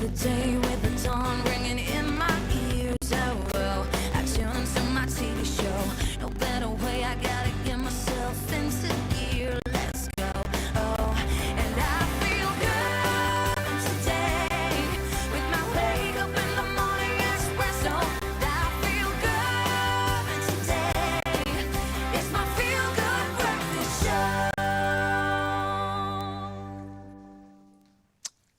Another day with the dawn ringing in my ears. Oh, well, I tune into my TV show. No better way, I gotta get myself into gear. Let's go. Oh, and I feel good today with my wake up in the morning espresso. I feel good today. It's my feel good breakfast show.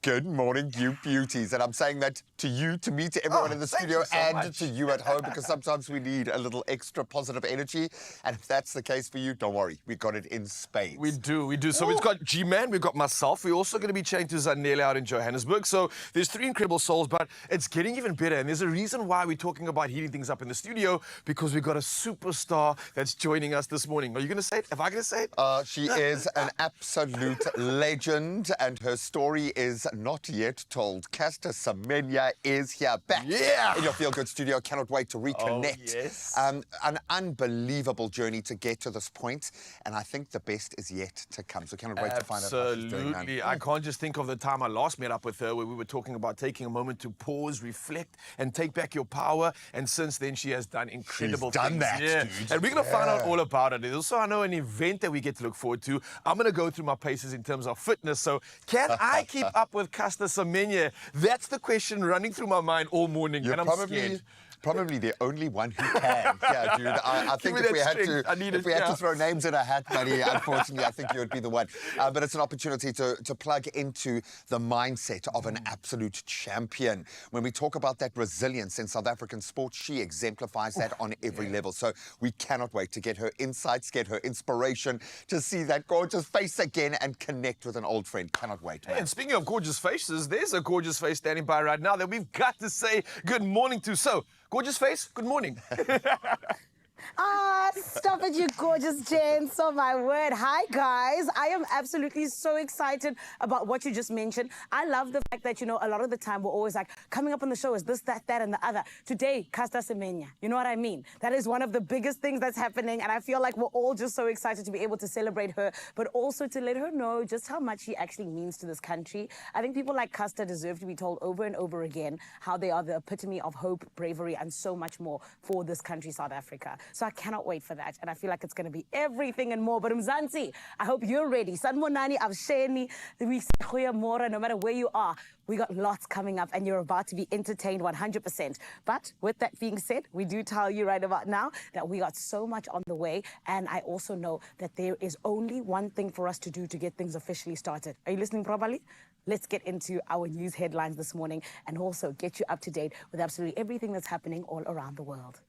Good morning, you beauties. And I'm saying that to you, to me, to everyone in the studio, and to you at home, because sometimes we need a little extra positive energy. And if that's the case for you, don't worry. We got it in spades. We do. So we've got G-Man, we've got myself. We're also going to be chatting to Zanele out in Johannesburg. So there's three incredible souls, but it's getting even better. And there's a reason why we're talking about heating things up in the studio, because we've got a superstar that's joining us this morning. Are you going to say it? Am I going to say it? She is an absolute legend, and her story is not yet told. Caster Semenya is here, back in your Feel Good studio. Cannot wait to reconnect. Oh, yes. An unbelievable journey to get to this point, and I think the best is yet to come. So cannot wait to find out how she's doing. Absolutely. I can't just think of the time I last met up with her, where we were talking about taking a moment to pause, reflect, and take back your power. And since then, she has done incredible things. She's done that, dude. And we're going to find out all about it. There's also, I know, an event that we get to look forward to. I'm going to go through my paces in terms of fitness. So can I keep up with Caster Semenya? That's the question running through my mind all morning. You're and I'm scared. Probably the only one who can. Yeah, dude. I think if we had to throw names in a hat, buddy, unfortunately, I think you would be the one. But it's an opportunity to plug into the mindset of an absolute champion. When we talk about that resilience in South African sport, she exemplifies that on every level. So we cannot wait to get her insights, get her inspiration, to see that gorgeous face again and connect with an old friend. Cannot wait. And speaking of gorgeous faces, there's a gorgeous face standing by right now that we've got to say good morning to. So, gorgeous face, good morning. Stop it, you gorgeous gents. Oh, my word. Hi, guys. I am absolutely so excited about what you just mentioned. I love the fact that, you know, a lot of the time we're always like, coming up on the show is this, that, and the other. Today, Caster Semenya. You know what I mean? That is one of the biggest things that's happening, and I feel like we're all just so excited to be able to celebrate her, but also to let her know just how much she actually means to this country. I think people like Caster deserve to be told over and over again how they are the epitome of hope, bravery, and so much more for this country, South Africa. So I cannot wait for that, and I feel like it's going to be everything and more. But Mzansi, I hope you're ready. Sanmonani, Avsheni, no matter where you are, we got lots coming up, and you're about to be entertained 100%. But with that being said, we do tell you right about now that we got so much on the way, and I also know that there is only one thing for us to do to get things officially started. Are you listening properly? Let's get into our news headlines this morning and also get you up to date with absolutely everything that's happening all around the world.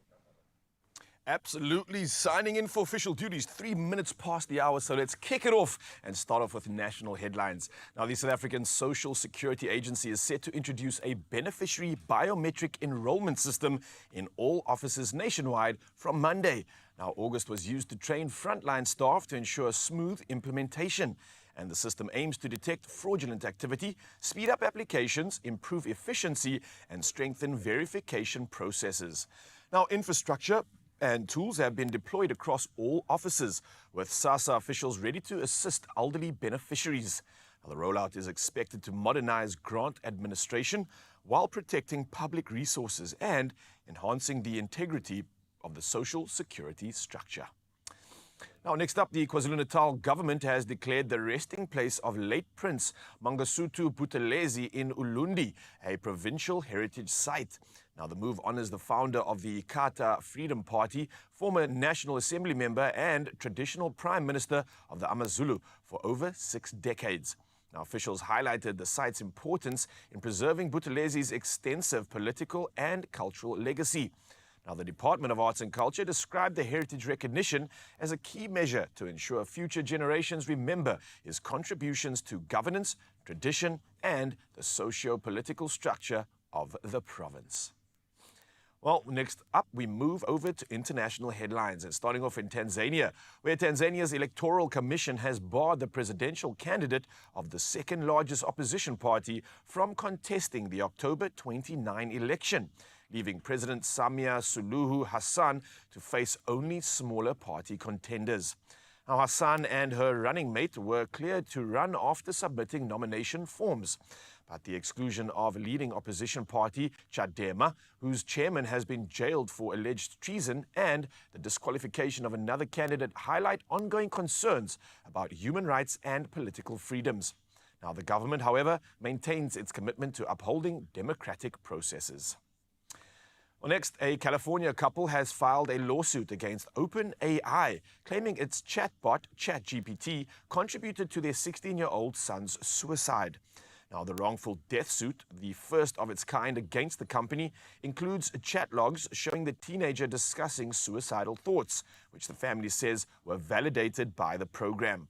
Absolutely. Signing in for official duties 3 minutes past the hour. So let's kick it off and start off with national headlines. Now, the South African Social Security Agency is set to introduce a beneficiary biometric enrollment system in all offices nationwide from Monday. Now, August was used to train frontline staff to ensure smooth implementation. And the system aims to detect fraudulent activity, speed up applications, improve efficiency, and strengthen verification processes. Now, infrastructure and tools have been deployed across all offices, with SASSA officials ready to assist elderly beneficiaries. Now, the rollout is expected to modernize grant administration while protecting public resources and enhancing the integrity of the social security structure. Now, next up, the KwaZulu-Natal government has declared the resting place of late Prince Mangosuthu Buthelezi in Ulundi a provincial heritage site. Now, the move honors the founder of the Inkatha Freedom Party, former National Assembly member and traditional Prime Minister of the AmaZulu for over 6 decades. Now, officials highlighted the site's importance in preserving Buthelezi's extensive political and cultural legacy. Now, the Department of Arts and Culture described the heritage recognition as a key measure to ensure future generations remember his contributions to governance, tradition, and the socio-political structure of the province. Well, next up, we move over to international headlines, and starting off in Tanzania, where Tanzania's Electoral Commission has barred the presidential candidate of the second largest opposition party from contesting the October 29 election, leaving President Samia Suluhu Hassan to face only smaller party contenders. Now, Hassan and her running mate were cleared to run after submitting nomination forms. about the exclusion of leading opposition party Chadema, whose chairman has been jailed for alleged treason, and the disqualification of another candidate highlight ongoing concerns about human rights and political freedoms. Now, the government, however, maintains its commitment to upholding democratic processes. Well, next, a California couple has filed a lawsuit against OpenAI, claiming its chatbot, ChatGPT, contributed to their 16-year-old son's suicide. Now, the wrongful death suit, the first of its kind against the company, includes chat logs showing the teenager discussing suicidal thoughts, which the family says were validated by the program.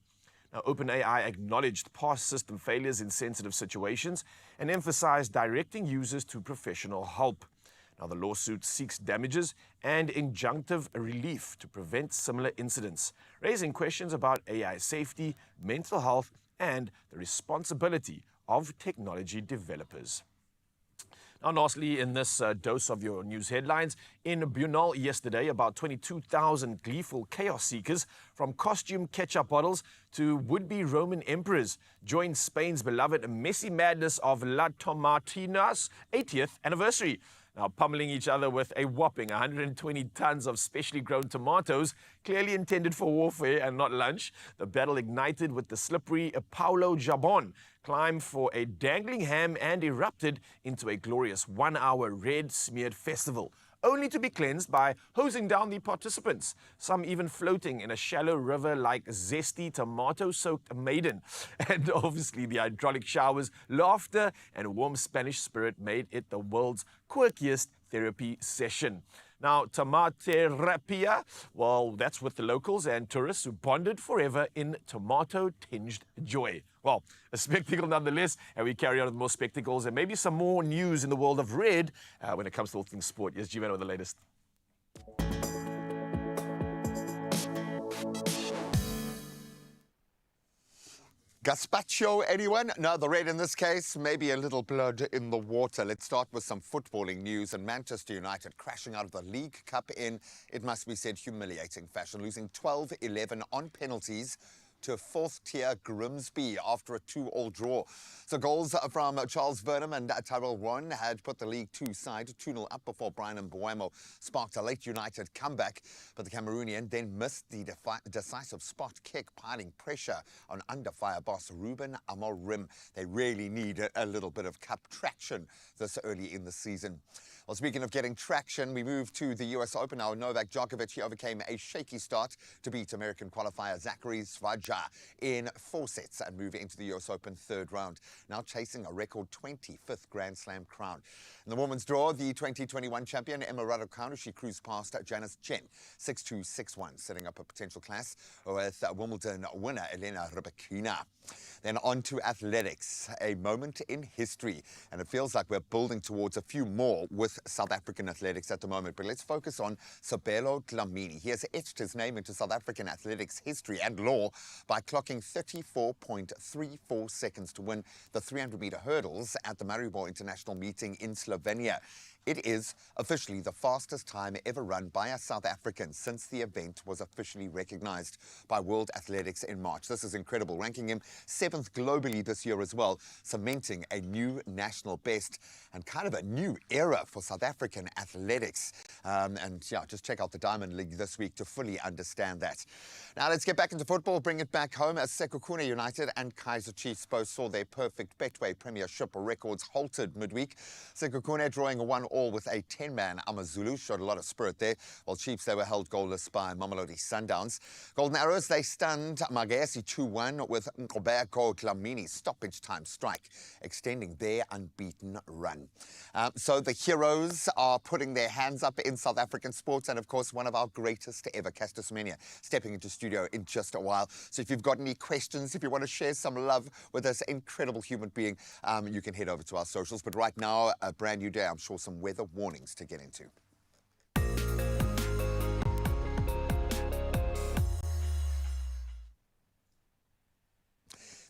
Now, OpenAI acknowledged past system failures in sensitive situations and emphasized directing users to professional help. Now, the lawsuit seeks damages and injunctive relief to prevent similar incidents, raising questions about AI safety, mental health, and the responsibility of technology developers. Now, lastly, in this dose of your news headlines, in Bunal yesterday, about 22,000 gleeful chaos seekers, from costume ketchup bottles to would-be Roman emperors, joined Spain's beloved messy madness of La Tomatina's 80th anniversary. Now, pummeling each other with a whopping 120 tons of specially grown tomatoes, clearly intended for warfare and not lunch, the battle ignited with the slippery Paulo Jabon climb for a dangling ham and erupted into a glorious one-hour red-smeared festival, only to be cleansed by hosing down the participants, some even floating in a shallow river like zesty tomato-soaked maiden. And obviously the hydraulic showers, laughter, and warm Spanish spirit made it the world's quirkiest therapy session. Now, tomaterapia, well, that's with the locals and tourists who bonded forever in tomato-tinged joy. Well, a spectacle nonetheless, and we carry on with more spectacles and maybe some more news in the world of red when it comes to all things sport. Yes, Giovanna with the latest. Gazpacho, anyone? No, the red in this case, maybe a little blood in the water. Let's start with some footballing news. And Manchester United crashing out of the League Cup in, it must be said, humiliating fashion, losing 12-11 on penalties to fourth-tier Grimsby after a 2-2 draw. So goals from Charles Vernon and Tyrell Warren had put the League Two side 2-0 up before Brian Mbuemo sparked a late United comeback. But the Cameroonian then missed the decisive spot kick, piling pressure on under-fire boss Ruben Amorim. They really need a little bit of cup traction this early in the season. Well, speaking of getting traction, we move to the US Open now. Novak Djokovic, he overcame a shaky start to beat American qualifier Zachary Svaja in 4 sets and move into the US Open third round, now chasing a record 25th Grand Slam crown. In the women's draw, the 2021 champion Emma Raducanu, she cruised past Janice Chen 6-2, 6-1, setting up a potential clash with Wimbledon winner Elena Rybakina. Then on to athletics, a moment in history, and it feels like we're building towards a few more with South African athletics at the moment. But let's focus on Sabelo Dlamini. He has etched his name into South African athletics history and law by clocking 34.34 seconds to win the 300-meter hurdles at the Maribor International Meeting in Slovenia. It is officially the fastest time ever run by a South African since the event was officially recognized by World Athletics in March. This is incredible, ranking him 7th globally this year as well, cementing a new national best and kind of a new era for South African athletics. And yeah, just check out the Diamond League this week to fully understand that. Now let's get back into football, bring it back home as Sekhukhune United and Kaizer Chiefs both saw their perfect Betway Premiership records halted midweek. Sekhukhune drawing a 1-1 with a 10-man Amazulu, showed a lot of spirit there, while Chiefs, they were held goalless by Mamelodi Sundowns. Golden Arrows, they stunned Magesi 2-1 with Roberto Dlamini's stoppage time strike, extending their unbeaten run. So the heroes are putting their hands up in South African sports, and of course one of our greatest ever, Caster Semenya, stepping into studio in just a while. So if you've got any questions, if you want to share some love with this incredible human being, you can head over to our socials. But right now, a brand new day, I'm sure some weather warnings to get into.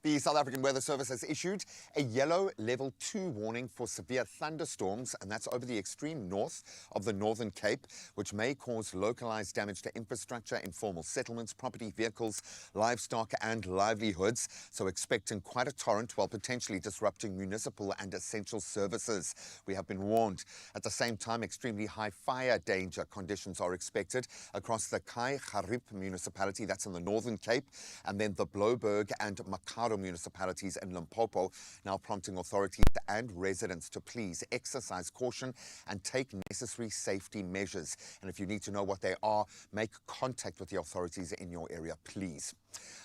The South African Weather Service has issued a yellow level 2 warning for severe thunderstorms, and that's over the extreme north of the Northern Cape, which may cause localized damage to infrastructure, informal settlements, property, vehicles, livestock, and livelihoods. So expecting quite a torrent while potentially disrupting municipal and essential services. We have been warned. At the same time, extremely high fire danger conditions are expected across the Kai Garib municipality, that's in the Northern Cape, and then the Blouberg and Makado municipalities in Limpopo, now prompting authorities and residents to please exercise caution and take necessary safety measures. And if you need to know what they are, make contact with the authorities in your area, please.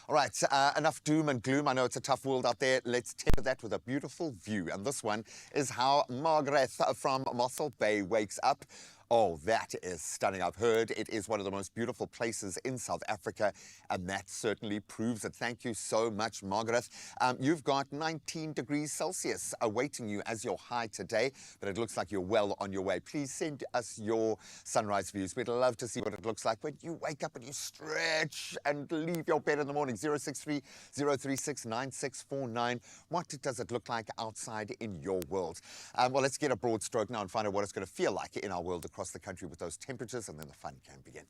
All right, enough doom and gloom. I know it's a tough world out there. Let's temper that with a beautiful view. And this one is how Margaret from Mossel Bay wakes up. Oh, that is stunning. I've heard it is one of the most beautiful places in South Africa, and that certainly proves it. Thank you so much, Margaret. You've got 19 degrees Celsius awaiting you as your high today, but it looks like you're well on your way. Please send us your sunrise views. We'd love to see what it looks like when you wake up and you stretch and leave your bed in the morning. 063 036 9649. What does it look like outside in your world? Well, let's get a broad stroke now and find out what it's going to feel like in our world across the country with those temperatures, and then the fun can begin.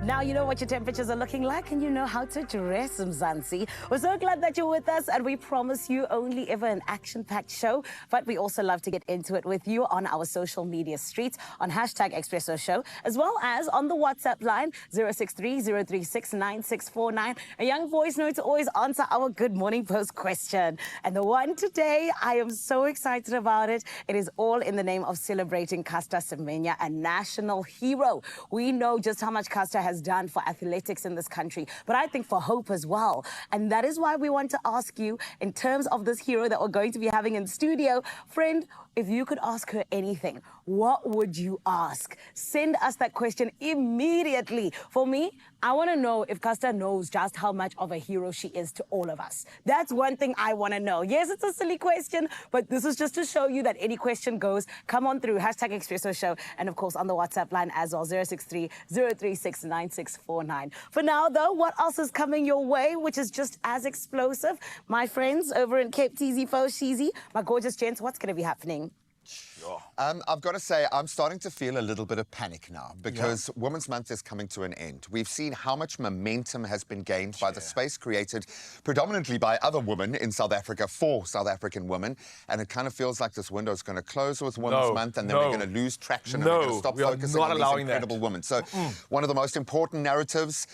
Now you know what your temperatures are looking like, and you know how to dress, Mzansi. We're so glad that you're with us, and we promise you only ever an action-packed show, but we also love to get into it with you on our social media streets, on hashtag Expresso Show, as well as on the WhatsApp line, 063 036 9649. A young voice note to always answer our Good Morning Post question. And the one today, I am so excited about it. It is all in the name of celebrating Caster Semenya, a national hero. We know just how much Caster has done for athletics in this country, but I think for hope as well. And that is why we want to ask you, in terms of this hero that we're going to be having in studio, friend, if you could ask her anything, what would you ask? Send us that question immediately. For me, I want to know if Caster knows just how much of a hero she is to all of us. That's one thing I want to know. Yes, it's a silly question, but this is just to show you that any question goes. Come on through, hashtag Expresso Show, and of course on the WhatsApp line as well, 063 036 9649. For now, though, what else is coming your way, which is just as explosive? My friends over in Cape TZ Fo Sheezy, my gorgeous gents, what's going to be happening? Sure. I've got to say, I'm starting to feel a little bit of panic now because Women's Month is coming to an end. We've seen how much momentum has been gained by the space created predominantly by other women in South Africa for South African women. And it kind of feels like this window is going to close with Women's Month, and then we're going to lose traction and we're going to stop focusing on these incredible women. So one of the most important narratives,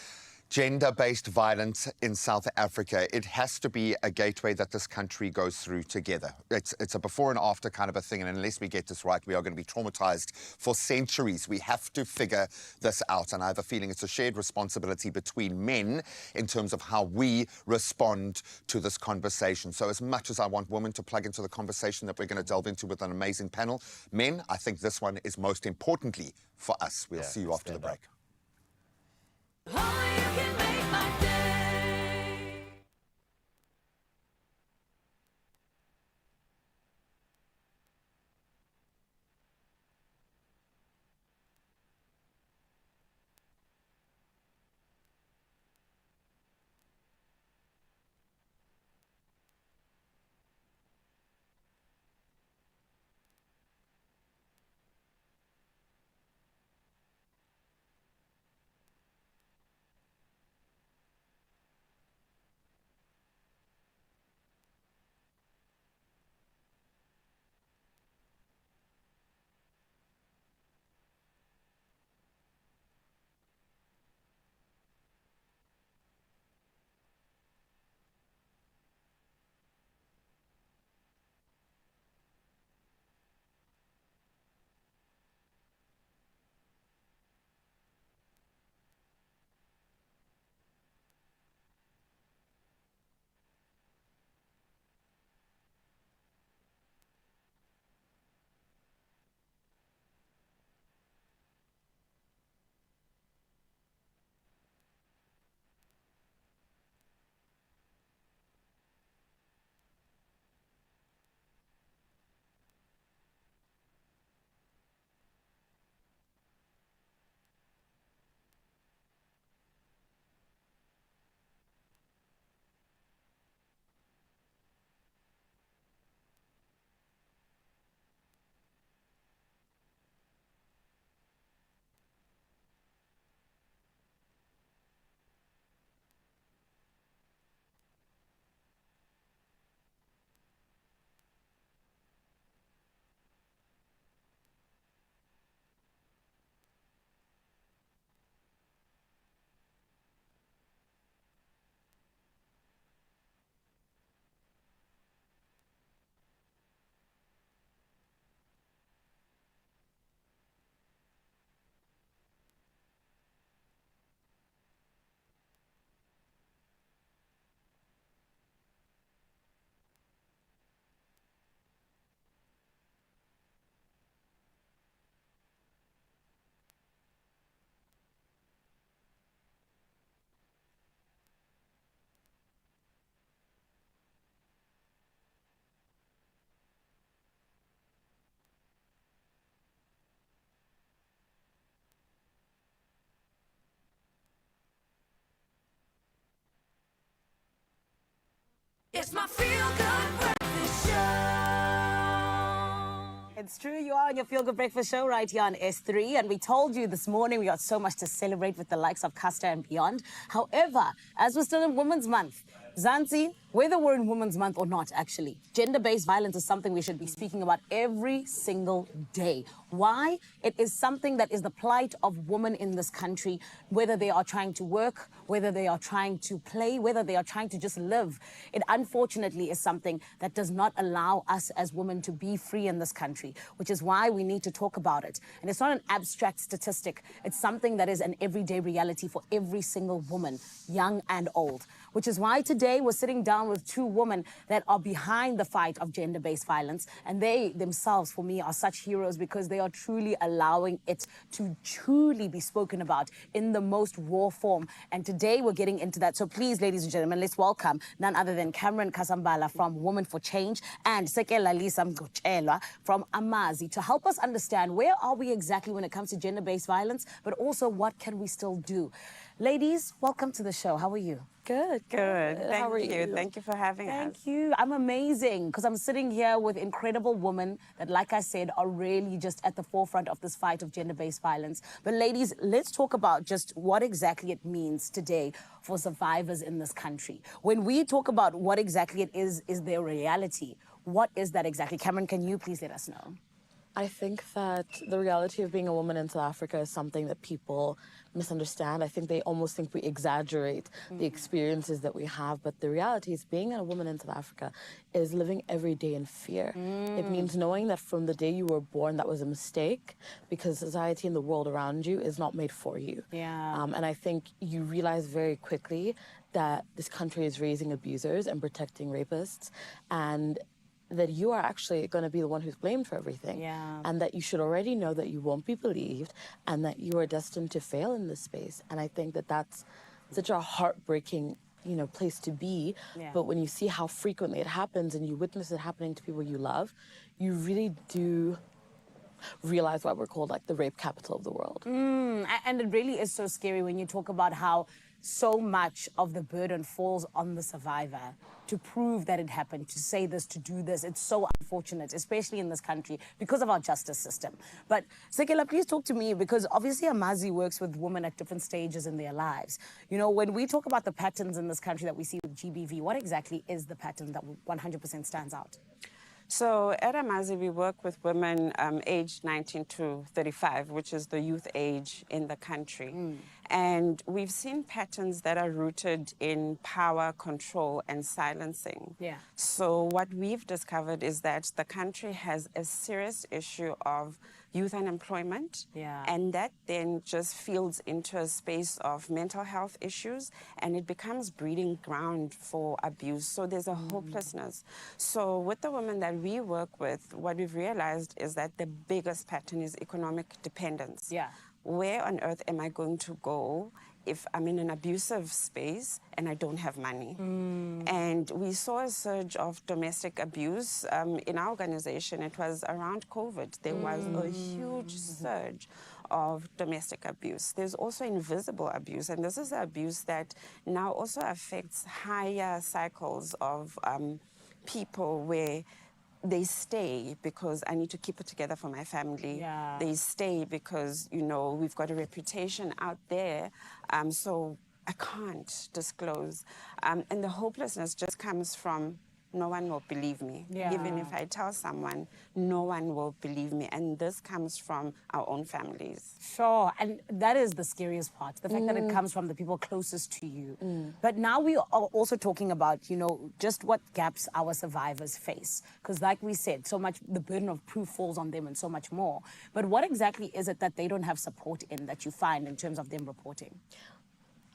gender-based violence in South Africa, it has to be a gateway that this country goes through together. It's a before and after kind of a thing, and unless we get this right, we are going to be traumatized for centuries. We have to figure this out, and I have a feeling it's a shared responsibility between men in terms of how we respond to this conversation. So as much as I want women to plug into the conversation that we're going to delve into with an amazing panel, men, I think this one is most importantly for us. We'll see you after the break. Only you can make my day. It's true. You are on your Feel Good Breakfast show right here on S3. And we told you this morning we got so much to celebrate with the likes of Custer and beyond. However, as we're still in Women's Month, Zanzi, whether we're in Women's Month or not, actually, gender-based violence is something we should be speaking about every single day. Why? It is something that is the plight of women in this country, whether they are trying to work, whether they are trying to play, whether they are trying to just live. It unfortunately is something that does not allow us as women to be free in this country, which is why we need to talk about it. And it's not an abstract statistic. It's something that is an everyday reality for every single woman, young and old, which is why today we're sitting down with two women that are behind the fight of gender-based violence. And they themselves, for me, are such heroes because they are truly allowing it to truly be spoken about in the most raw form. And today we're getting into that. So please, ladies and gentlemen, let's welcome none other than Cameron Kasambala from Women for Change and Sekela Lisa Mgotshelwa from Amazi to help us understand where are we exactly when it comes to gender-based violence, but also what can we still do. Ladies, welcome to the show. How are you? Good. How are you? Thank you for having us. Thank you. I'm amazing because I'm sitting here with incredible women that, like I said, are really just at the forefront of this fight of gender-based violence. But ladies, let's talk about just what exactly it means today for survivors in this country. When we talk about what exactly it is their reality, what is that exactly? Cameron, can you please let us know? I think that the reality of being a woman in South Africa is something that people misunderstand. I think they almost think we exaggerate the experiences that we have, but the reality is being a woman in South Africa is living every day in fear. It means knowing that from the day you were born, that was a mistake because society and the world around you is not made for you. And I think you realize very quickly that this country is raising abusers and protecting rapists, and that you are actually going to be the one who's blamed for everything. And that you should already know that you won't be believed and that you are destined to fail in this space. And I think that that's such a heartbreaking, place to be. But when you see how frequently it happens and you witness it happening to people you love, you really do realize why we're called like the rape capital of the world. And it really is so scary when you talk about how so much of the burden falls on the survivor to prove that it happened, to say this, to do this. It's so unfortunate, especially in this country, because of our justice system. But Sekela, please talk to me, because obviously Amazi works with women at different stages in their lives. When we talk about the patterns in this country that we see with GBV, what exactly is the pattern that 100% stands out? So at Amazi, we work with women aged 19 to 35, which is the youth age in the country. And we've seen patterns that are rooted in power, control, and silencing. So what we've discovered is that the country has a serious issue of youth unemployment, and that then just feeds into a space of mental health issues, and it becomes breeding ground for abuse. So there's a hopelessness. So with the women that we work with, what we've realized is that the biggest pattern is economic dependence. Where on earth am I going to go if I'm in an abusive space and I don't have money? And we saw a surge of domestic abuse in our organization. It was around COVID. There was a huge surge of domestic abuse. There's also invisible abuse, and this is the abuse that now also affects higher cycles of people where they stay because I need to keep it together for my family. They stay because, we've got a reputation out there, so I can't disclose. And the hopelessness just comes from no one will believe me. Even if I tell someone, no one will believe me. And this comes from our own families. Sure, and that is the scariest part, the fact that it comes from the people closest to you. But now we are also talking about, just what gaps our survivors face. Because like we said, so much, the burden of proof falls on them and so much more. But what exactly is it that they don't have support in that you find in terms of them reporting?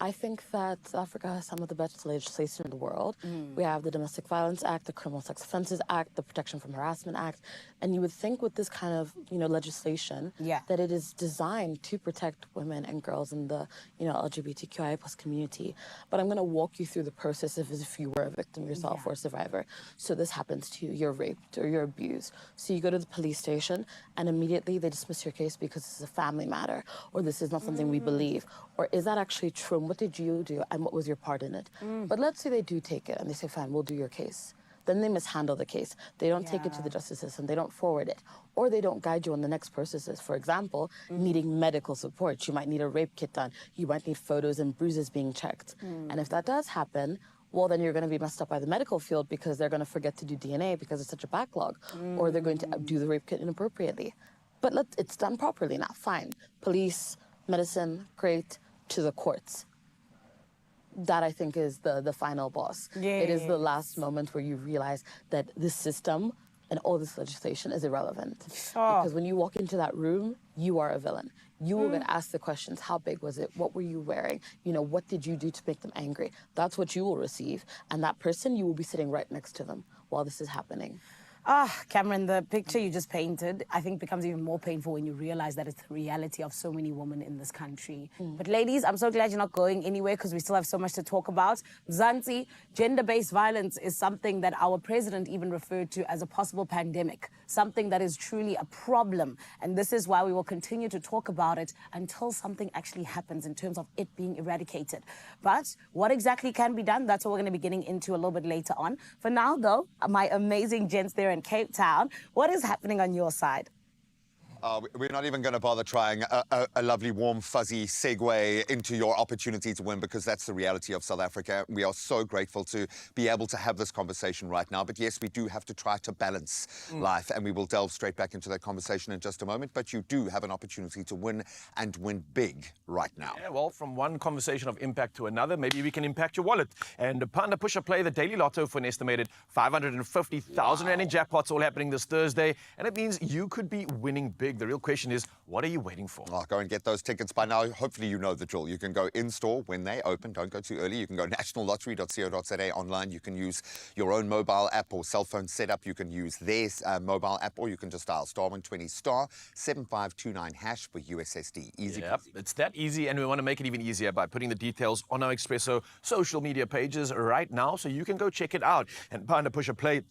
I think that South Africa has some of the best legislation in the world. We have the Domestic Violence Act, the Criminal Sex Offences Act, the Protection from Harassment Act. And you would think with this kind of, legislation that it is designed to protect women and girls in the, LGBTQIA+ community. But I'm going to walk you through the process as if you were a victim yourself or a survivor. So this happens to you, you're raped or you're abused. So you go to the police station and immediately they dismiss your case because this is a family matter, or this is not something we believe, or is that actually true? What did you do and what was your part in it? But let's say they do take it and they say, fine, we'll do your case. then they mishandle the case. They don't take it to the justice system. They don't forward it. Or they don't guide you on the next processes. For example, needing medical support. You might need a rape kit done. You might need photos and bruises being checked. And if that does happen, well, then you're going to be messed up by the medical field because they're going to forget to do DNA because it's such a backlog. Or they're going to do the rape kit inappropriately. But it's done properly now, fine. Police, medicine, great, to the courts. That, I think, is the final boss. Yes. It is the last moment where you realize that this system and all this legislation is irrelevant. Because when you walk into that room, you are a villain. You will get asked the questions, how big was it? What were you wearing? You know, what did you do to make them angry? That's what you will receive. And that person, you will be sitting right next to them while this is happening. Cameron, the picture you just painted, I think becomes even more painful when you realize that it's the reality of so many women in this country. But ladies, I'm so glad you're not going anywhere because we still have so much to talk about. Mzansi, gender-based violence is something that our president even referred to as a possible pandemic, something that is truly a problem. And this is why we will continue to talk about it until something actually happens in terms of it being eradicated. But what exactly can be done? That's what we're going to be getting into a little bit later on. For now, though, my amazing gents there in Cape Town, what is happening on your side? We're not even going to bother trying a lovely, warm, fuzzy segue into your opportunity to win because that's the reality of South Africa. We are so grateful to be able to have this conversation right now. But yes, we do have to try to balance life, and we will delve straight back into that conversation in just a moment. But you do have an opportunity to win and win big right now. Yeah, well, from one conversation of impact to another, maybe we can impact your wallet. And Panda Pusher play the Daily Lotto for an estimated 550,000 Rand in jackpots, all happening this Thursday. And it means you could be winning big. The real question is, what are you waiting for? Oh, go and get those tickets by now. Hopefully you know the drill. You can go in-store when they open. Don't go too early. You can go nationallottery.co.za online. You can use your own mobile app or cell phone setup. You can use their mobile app, or you can just dial *120 *7529# for USSD. Easy. Yep, it's that easy, and we want to make it even easier by putting the details on our Expresso social media pages right now, so you can go check it out. And Panda Pusher play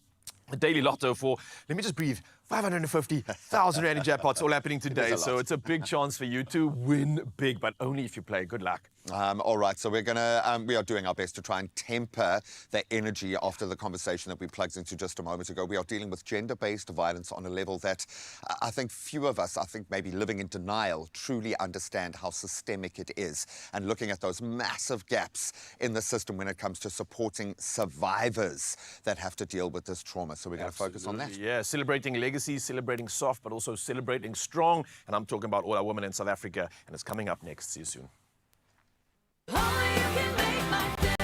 the Daily Lotto for, let me just breathe, 550,000 Rand in jackpots all happening today. So it's a big chance for you to win big, but only if you play. Good luck. All right, so we are doing our best to try and temper the energy after the conversation that we plugged into just a moment ago. We are dealing with gender-based violence on a level that I think few of us, maybe living in denial, truly understand how systemic it is, and looking at those massive gaps in the system when it comes to supporting survivors that have to deal with this trauma. So we're going to focus on that. Yeah, celebrating legacy, celebrating soft, but also celebrating strong. And I'm talking about all our women in South Africa, and it's coming up next. See you soon. Only you can make my day.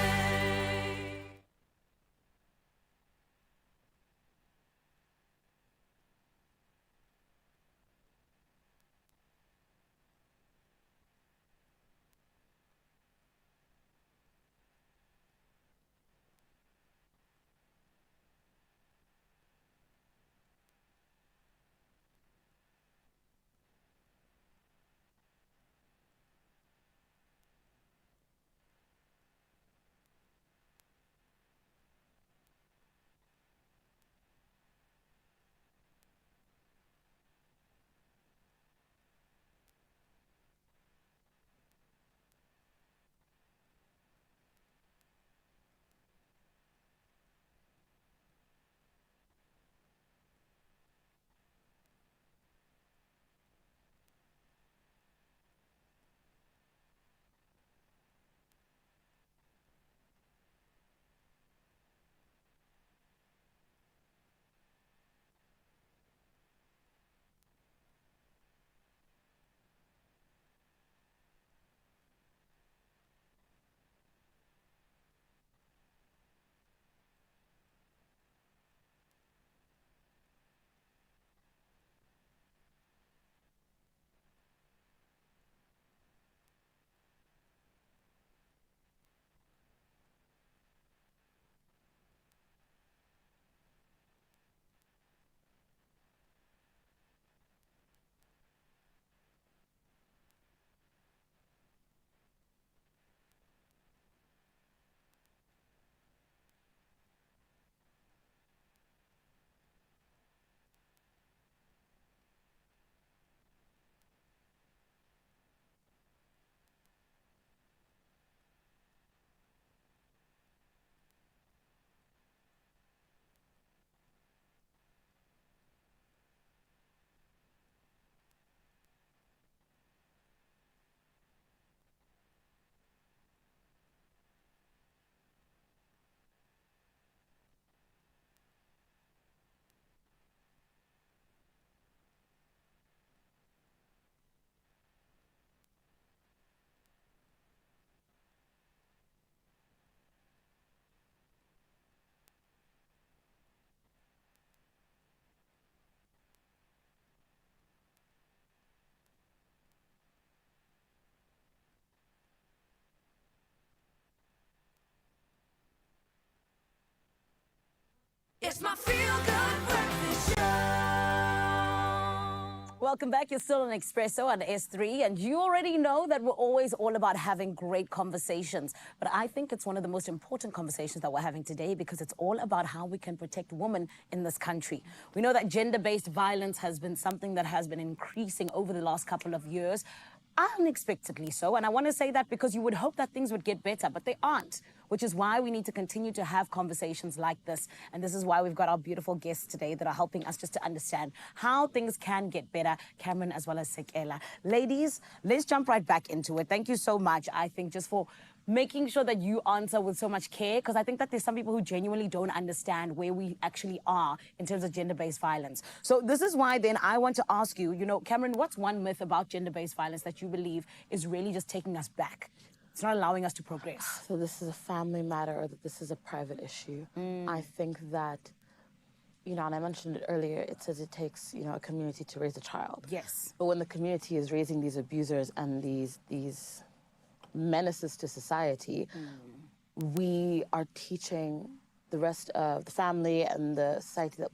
It's my feel-good breakfast show. Welcome back. You're still on Expresso on S3, and you already know that we're always all about having great conversations. But I think it's one of the most important conversations that we're having today because it's all about how we can protect women in this country. We know that gender-based violence has been something that has been increasing over the last couple of years, unexpectedly so. And I want to say that because you would hope that things would get better, but they aren't, which is why we need to continue to have conversations like this. And this is why we've got our beautiful guests today that are helping us just to understand how things can get better, Cameron as well as Sekela. Ladies, let's jump right back into it. Thank you so much, I think, just for making sure that you answer with so much care, because I think that there's some people who genuinely don't understand where we actually are in terms of gender-based violence. So this is why then I want to ask you, Cameron, what's one myth about gender-based violence that you believe is really just taking us back? It's not allowing us to progress. So this is a family matter, or that this is a private issue. I think that, and I mentioned it earlier, it says it takes, a community to raise a child. Yes. But when the community is raising these abusers and these menaces to society, we are teaching the rest of the family and the society that,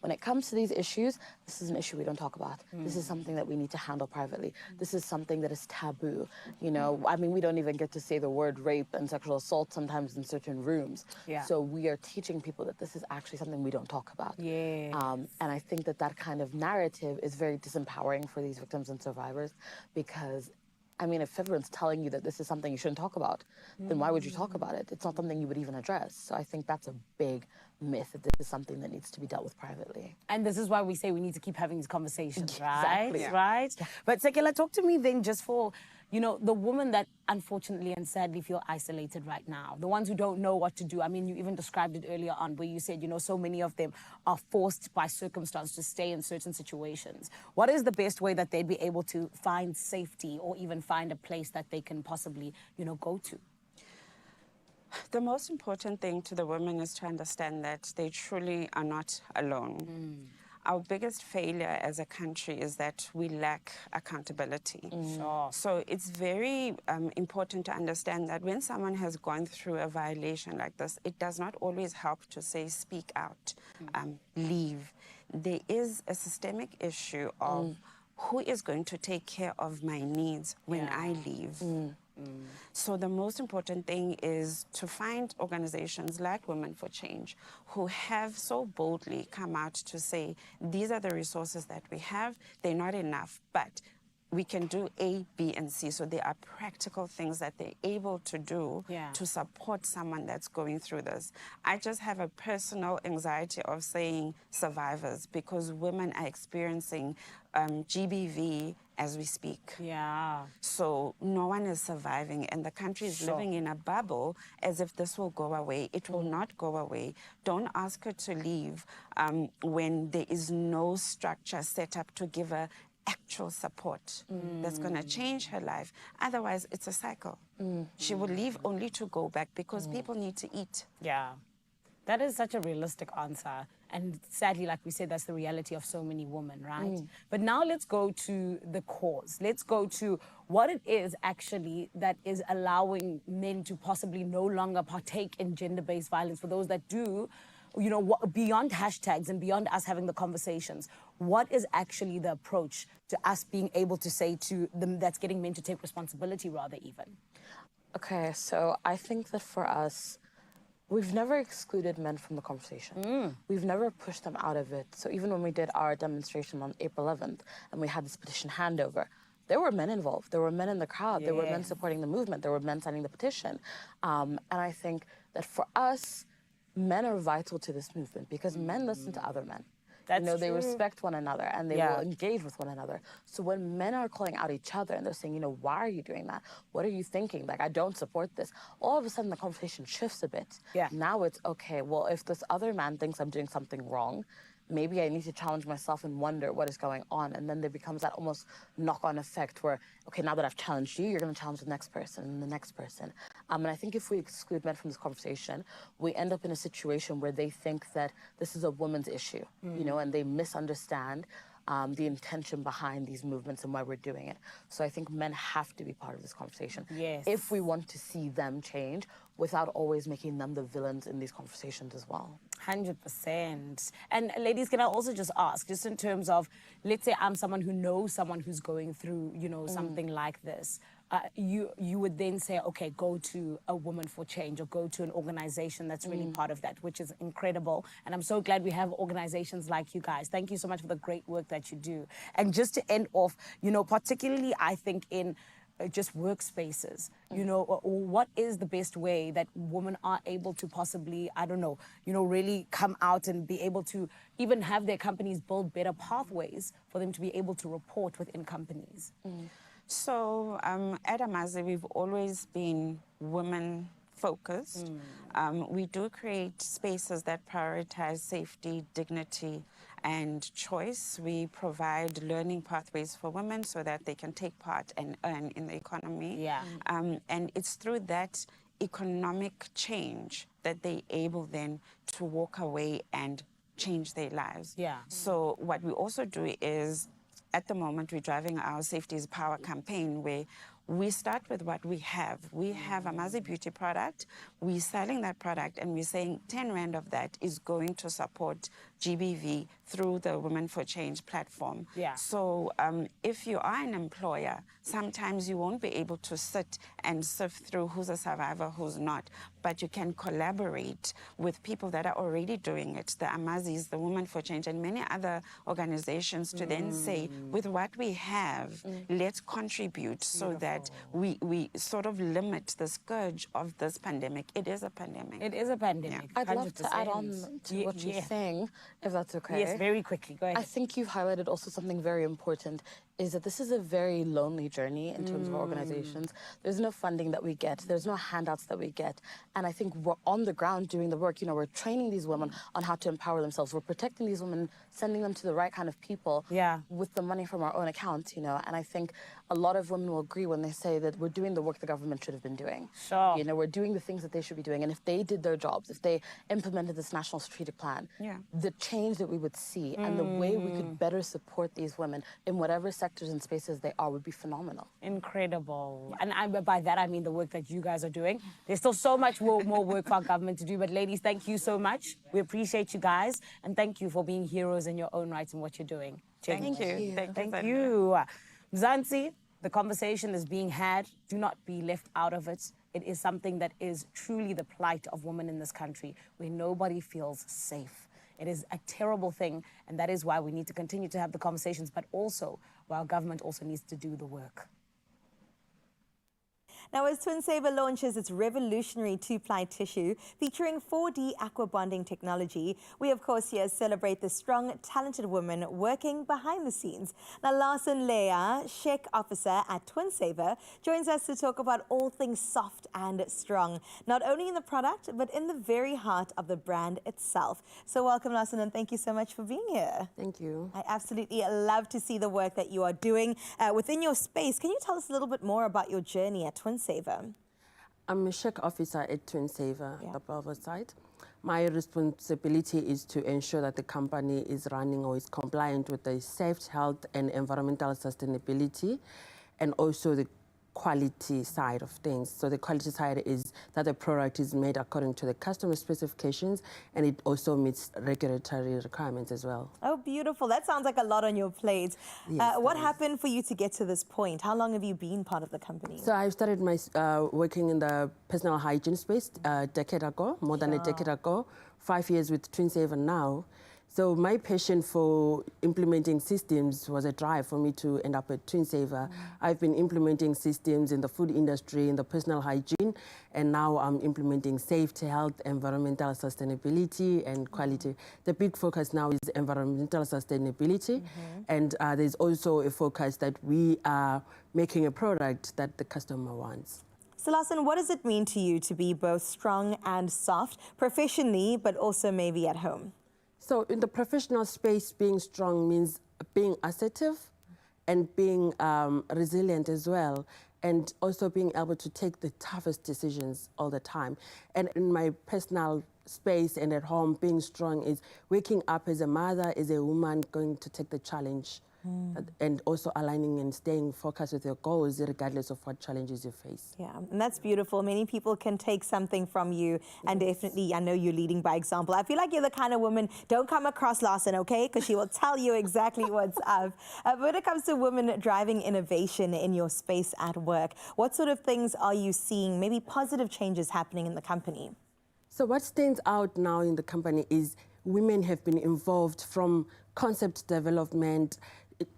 when it comes to these issues, this is an issue we don't talk about. This is something that we need to handle privately. This is something that is taboo. We don't even get to say the word rape and sexual assault sometimes in certain rooms. Yeah. So we are teaching people that this is actually something we don't talk about. Yes. And I think that kind of narrative is very disempowering for these victims and survivors, because if everyone's telling you that this is something you shouldn't talk about, then why would you talk about it? It's not something you would even address. So I think that's a big myth, that this is something that needs to be dealt with privately. And this is why we say we need to keep having these conversations, right? Exactly. Yeah. Right? Yeah. But Sekela, talk to me then just for, the women that unfortunately and sadly feel isolated right now, the ones who don't know what to do. You even described it earlier on where you said, so many of them are forced by circumstance to stay in certain situations. What is the best way that they'd be able to find safety or even find a place that they can possibly, go to? The most important thing to the women is to understand that they truly are not alone. Our biggest failure as a country is that we lack accountability. Sure. So it's very important to understand that when someone has gone through a violation like this, it does not always help to say, speak out, leave. There is a systemic issue of who is going to take care of my needs when I leave. So the most important thing is to find organizations like Women for Change who have so boldly come out to say, these are the resources that we have, they're not enough, but we can do A, B, and C. So there are practical things that they're able to do to support someone that's going through this. I just have a personal anxiety of saying survivors, because women are experiencing GBV as we speak. Yeah. So no one is surviving, and the country is living in a bubble as if this will go away. It will not go away. Don't ask her to leave when there is no structure set up to give her actual support that's going to change her life. Otherwise, it's a cycle. She will leave only to go back because people need to eat. Yeah. That is such a realistic answer. And sadly, like we said, that's the reality of so many women, right? But now let's go to the cause. Let's go to what it is actually that is allowing men to possibly no longer partake in gender-based violence. For those that do, beyond hashtags and beyond us having the conversations, what is actually the approach to us being able to say to them that's getting men to take responsibility rather even? Okay, so I think that for us, we've never excluded men from the conversation. We've never pushed them out of it. So even when we did our demonstration on April 11th and we had this petition handover, there were men involved. There were men in the crowd. There were men supporting the movement. There were men signing the petition. And I think that for us, men are vital to this movement because men listen to other men. That's they true. respect one another and they will engage with one another. So when men are calling out each other and they're saying, why are you doing that? What are you thinking? Like, I don't support this. All of a sudden the conversation shifts a bit. Yeah. Now it's, okay, well, if this other man thinks I'm doing something wrong, maybe I need to challenge myself and wonder what is going on. And then there becomes that almost knock-on effect where, okay, now that I've challenged you, you're going to challenge the next person and the next person. And I think if we exclude men from this conversation, we end up in a situation where they think that this is a woman's issue, and they misunderstand the intention behind these movements and why we're doing it. So I think men have to be part of this conversation. Yes. If we want to see them change without always making them the villains in these conversations as well. 100%. And ladies, can I also just ask, just in terms of, let's say I'm someone who knows someone who's going through, you know, something like this. You would then say, okay, go to a Woman for Change or go to an organization that's really part of that, which is incredible. And I'm so glad we have organizations like you guys. Thank you so much for the great work that you do. And just to end off, you know, particularly I think in just workspaces, you know, or what is the best way that women are able to possibly, I don't know, you know, really come out and be able to even have their companies build better pathways for them to be able to report within companies? So at Amaze, we've always been women-focused. We do create spaces that prioritize safety, dignity, and choice. We provide learning pathways for women so that they can take part and earn in the economy. Yeah. And it's through that economic change that they're able then to walk away and change their lives. Yeah. So what we also do is, at the moment, we're driving our Safety is Power campaign, where we start with what we have. We have a Amaze Beauty product. We're selling that product, and we're saying 10 Rand of that is going to support GBV through the Women for Change platform. Yeah. So if you are an employer, sometimes you won't be able to sit and sift through who's a survivor, who's not, but you can collaborate with people that are already doing it, the Amazes, the Women for Change, and many other organizations to then say, with what we have, let's contribute so that we sort of limit the scourge of this pandemic. It is a pandemic. It is a pandemic. I'd love to 100%. add on to what you're saying, if that's okay. Yes, very quickly. Go ahead. I think you've highlighted also something very important, is that this is a very lonely journey in terms of organizations. There's no funding that we get. There's no handouts that we get. And I think we're on the ground doing the work. You know, we're training these women on how to empower themselves. We're protecting these women, sending them to the right kind of people with the money from our own account, you know. And I think a lot of women will agree when they say that we're doing the work the government should have been doing. Sure. You know, we're doing the things that they should be doing. And if they did their jobs, if they implemented this national strategic plan, the change that we would see and the way we could better support these women in whatever sectors and spaces they are would be phenomenal. Incredible. And by that, I mean the work that you guys are doing. There's still so much more work for our government to do. But ladies, thank you so much. We appreciate you guys. And thank you for being heroes in your own right in what you're doing. Thank you. Thank you. Mzansi, the conversation is being had. Do not be left out of it. It is something that is truly the plight of women in this country, where nobody feels safe. It is a terrible thing, and that is why we need to continue to have the conversations, but also why our government also needs to do the work. Now, as Twin Saver launches its revolutionary two-ply tissue featuring 4D aqua bonding technology, we of course here celebrate the strong, talented women working behind the scenes. Now, Larson Leah, Sheikh Officer at Twin Saver, joins us to talk about all things soft and strong, not only in the product, but in the very heart of the brand itself. So welcome, Larson, and thank you so much for being here. Thank you. I absolutely love to see the work that you are doing within your space. Can you tell us a little bit more about your journey at Twin Saver? I'm a Sheikh Officer at Twin Saver, the Bravo site. My responsibility is to ensure that the company is running or is compliant with the safe, health and environmental sustainability, and also the quality side of things. So the quality side is that the product is made according to the customer specifications, and it also meets regulatory requirements as well. Oh, beautiful. That sounds like a lot on your plate. Yes, what happened for you to get to this point? How long have you been part of the company? So I started my working in the personal hygiene space a decade ago, more than a decade ago, 5 years with Twin Saver now. So my passion for implementing systems was a drive for me to end up at Twin Saver. I've been implementing systems in the food industry, in the personal hygiene, and now I'm implementing safety, health, environmental sustainability, and quality. The big focus now is environmental sustainability, and there's also a focus that we are making a product that the customer wants. So, Larson, what does it mean to you to be both strong and soft, professionally, but also maybe at home? So in the professional space, being strong means being assertive and being resilient as well. and also being able to take the toughest decisions all the time. And in my personal space and at home, being strong is waking up as a mother, as a woman, going to take the challenge, and also aligning and staying focused with your goals regardless of what challenges you face. Yeah, and that's beautiful. Many people can take something from you, and definitely, I know you're leading by example. I feel like you're the kind of woman, don't come across Lawson, okay? Because she will tell you exactly what's up. But when it comes to women driving innovation in your space at work, what sort of things are you seeing, maybe positive changes happening in the company? So what stands out now in the company is women have been involved from concept development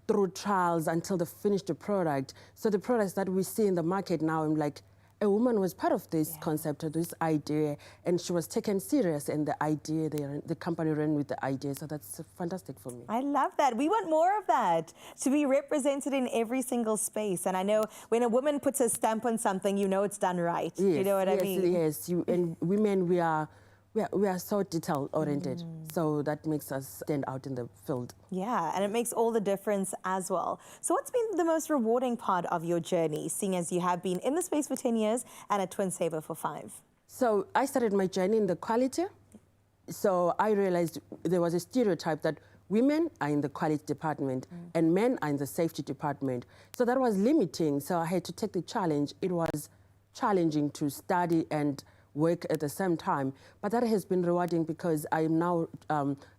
through trials until they finish the product. So the products that we see in the market now, I'm like, a woman was part of this concept, or this idea, and she was taken serious, and the idea, the company ran with the idea. So that's fantastic for me. I love that. We want more of that, to be represented in every single space. And I know when a woman puts a stamp on something, you know it's done right. Yes, you know what I mean? Yes, and women, we are so detail-oriented, so that makes us stand out in the field. Yeah, and it makes all the difference as well. So what's been the most rewarding part of your journey, seeing as you have been in the space for 10 years and at Twin Saver for 5? So I started my journey in the quality. So I realized there was a stereotype that women are in the quality department and men are in the safety department. So that was limiting, so I had to take the challenge. It was challenging to study and work at the same time, but that has been rewarding because I am now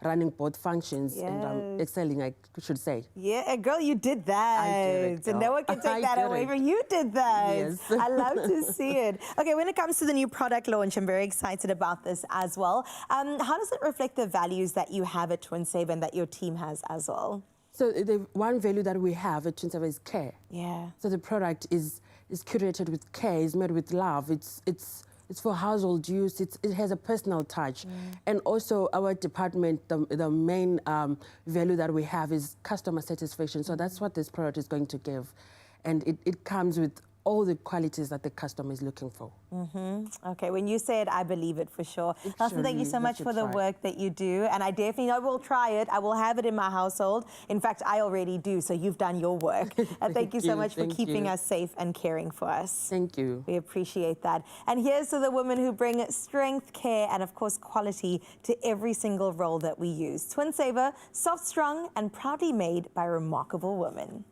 running both functions and I'm excelling, I should say. Yeah, girl, you did that. I did it, And no one can take that away from you. You did that. Yes. I love to see it. Okay, when it comes to the new product launch, I'm very excited about this as well. How does it reflect the values that you have at Twin Saver and that your team has as well? So the one value that we have at Twin Saver is care. Yeah. So the product is curated with care, is made with love. It's for household use. It has a personal touch. And also our department, the main value that we have is customer satisfaction. So that's what this product is going to give. And it comes with all the qualities that the customer is looking for. Okay, when you say it, I believe it for sure. Lawson, thank you so much for the work that you do. And I definitely will try it. I will have it in my household. In fact, I already do, so you've done your work. Thank you so much for keeping us safe and caring for us. Thank you. We appreciate that. And here's to the women who bring strength, care, and of course, quality to every single role that we use. Twin Saver, soft, strong, and proudly made by remarkable women.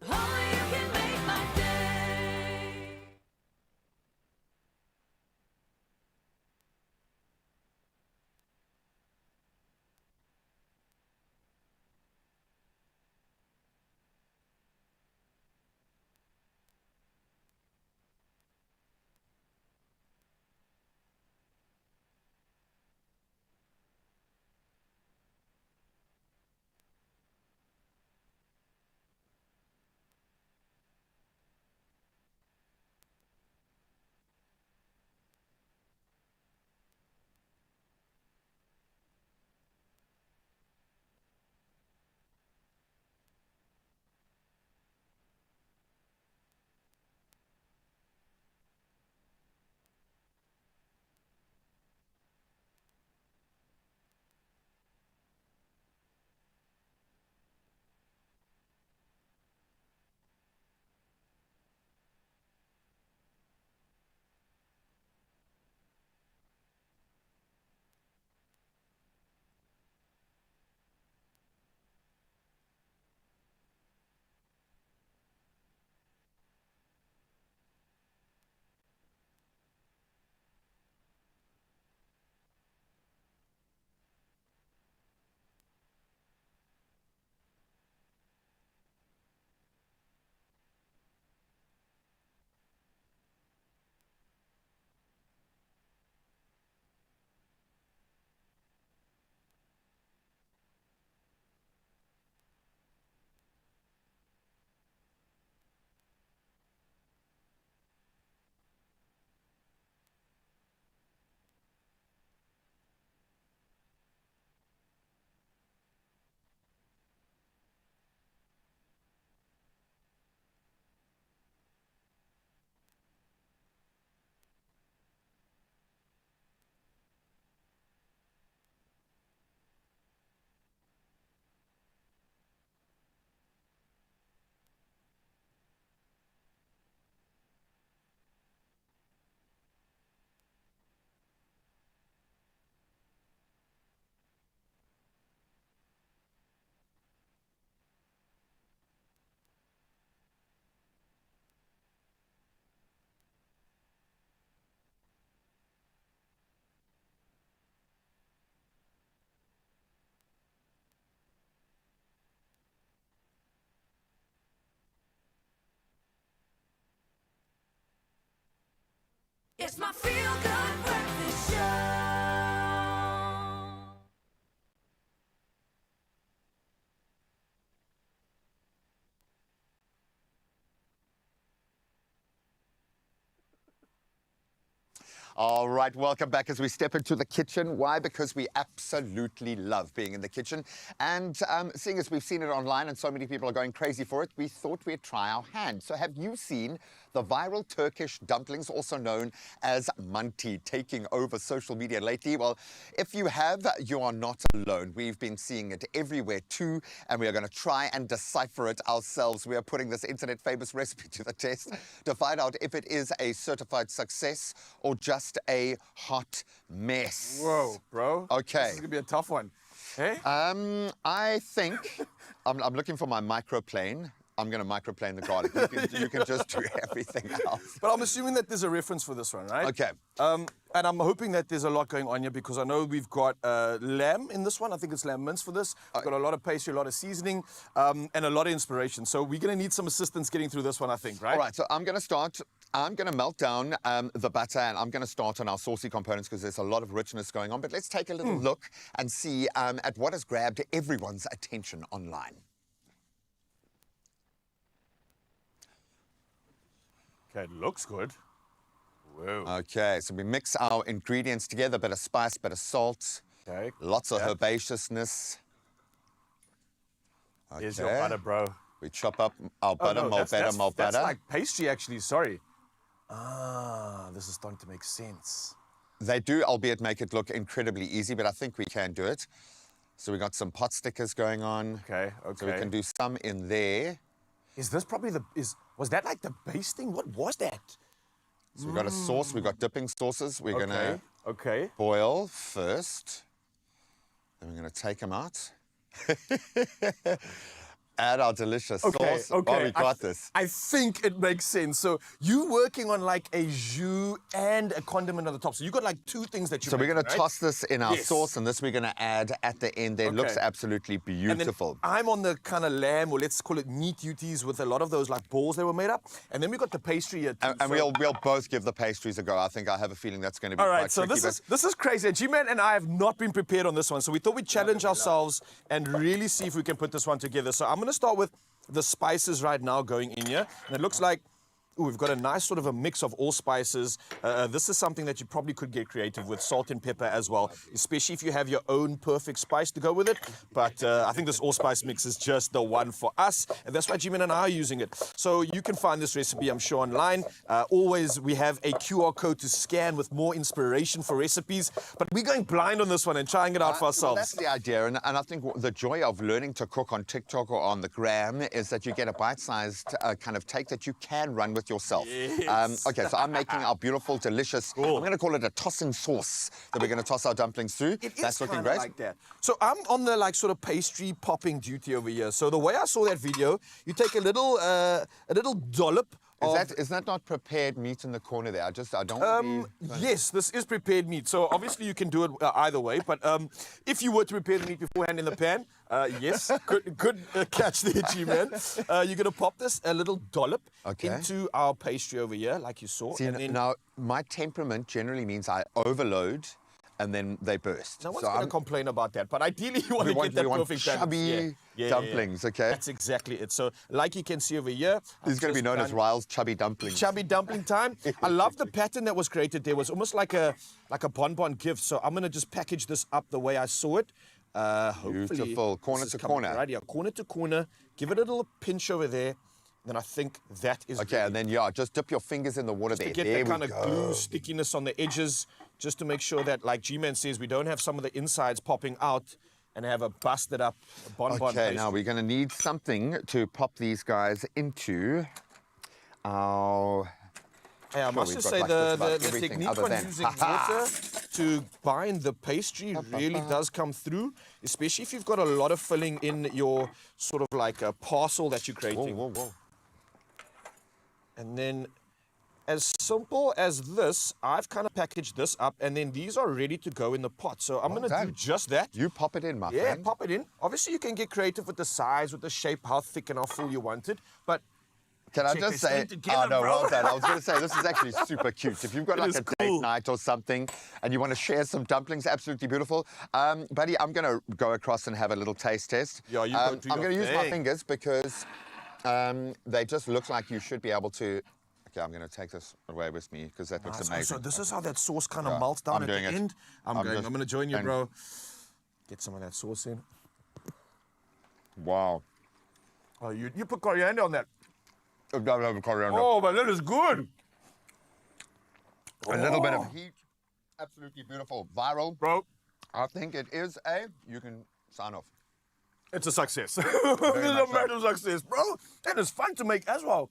Only you can make my day. It's my feel-good breakfast show. All right, welcome back as we step into the kitchen. Why? Because we absolutely love being in the kitchen. And seeing as we've seen it online and so many people are going crazy for it, we thought we'd try our hand. So have you seen the viral Turkish dumplings, also known as manti, taking over social media lately? Well, if you have, you are not alone. We've been seeing it everywhere too, and we are going to try and decipher it ourselves. We are putting this internet famous recipe to the test to find out if it is a certified success or just a hot mess. Whoa, bro. Okay. This is going to be a tough one. Hey? I think I'm looking for my microplane. I'm going to microplane the garlic. You can just do everything else. But I'm assuming that there's a reference for this one, right? Okay. And I'm hoping that there's a lot going on here because I know we've got lamb in this one. I think it's lamb mince for this. We've got a lot of pastry, a lot of seasoning, and a lot of inspiration. So we're going to need some assistance getting through this one, I think, right? All right, so I'm going to start. I'm going to melt down the butter, and I'm going to start on our saucy components because there's a lot of richness going on. But let's take a little look and see at what has grabbed everyone's attention online. Okay, it looks good. Whoa. Okay, so we mix our ingredients together, a bit of spice, bit of salt, Okay. lots of herbaceousness. Okay. Here's your butter, bro. We chop up our butter, more butter. That's like pastry, actually. Sorry. Ah, this is starting to make sense. They do, albeit make it look incredibly easy, but I think we can do it. So we got some pot stickers going on. Okay, So we can do some in there. Is this probably was that like the basting? What was that? So we've got a sauce, we've got dipping sauces. We're gonna Okay. boil first. Then we're gonna take them out. Add our delicious sauce. Oh, we got this. I think it makes sense. So you working on like a jus and a condiment on the top. So you got like two things that you. So we're going to right? toss this in our sauce, and this we're going to add at the end. It looks absolutely beautiful. And then I'm on the kind of lamb, or let's call it meat duties, with a lot of those like balls that were made up. And then we got the pastry here too. And we'll both give the pastries a go. I think I have a feeling that's going to be all quite right. So tricky, this is crazy. G-Man and I have not been prepared on this one, so we thought we'd challenge ourselves and really see if we can put this one together. So I'm going to start with the spices right now going in here, and it looks like we've got a nice sort of a mix of all spices. This is something that you probably could get creative with, salt and pepper as well, especially if you have your own perfect spice to go with it. But I think this allspice mix is just the one for us, and that's why Jimin and I are using it. So you can find this recipe, I'm sure, online. Always, we have a QR code to scan with more inspiration for recipes, but we're going blind on this one and trying it out for ourselves. Well, that's the idea, and I think the joy of learning to cook on TikTok or on the gram is that you get a bite-sized kind of take that you can run with yourself. Yes. Okay, so I'm making our beautiful, delicious, I'm going to call it a tossing sauce that we're going to toss our dumplings through. That's looking great. Like that. So I'm on the like sort of pastry popping duty over here. So the way I saw that video, you take a little dollop. Is that not prepared meat in the corner there? I don't want to be... Yes, this is prepared meat. So obviously you can do it either way. But if you were to prepare the meat beforehand in the pan, yes, good catch there, G-Man. You're going to pop this a little dollop into our pastry over here, like you saw. See, now, my temperament generally means I overload and then they burst. No one's going to complain about that, but ideally you want to get that perfect chubby dumplings, okay? That's exactly it. So, like you can see over here, this is going to be known as Ryle's chubby dumplings. Chubby dumpling time. I love the pattern that was created there. It was almost like a bonbon gift. So I'm going to just package this up the way I saw it. Beautiful, corner to corner. Right here, corner to corner. Give it a little pinch over there. Then I think that is okay. And then just dip your fingers in the water just there. To get that kind of glue stickiness on the edges, just to make sure that, like G-Man says, we don't have some of the insides popping out and have a busted up bonbon. Okay, now we're going to need something to pop these guys into our... Hey, I must just say the technique on using water to bind the pastry really does come through, especially if you've got a lot of filling in your sort of like a parcel that you're creating. Whoa. And then, as simple as this, I've kind of packaged this up, and then these are ready to go in the pot. So I'm going to do just that. You pop it in, my friend. Yeah, pop it in. Obviously, you can get creative with the size, with the shape, how thick and how full you want it. But Can I Check just they say, stay together, bro. well done. I was going to say, this is actually super cute. If you've got It like is a cool. date night or something and you want to share some dumplings, absolutely beautiful. Buddy, I'm going to go across and have a little taste test. Yeah, you go do I'm your going to use my thing. fingers because they just look like you should be able to... Okay, I'm going to take this away with me because that looks amazing. So this is how that sauce kind of Yeah, melts down I'm at doing the it. end. I'm going to join you, and- bro. Get some of that sauce in. Wow. Oh, you put coriander on that. I've got to have a coriander. Oh, but that is good. A little bit of heat. Absolutely beautiful. Viral. Bro, I think it is a... You can sign off. it's a success. It's a much massive success, bro. And it's fun to make as well.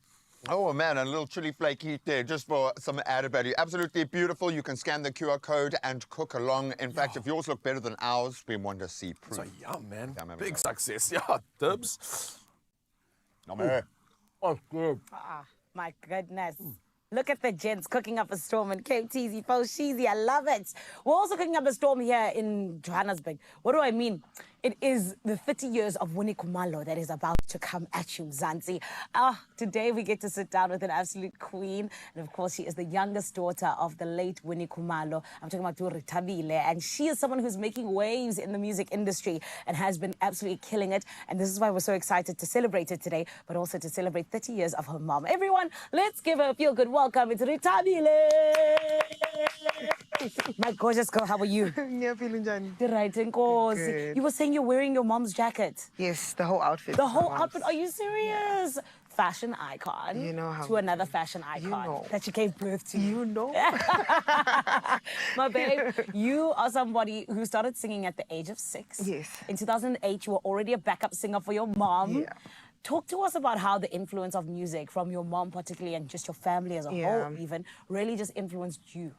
Oh man, and a little chili flake heat there just for some added value. Absolutely beautiful. You can scan the QR code and cook along. In fact, if yours look better than ours, we want to see proof. So yum, man. Yum, yum, Big yum. success. Yeah, dubs. Oh, good. Ah, my goodness. Look at the gents cooking up a storm in Cape Teasy, Sheezy. I love it. We're also cooking up a storm here in Johannesburg. What do I mean? It is the 30 years of Winnie Khumalo that is about to come at you, Mzansi. Today we get to sit down with an absolute queen. And of course, she is the youngest daughter of the late Winnie Khumalo. I'm talking about Turi Tabile. And she is someone who's making waves in the music industry and has been absolutely killing it. And this is why we're so excited to celebrate it today, but also to celebrate 30 years of her mom. Everyone, let's give her a feel-good welcome. It's Ritabile. My gorgeous girl, how are you? Yeah, feeling Johnny. Right, Nkosi. Good. You were saying you're wearing your mom's jacket. Yes, the whole outfit. The is whole my mom's. outfit. Are you serious? Fashion icon. You know how to we another do. fashion icon know. that she gave birth to. You know. My babe, you are somebody who started singing at the age of 6. Yes. In 2008, you were already a backup singer for your mom. Yeah. Talk to us about how the influence of music from your mom particularly and just your family as a whole even really just influenced you.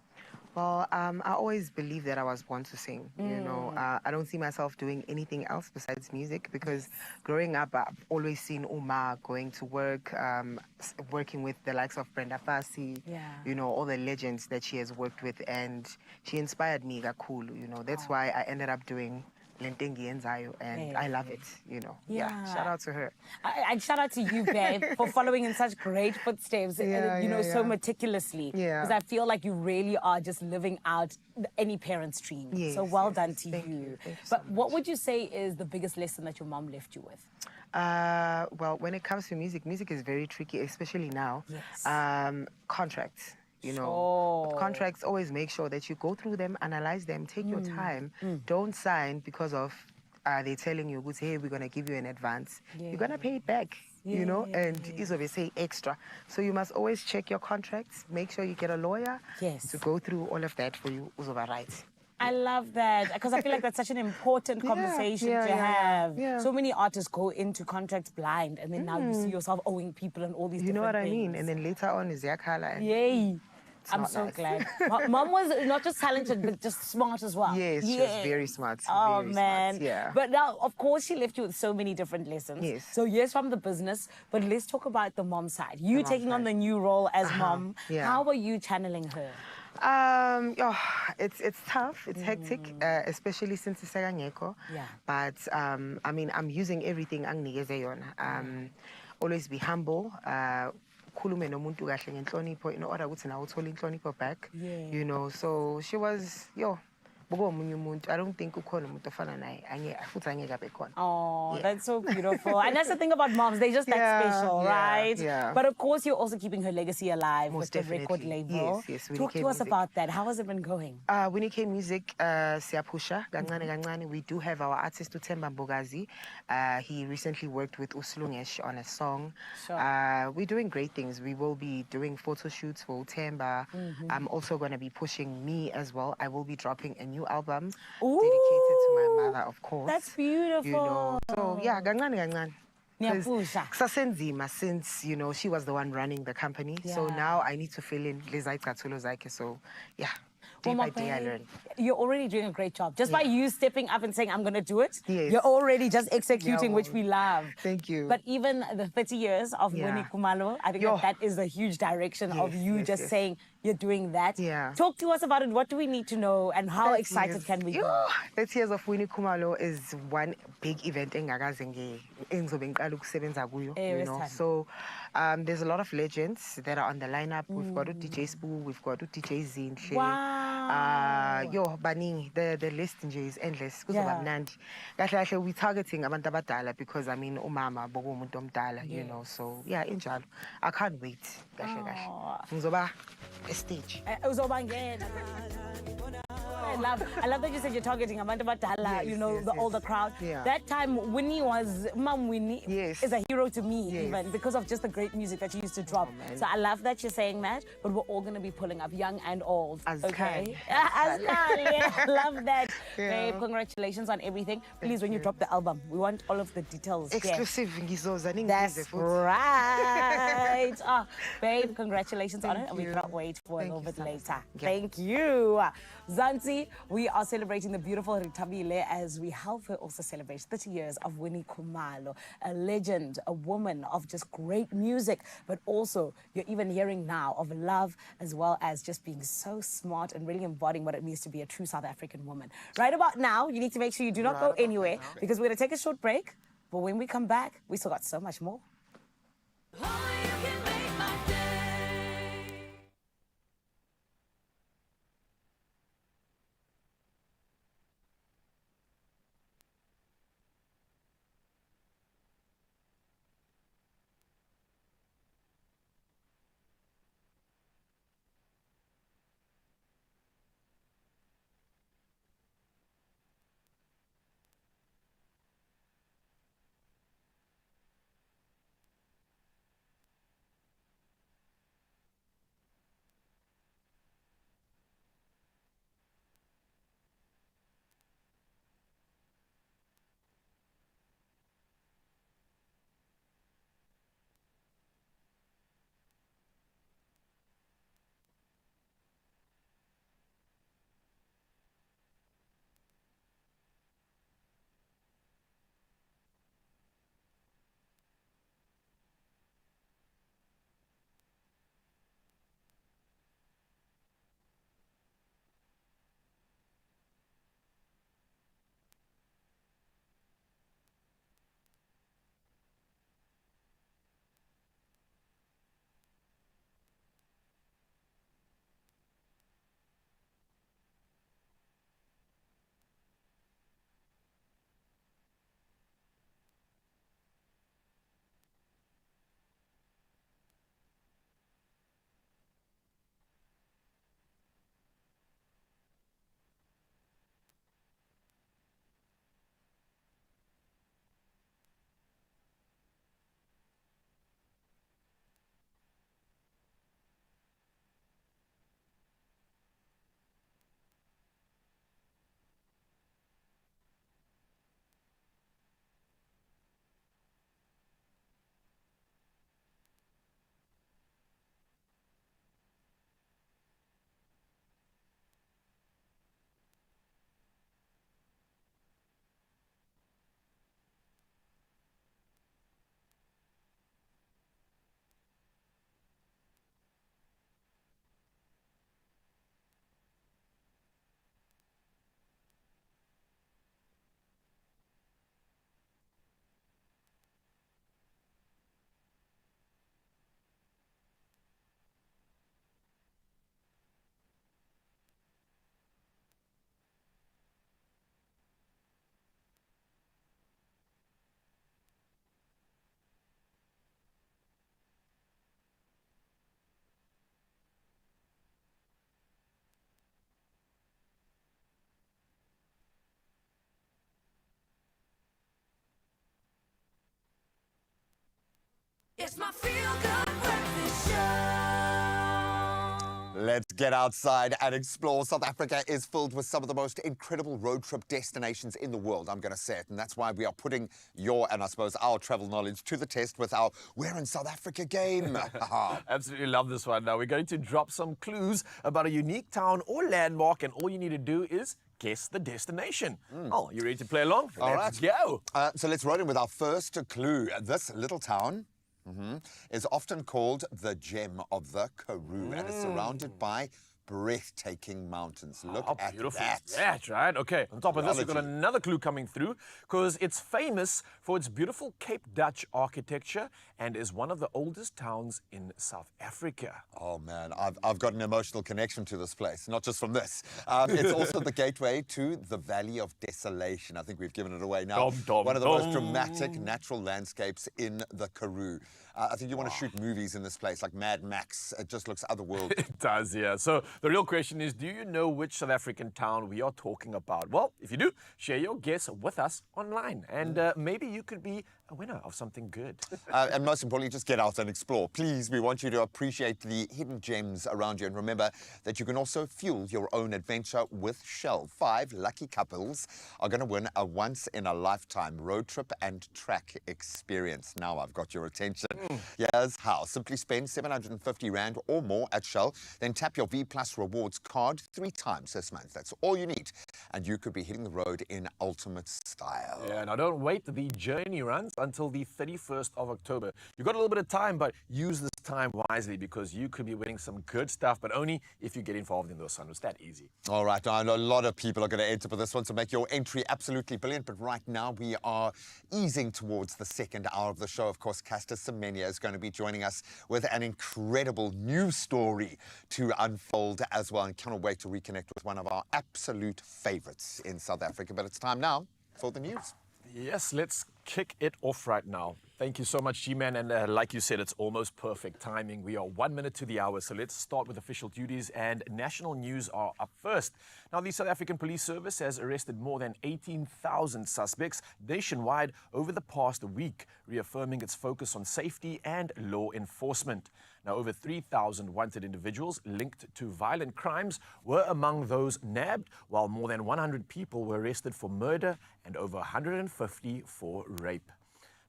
Well, I always believed that I was born to sing. You know, I don't see myself doing anything else besides music because growing up, I've always seen Uma going to work, working with the likes of Brenda Fassie, you know, all the legends that she has worked with, and she inspired me, Gakulu, you know. That's why I ended up doing Lentengi Enzayo, and I love it, you know. Yeah, shout out to her. And shout out to you, babe, for following in such great footsteps, so meticulously. Yeah. Because I feel like you really are just living out any parent's dream. Yes, so well yes. done to Thank you. you. Thank you so But what would you say is the biggest lesson that your mom left you with? Well, when it comes to music, music is very tricky, especially now. Yes. Contracts. You know, contracts, always make sure that you go through them, analyze them, take your time. Don't sign because of they're telling you, hey, we're going to give you an advance. You're going to pay it back, you know, and it's always say extra. So you must always check your contracts, make sure you get a lawyer to go through all of that for you. Right. I love that because I feel like that's such an important conversation to have. Yeah. So many artists go into contracts blind and then now you see yourself owing people and all these You know different what I mean? things. And then later on is Yakala. Yay. I'm not so nice. glad. Mom was not just talented, but just smart as well. Yes, she was very smart. Oh, very man. Smart. Yeah. But now, of course, she left you with so many different lessons. Yes. So, yes, from the business, but let's talk about the mom side. You taking on the new role as mom. Yeah. How are you channeling her? It's tough, it's hectic, especially since it's Seganyeko. Yeah. But I mean, I'm using everything anginikeze yona. Always be humble. Khulume nomuntu kahle ngenhlonipho in order ukuthi nawe uthole inhlonipho back. You know, so she was I don't think ukhona umuntu ofana naye futhi angeke abe khona. Oh, that's so beautiful. And that's the thing about moms, they're just that special, right? Yeah. But of course, you're also keeping her legacy alive Most with the record definitely. label. Yes, Talk to us about that. How has it been going? Winnie K Music, siyapusha kancane kancane. We do have our artist Uthemba Mbogazi. He recently worked with Uslungesh on a song. Sure. We're doing great things. We will be doing photo shoots for Uthemba. I'm also going to be pushing me as well. I will be dropping a new album dedicated to my mother, of course. That's beautiful. You know, so yeah, kancane kancane. Niyapusha. Kusasenzima since, you know, she was the one running the company. So Yeah. now I need to fill in lezayicathulo zakhe. So yeah. Day by day I learn. You're already doing a great job. Just by you stepping up and saying, I'm going to do it, Yes. you're already just executing, which we love. Thank you. But even the 30 years of Winnie Khumalo, I think that is a huge direction of you just saying, you're doing that. Yeah. Talk to us about it. What do we need to know and how 30 excited years. can we be? 30 years of Winnie Khumalo is one big event engizobe ngiqala ukusebenza kuyo, you know. Sithando. So there's a lot of legends that are on the lineup. We've got DJ Spoo, we've got DJ Zinhle. Wow. Baningi, the list nje is endless. Yeah. Kuzoba mnandi. Kahle kahle we targeting abantu abadala because I mean umama bokumuntu omdala, you know. So yeah, injalo. I can't wait. Kahle kahle. Ngizoba stage. I love that you said you're targeting Amanda Badala, Yes, you know, yes, the yes. older crowd. Yeah. That time, Winnie Mom Winnie Yes. is a hero to me, Yes. even because of just the great music that she used to drop. man. So I love that you're saying that, but we're all going to be pulling up, young and old. As okay? can. As can, yeah. Love that. Yeah. Babe, congratulations on everything. Please, when you drop the album, we want all of the details. here. Exclusive ngizoza ningizwe That's futhi. right. Babe, congratulations on it. And we you. cannot wait for a Thank little you bit so much. later. Yeah. Thank you. Zanzi, we are celebrating the beautiful Ritabile as we help her also celebrate 30 years of Winnie Khumalo, a legend, a woman of just great music, but also you're even hearing now of love as well as just being so smart and really embodying what it means to be a true South African woman. Right about now, you need to make sure you do not go anywhere because we're going to take a short break. But when we come back, we still got so much more. Only you can make my day. It's my feel-good breakfast show. Let's get outside and explore. South Africa is filled with some of the most incredible road trip destinations in the world, I'm going to say it. And that's why we are putting your, and I suppose our travel knowledge to the test with our We're in South Africa game. Absolutely love this one. Now, we're going to drop some clues about a unique town or landmark, and all you need to do is guess the destination. Oh, you ready to play along? All Let's right. go. So let's roll in with our first clue. This little town is often called the gem of the Karoo, and is surrounded by breathtaking mountains. Look How at beautiful that. is that, right? Okay, on top of this, we've got Geology. another clue coming through because it's famous for its beautiful Cape Dutch architecture and is one of the oldest towns in South Africa. Oh man, I've got an emotional connection to this place, not just from this. It's also the gateway to the Valley of Desolation. I think we've given it away now. Dum, dum, One of the most dum. dramatic natural landscapes in the Karoo. I think you want to shoot movies in this place, like Mad Max. It just looks otherworldly. It does, yeah. So the real question is, do you know which South African town we are talking about? Well, if you do, share your guess with us online, and maybe you could be a winner of something good. And most importantly, just get out and explore. Please, we want you to appreciate the hidden gems around you. And remember that you can also fuel your own adventure with Shell. 5 lucky couples are going to win a once-in-a-lifetime road trip and track experience. Now I've got your attention. Here's how. Simply spend 750 Rand or more at Shell, then tap your V Plus rewards card 3 times this month. That's all you need. And you could be hitting the road in ultimate style. Yeah, now don't wait. The journey runs until the 31st of October. You've got a little bit of time, but use this time wisely because you could be winning some good stuff, but only if you get involved in those. Son. It's that easy. All right, I know a lot of people are going to enter for this one, so make your entry absolutely brilliant. But right now, we are easing towards the second hour of the show. Of course, Caster Semenya is going to be joining us with an incredible news story to unfold as well. And cannot wait to reconnect with one of our absolute favorites in South Africa. But it's time now for the news. Yes, let's kick it off right now. Thank you so much, G-Man. And like you said, it's almost perfect timing. We are 1 minute to the hour, so let's start with official duties. And national news are up first. Now, the South African Police Service has arrested more than 18,000 suspects nationwide over the past week, reaffirming its focus on safety and law enforcement. Now, over 3,000 wanted individuals linked to violent crimes were among those nabbed, while more than 100 people were arrested for murder and over 150 for rape.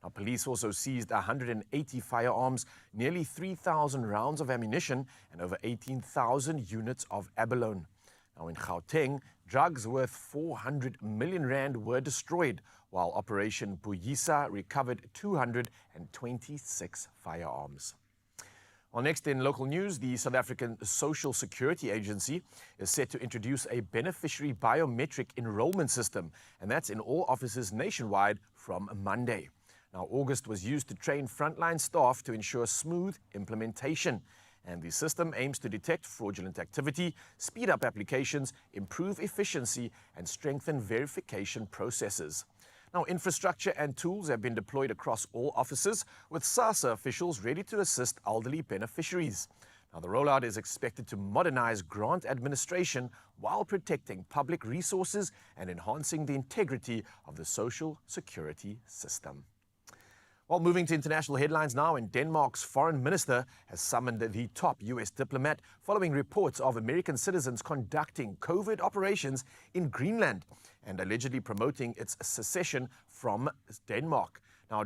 Now, police also seized 180 firearms, nearly 3,000 rounds of ammunition, and over 18,000 units of abalone. Now, in Gauteng, drugs worth 400 million rand were destroyed, while Operation Buyisa recovered 226 firearms. Well, next in local news, the South African Social Security Agency is set to introduce a beneficiary biometric enrollment system, and that's in all offices nationwide from Monday. Now, August was used to train frontline staff to ensure smooth implementation, and the system aims to detect fraudulent activity, speed up applications, improve efficiency, and strengthen verification processes. Now, infrastructure and tools have been deployed across all offices, with SASSA officials ready to assist elderly beneficiaries. Now, the rollout is expected to modernize grant administration while protecting public resources and enhancing the integrity of the social security system. Well, moving to international headlines now, and Denmark's foreign minister has summoned the top U.S. diplomat following reports of American citizens conducting covert operations in Greenland and allegedly promoting its secession from Denmark. Now,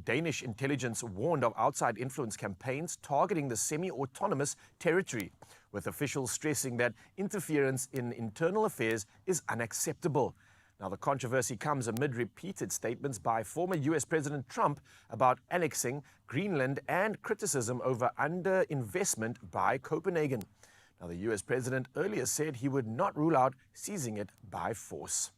Danish intelligence warned of outside influence campaigns targeting the semi-autonomous territory, with officials stressing that interference in internal affairs is unacceptable. Now, the controversy comes amid repeated statements by former U.S. President Trump about annexing Greenland and criticism over underinvestment by Copenhagen. Now, the U.S. President earlier said he would not rule out seizing it by force.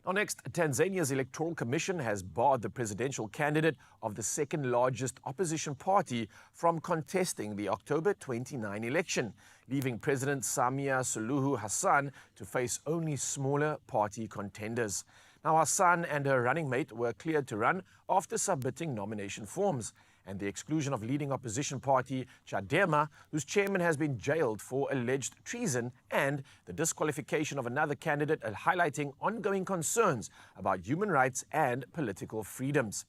Now, next, Tanzania's Electoral Commission has barred the presidential candidate of the second largest opposition party from contesting the October 29 election, leaving President Samia Suluhu Hassan to face only smaller party contenders. Now, Hassan and her running mate were cleared to run after submitting nomination forms, and the exclusion of leading opposition party Chadema, whose chairman has been jailed for alleged treason, and the disqualification of another candidate, highlighting ongoing concerns about human rights and political freedoms.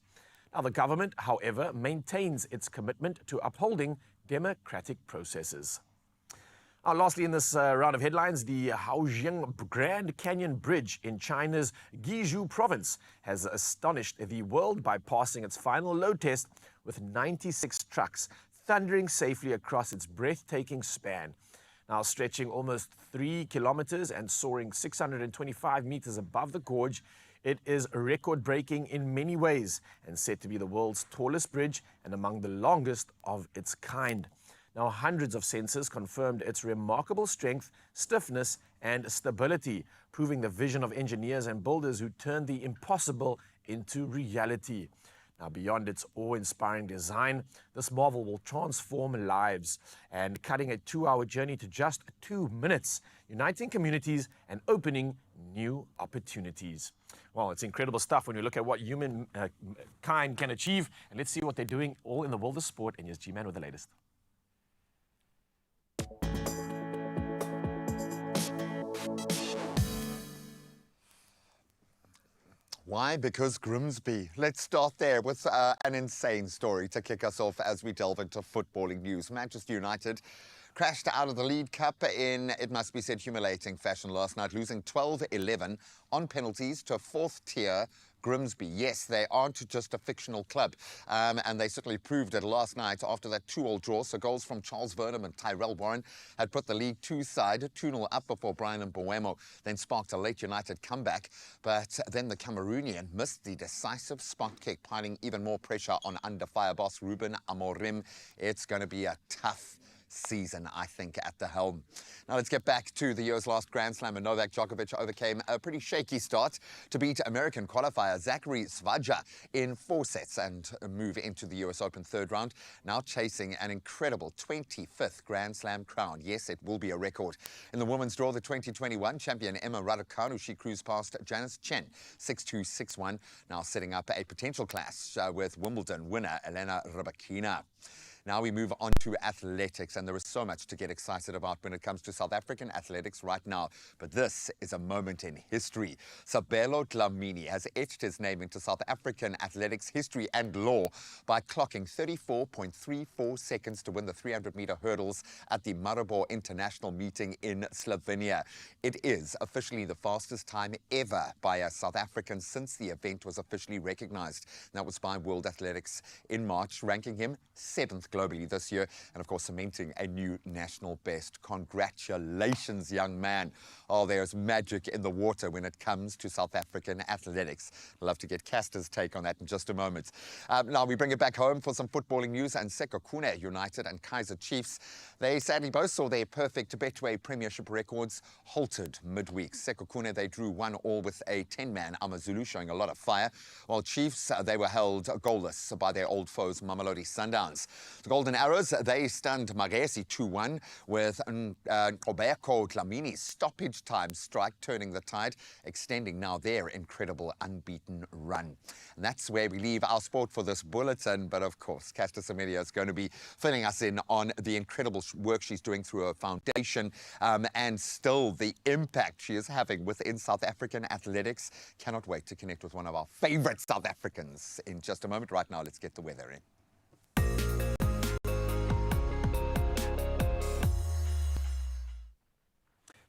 Now, the government, however, maintains its commitment to upholding democratic processes. Lastly, in this round of headlines, the Haojiang Grand Canyon Bridge in China's Guizhou province has astonished the world by passing its final load test with 96 trucks thundering safely across its breathtaking span. Now, stretching almost 3 kilometers and soaring 625 meters above the gorge, It is record-breaking in many ways and said to be the world's tallest bridge and among the longest of its kind. Now, hundreds of sensors confirmed its remarkable strength, stiffness, and stability, proving the vision of engineers and builders who turned the impossible into reality. Now, beyond its awe-inspiring design, this marvel will transform lives and cutting a 2-hour journey to just 2 minutes, uniting communities and opening new opportunities. Well, it's incredible stuff when you look at what humankind can achieve. And let's see what they're doing all in the world of sport. And here's G-Man with the latest. Why? Because Grimsby. Let's start there with an insane story to kick us off as we delve into footballing news. Manchester United crashed out of the League Cup in, it must be said, humiliating fashion last night, losing 12-11 on penalties to fourth-tier Grimsby. Yes, they aren't just a fictional club, and they certainly proved it last night after that 2-2 draw. So goals from Charles Burnham and Tyrell Warren had put the League Two side 2-0 up before Brian Mbuemo then sparked a late United comeback. But then the Cameroonian missed the decisive spot kick, piling even more pressure on under-fire boss Ruben Amorim. It's going to be a tough season, I think, at the helm. Now let's get back to the year's last Grand Slam, and Novak Djokovic overcame a pretty shaky start to beat American qualifier Zachary Svaja in 4 sets and move into the US Open third round, now chasing an incredible 25th Grand Slam crown. Yes, it will be a record. In the women's draw, the 2021 champion Emma Raducanu, she cruised past Janice Chen 6-2, 6-1, now setting up a potential clash with Wimbledon winner Elena Rybakina. Now we move on to athletics, and there is so much to get excited about when it comes to South African athletics right now. But this is a moment in history. Sabelo Dlamini has etched his name into South African athletics history and law by clocking 34.34 seconds to win the 300-meter hurdles at the Maribor International meeting in Slovenia. It is officially the fastest time ever by a South African since the event was officially recognized. That was by World Athletics in March, ranking him 7th globally this year, and of course cementing a new national best. Congratulations, young man. Oh, there's magic in the water when it comes to South African athletics. I'd love to get Castor's take on that in just a moment. Now we bring it back home for some footballing news, and Sekhukhune United and Kaizer Chiefs, they sadly both saw their perfect Betway Premiership records halted midweek. Sekhukhune, they drew 1-1 with a 10-man AmaZulu showing a lot of fire, while Chiefs, they were held goalless by their old foes Mamelodi Sundowns. The Golden Arrows, they stunned Magesi 2-1 with Roberto Dlamini's stoppage time strike turning the tide, extending now their incredible unbeaten run. And that's where we leave our sport for this bulletin. But of course, Castor Semedia is going to be filling us in on the incredible work she's doing through her foundation and still the impact she is having within South African athletics. Cannot wait to connect with one of our favorite South Africans in just a moment. Right now, let's get the weather in.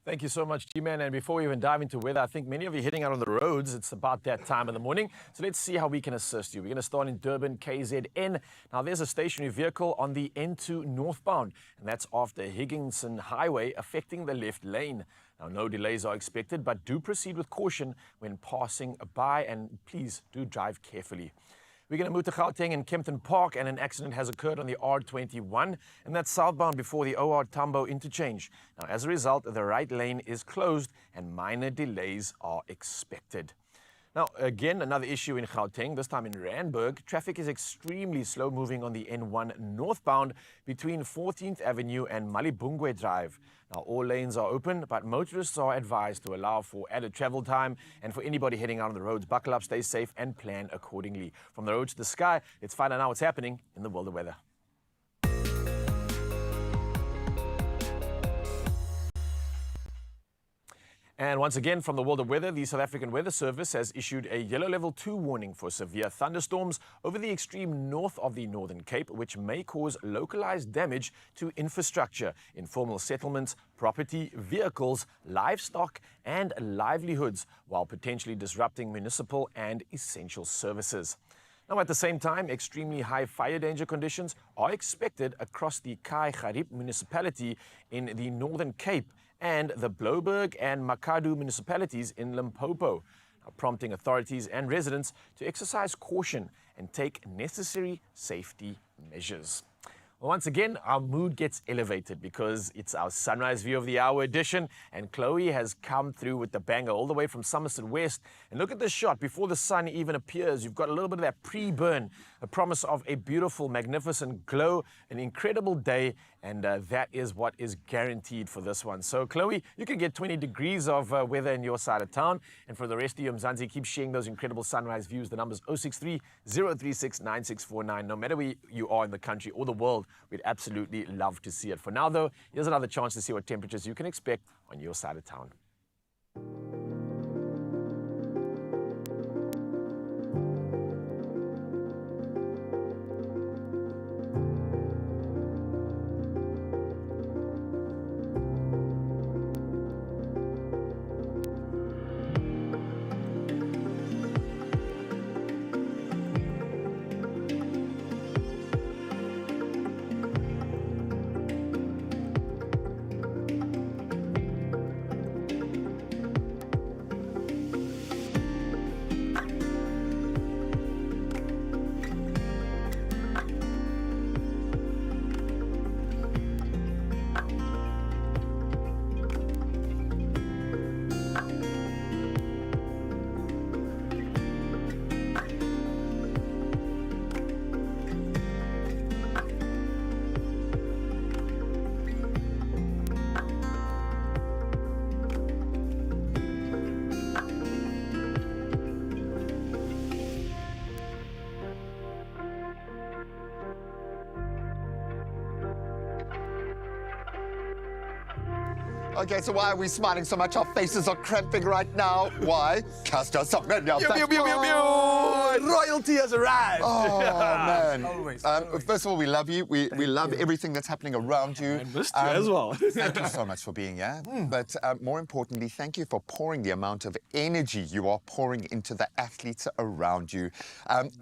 Thank you so much, G-Man. And before we even dive into weather, I think many of you heading out on the roads. It's about that time in the morning. So let's see how we can assist you. We're going to start in Durban, KZN. Now, there's a stationary vehicle on the N2 northbound, and that's off the Higginson Highway, affecting the left lane. Now, no delays are expected, but do proceed with caution when passing by, and please do drive carefully. We're going to move to Gauteng in Kempton Park, and an accident has occurred on the R21, and that's southbound before the OR Tambo interchange. Now, as a result, the right lane is closed and minor delays are expected. Now, again, another issue in Gauteng, this time in Randburg. Traffic is extremely slow moving on the N1 northbound between 14th Avenue and Malibungwe Drive. Now, all lanes are open, but motorists are advised to allow for added travel time. And for anybody heading out on the roads, buckle up, stay safe, and plan accordingly. From the road to the sky, let's find out now what's happening in the world of weather. And once again, from the world of weather, the South African Weather Service has issued a yellow level 2 warning for severe thunderstorms over the extreme north of the Northern Cape, which may cause localized damage to infrastructure, informal settlements, property, vehicles, livestock, and livelihoods, while potentially disrupting municipal and essential services. Now, at the same time, extremely high fire danger conditions are expected across the Khai Garib municipality in the Northern Cape and the Blouberg and Makadu municipalities in Limpopo. prompting authorities and residents to exercise caution and take necessary safety measures. Well, once again, our mood gets elevated because it's our Sunrise View of the Hour edition, and Chloe has come through with the banger all the way from Somerset West. And look at this shot before the sun even appears. You've got a little bit of that pre-burn, a promise of a beautiful, magnificent glow, an incredible day, and that is what is guaranteed for this one. So, Chloe, you can get 20 degrees of weather in your side of town. And for the rest of you, Mzansi, keep sharing those incredible sunrise views. The number's 063 036 9649. No matter where you are in the country or the world, we'd absolutely love to see it. For now, though, here's another chance to see what temperatures you can expect on your side of town. Okay, so why are we smiling so much? Our faces are cramping right now. Why? Cast us up. Royalty has arrived. Oh, man. Always. First of all, we love you. We love everything that's happening around you. I missed you as well. Thank you so much for being here. But more importantly, thank you for pouring the amount of energy you are pouring into the athletes around you.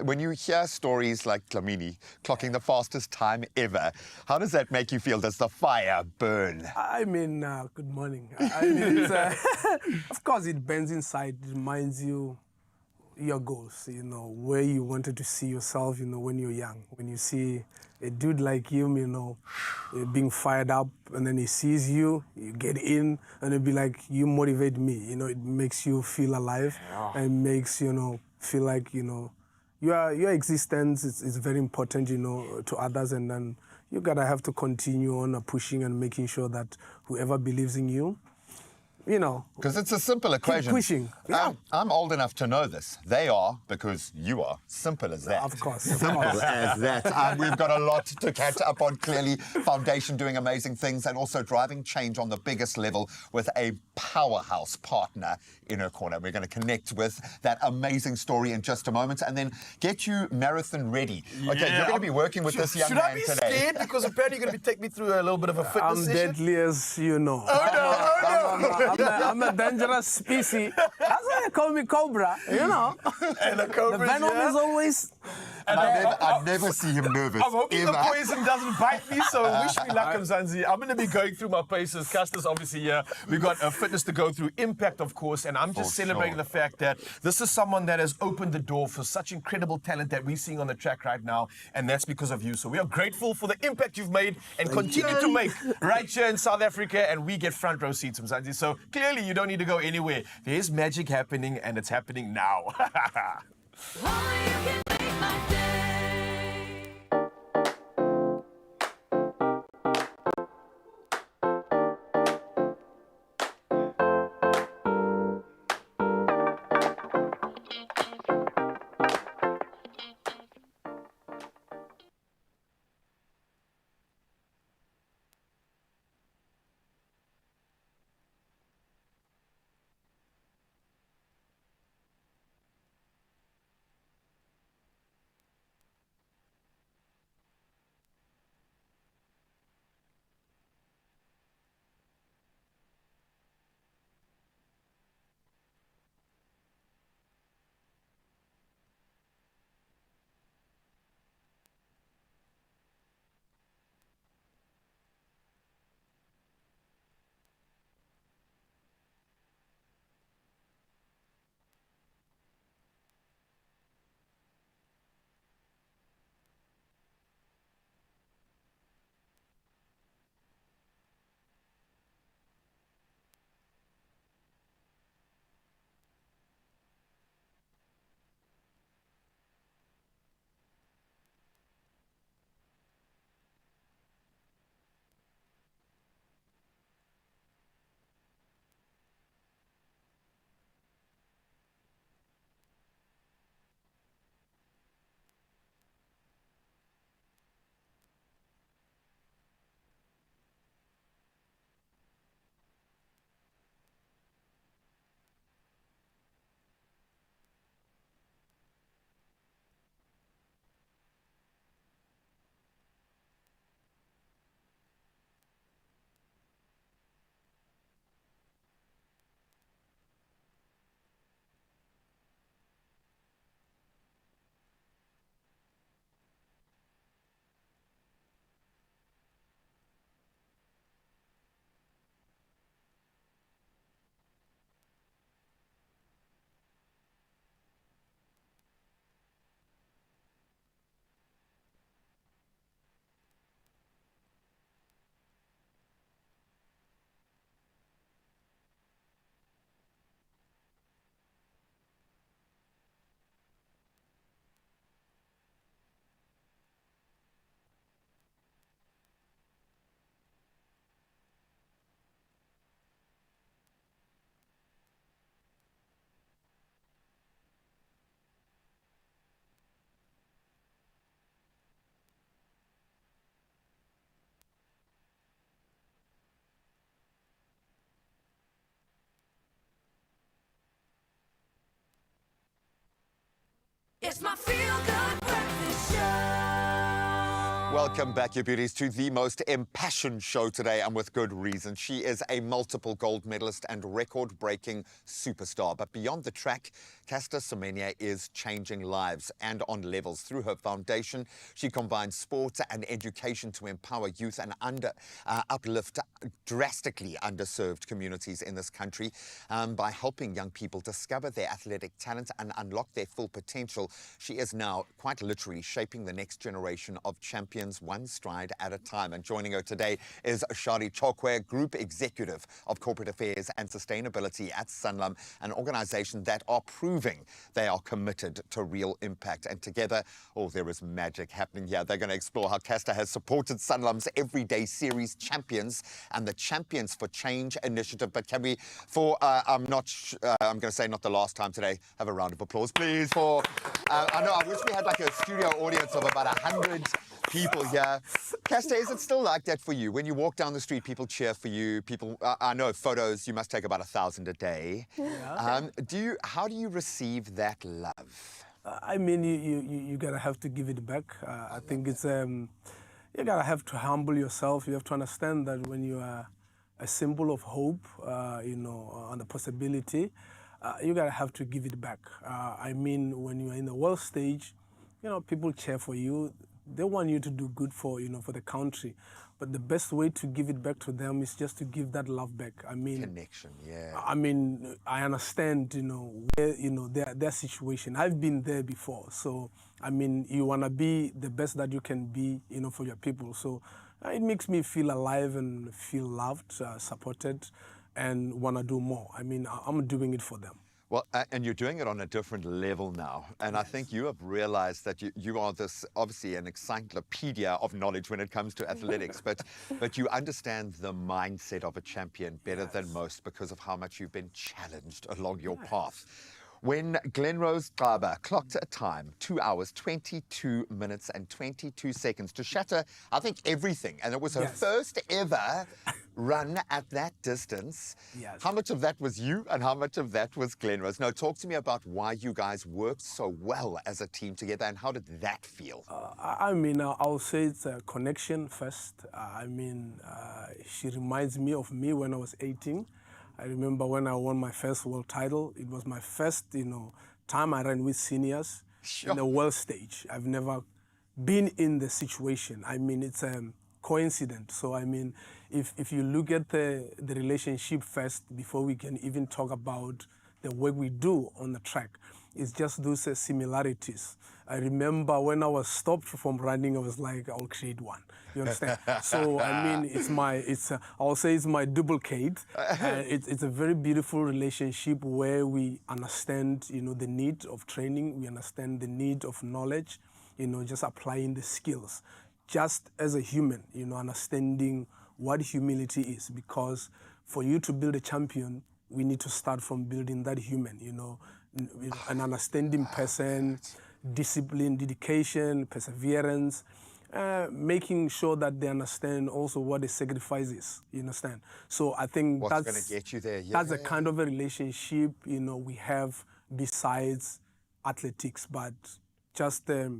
When you hear stories like Dlamini clocking the fastest time ever, how does that make you feel? Does the fire burn? I mean, good morning. I mean, it's, of course, it burns inside. It reminds you your goals, you know, where you wanted to see yourself, you know, when you're young. When you see a dude like him, you know, being fired up, and then he sees you, you get in, and it'd be like, you motivate me. You know, it makes you feel alive and makes, you know, feel like, you know, your existence is very important, you know, to others, and then you gotta have to continue on pushing and making sure that whoever believes in you, you know. Because it's a simple equation. Keep pushing. Yeah. I'm old enough to know this. They are, because you are. Simple as that. Of course. Simple as that. We've got a lot to catch up on, clearly. Foundation doing amazing things and also driving change on the biggest level with a powerhouse partner in her corner. We're going to connect with that amazing story in just a moment and then get you marathon ready. Okay, you're going to be working with this young man today. Should I be scared? Because apparently you're going to be taking me through a little bit of a fitness I'm session. deadly as you know. Oh, no. I'm a dangerous species. That's why they call me Cobra, you know. And the Cobra's The venom here. is always... And I never see him nervous. I'm hoping ever. the poison doesn't bite me, so wish me luck, Mzansi. I'm going to be going through my paces. Custer's obviously here. We've got a fitness to go through, impact, of course, and I'm just celebrating the fact that this is someone that has opened the door for such incredible talent that we're seeing on the track right now, and that's because of you. So we are grateful for the impact you've made and continue to make right here in South Africa, and we get front row seats, Mzansi. So clearly you don't need to go anywhere. There's magic happening, and it's happening now. Only you can make my day. It's my feel-good breakfast show. Welcome back, you beauties, to the most impassioned show today, and with good reason. She is a multiple gold medalist and record-breaking superstar. But beyond the track, Caster Semenya is changing lives, and on levels. Through her foundation, she combines sport and education to empower youth and uplift drastically underserved communities in this country by helping young people discover their athletic talent and unlock their full potential. She is now quite literally shaping the next generation of champions, one stride at a time. And joining her today is Shari Chokwe, Group Executive of Corporate Affairs and Sustainability at Sanlam, an organization that are proving they are committed to real impact. And together, oh, there is magic happening here. They're going to explore how Caster has supported Sanlam's Everyday Series champions and the Champions for Change initiative. But can we, I'm going to say not the last time today, have a round of applause, please, for, I wish we had like a studio audience of about 100 people here. Caster, is it still like that for you? When you walk down the street, people cheer for you. People, I know photos, you must take about 1,000 a day. Yeah. How do you receive that love? I mean, you gotta have to give it back. I think it's, you gotta have to humble yourself. You have to understand that when you are a symbol of hope, and the possibility, you gotta have to give it back. I mean, when you are in the world stage, people cheer for you. They want you to do good for, for the country. But the best way to give it back to them is just to give that love back. I mean, connection, yeah. I mean, I understand, where, their situation. I've been there before. So, I mean, you want to be the best that you can be, for your people. So it makes me feel alive and feel loved, supported, and want to do more. I mean, I'm doing it for them. Well, and you're doing it on a different level now. And I think you have realized that you are this, obviously, an encyclopedia of knowledge when it comes to athletics, but you understand the mindset of a champion better than most because of how much you've been challenged along your path. When Glenrose Gaba clocked a time, 2 hours, 22 minutes and 22 seconds to shatter, I think, everything. And it was her first ever run at that distance. Yes. How much of that was you and how much of that was Glenrose? Now, talk to me about why you guys worked so well as a team together and how did that feel? I mean, I'll say it's a connection first. I mean, she reminds me of me when I was 18. I remember when I won my first world title. It was my first, time I ran with seniors in the world stage. I've never been in the situation. I mean, it's a coincidence. So, I mean, if you look at the relationship first, before we can even talk about the work we do on the track, it's just those similarities. I remember when I was stopped from running, I was like, I'll create one. You understand? So, I mean, I'll say it's my duplicate. It's a very beautiful relationship where we understand, the need of training. We understand the need of knowledge, just applying the skills. Just as a human, understanding what humility is. Because for you to build a champion, we need to start from building that human, an understanding person, discipline, dedication, perseverance, making sure that they understand also what the sacrifice is, you understand? So I think what's going to get you there? Yeah. That's the kind of a relationship, we have besides athletics, but just a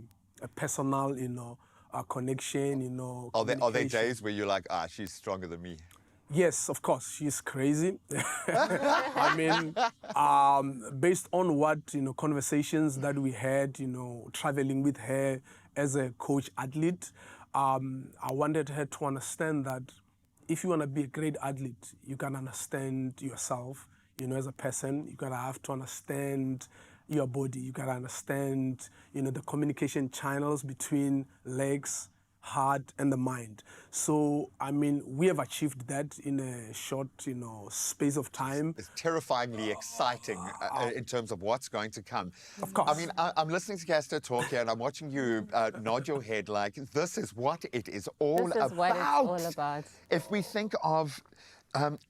personal, a connection, Are there days where you're like, she's stronger than me? Yes, of course, she's crazy. I mean, based on what, conversations that we had, traveling with her as a coach athlete, I wanted her to understand that if you want to be a great athlete, you can understand yourself, as a person. You gotta have to understand your body. You gotta understand, the communication channels between legs, heart, and the mind. So, I mean, we have achieved that in a short, space of time. It's terrifyingly exciting in terms of what's going to come. Of course. I mean, I'm listening to Caster talk here, and I'm watching you nod your head like, this is what it is all about. This is what it's all about. If we think of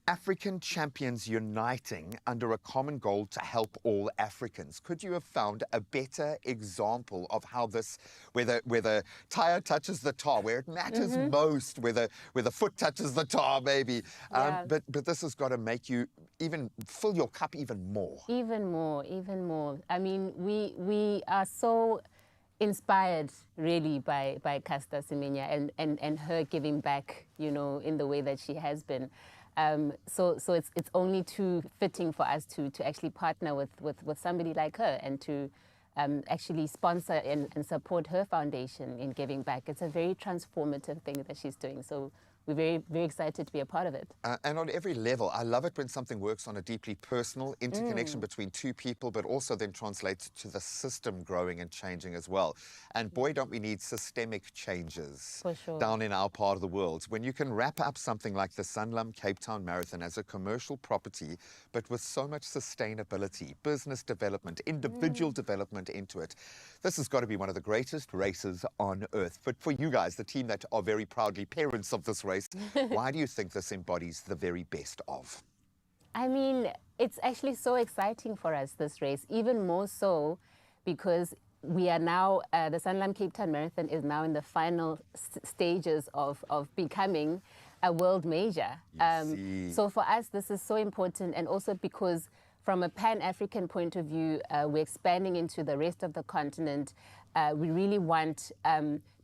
African champions uniting under a common goal to help all Africans. Could you have found a better example of how this, where the tire touches the tar, where it matters most, where the foot touches the tar, maybe. But this has got to make you even fill your cup even more. Even more, even more. I mean, we are so inspired really by Caster Semenya and her giving back, you know, in the way that she has been. So it's only too fitting for us to actually partner with somebody like her and to actually sponsor and support her foundation in giving back. It's a very transformative thing that she's doing. So we're very, very excited to be a part of it. And on every level, I love it when something works on a deeply personal interconnection between two people, but also then translates to the system growing and changing as well. And boy, don't we need systemic changes down in our part of the world. When you can wrap up something like the Sanlam Cape Town Marathon as a commercial property, but with so much sustainability, business development, individual development into it, this has got to be one of the greatest races on earth. But for you guys, the team that are very proudly parents of this race, why do you think this embodies the very best of? I mean, it's actually so exciting for us, this race, even more so because we are now, the Sanlam Cape Town Marathon is now in the final stages of becoming a world major. So for us, this is so important, and also because from a Pan-African point of view, we're expanding into the rest of the continent. We really want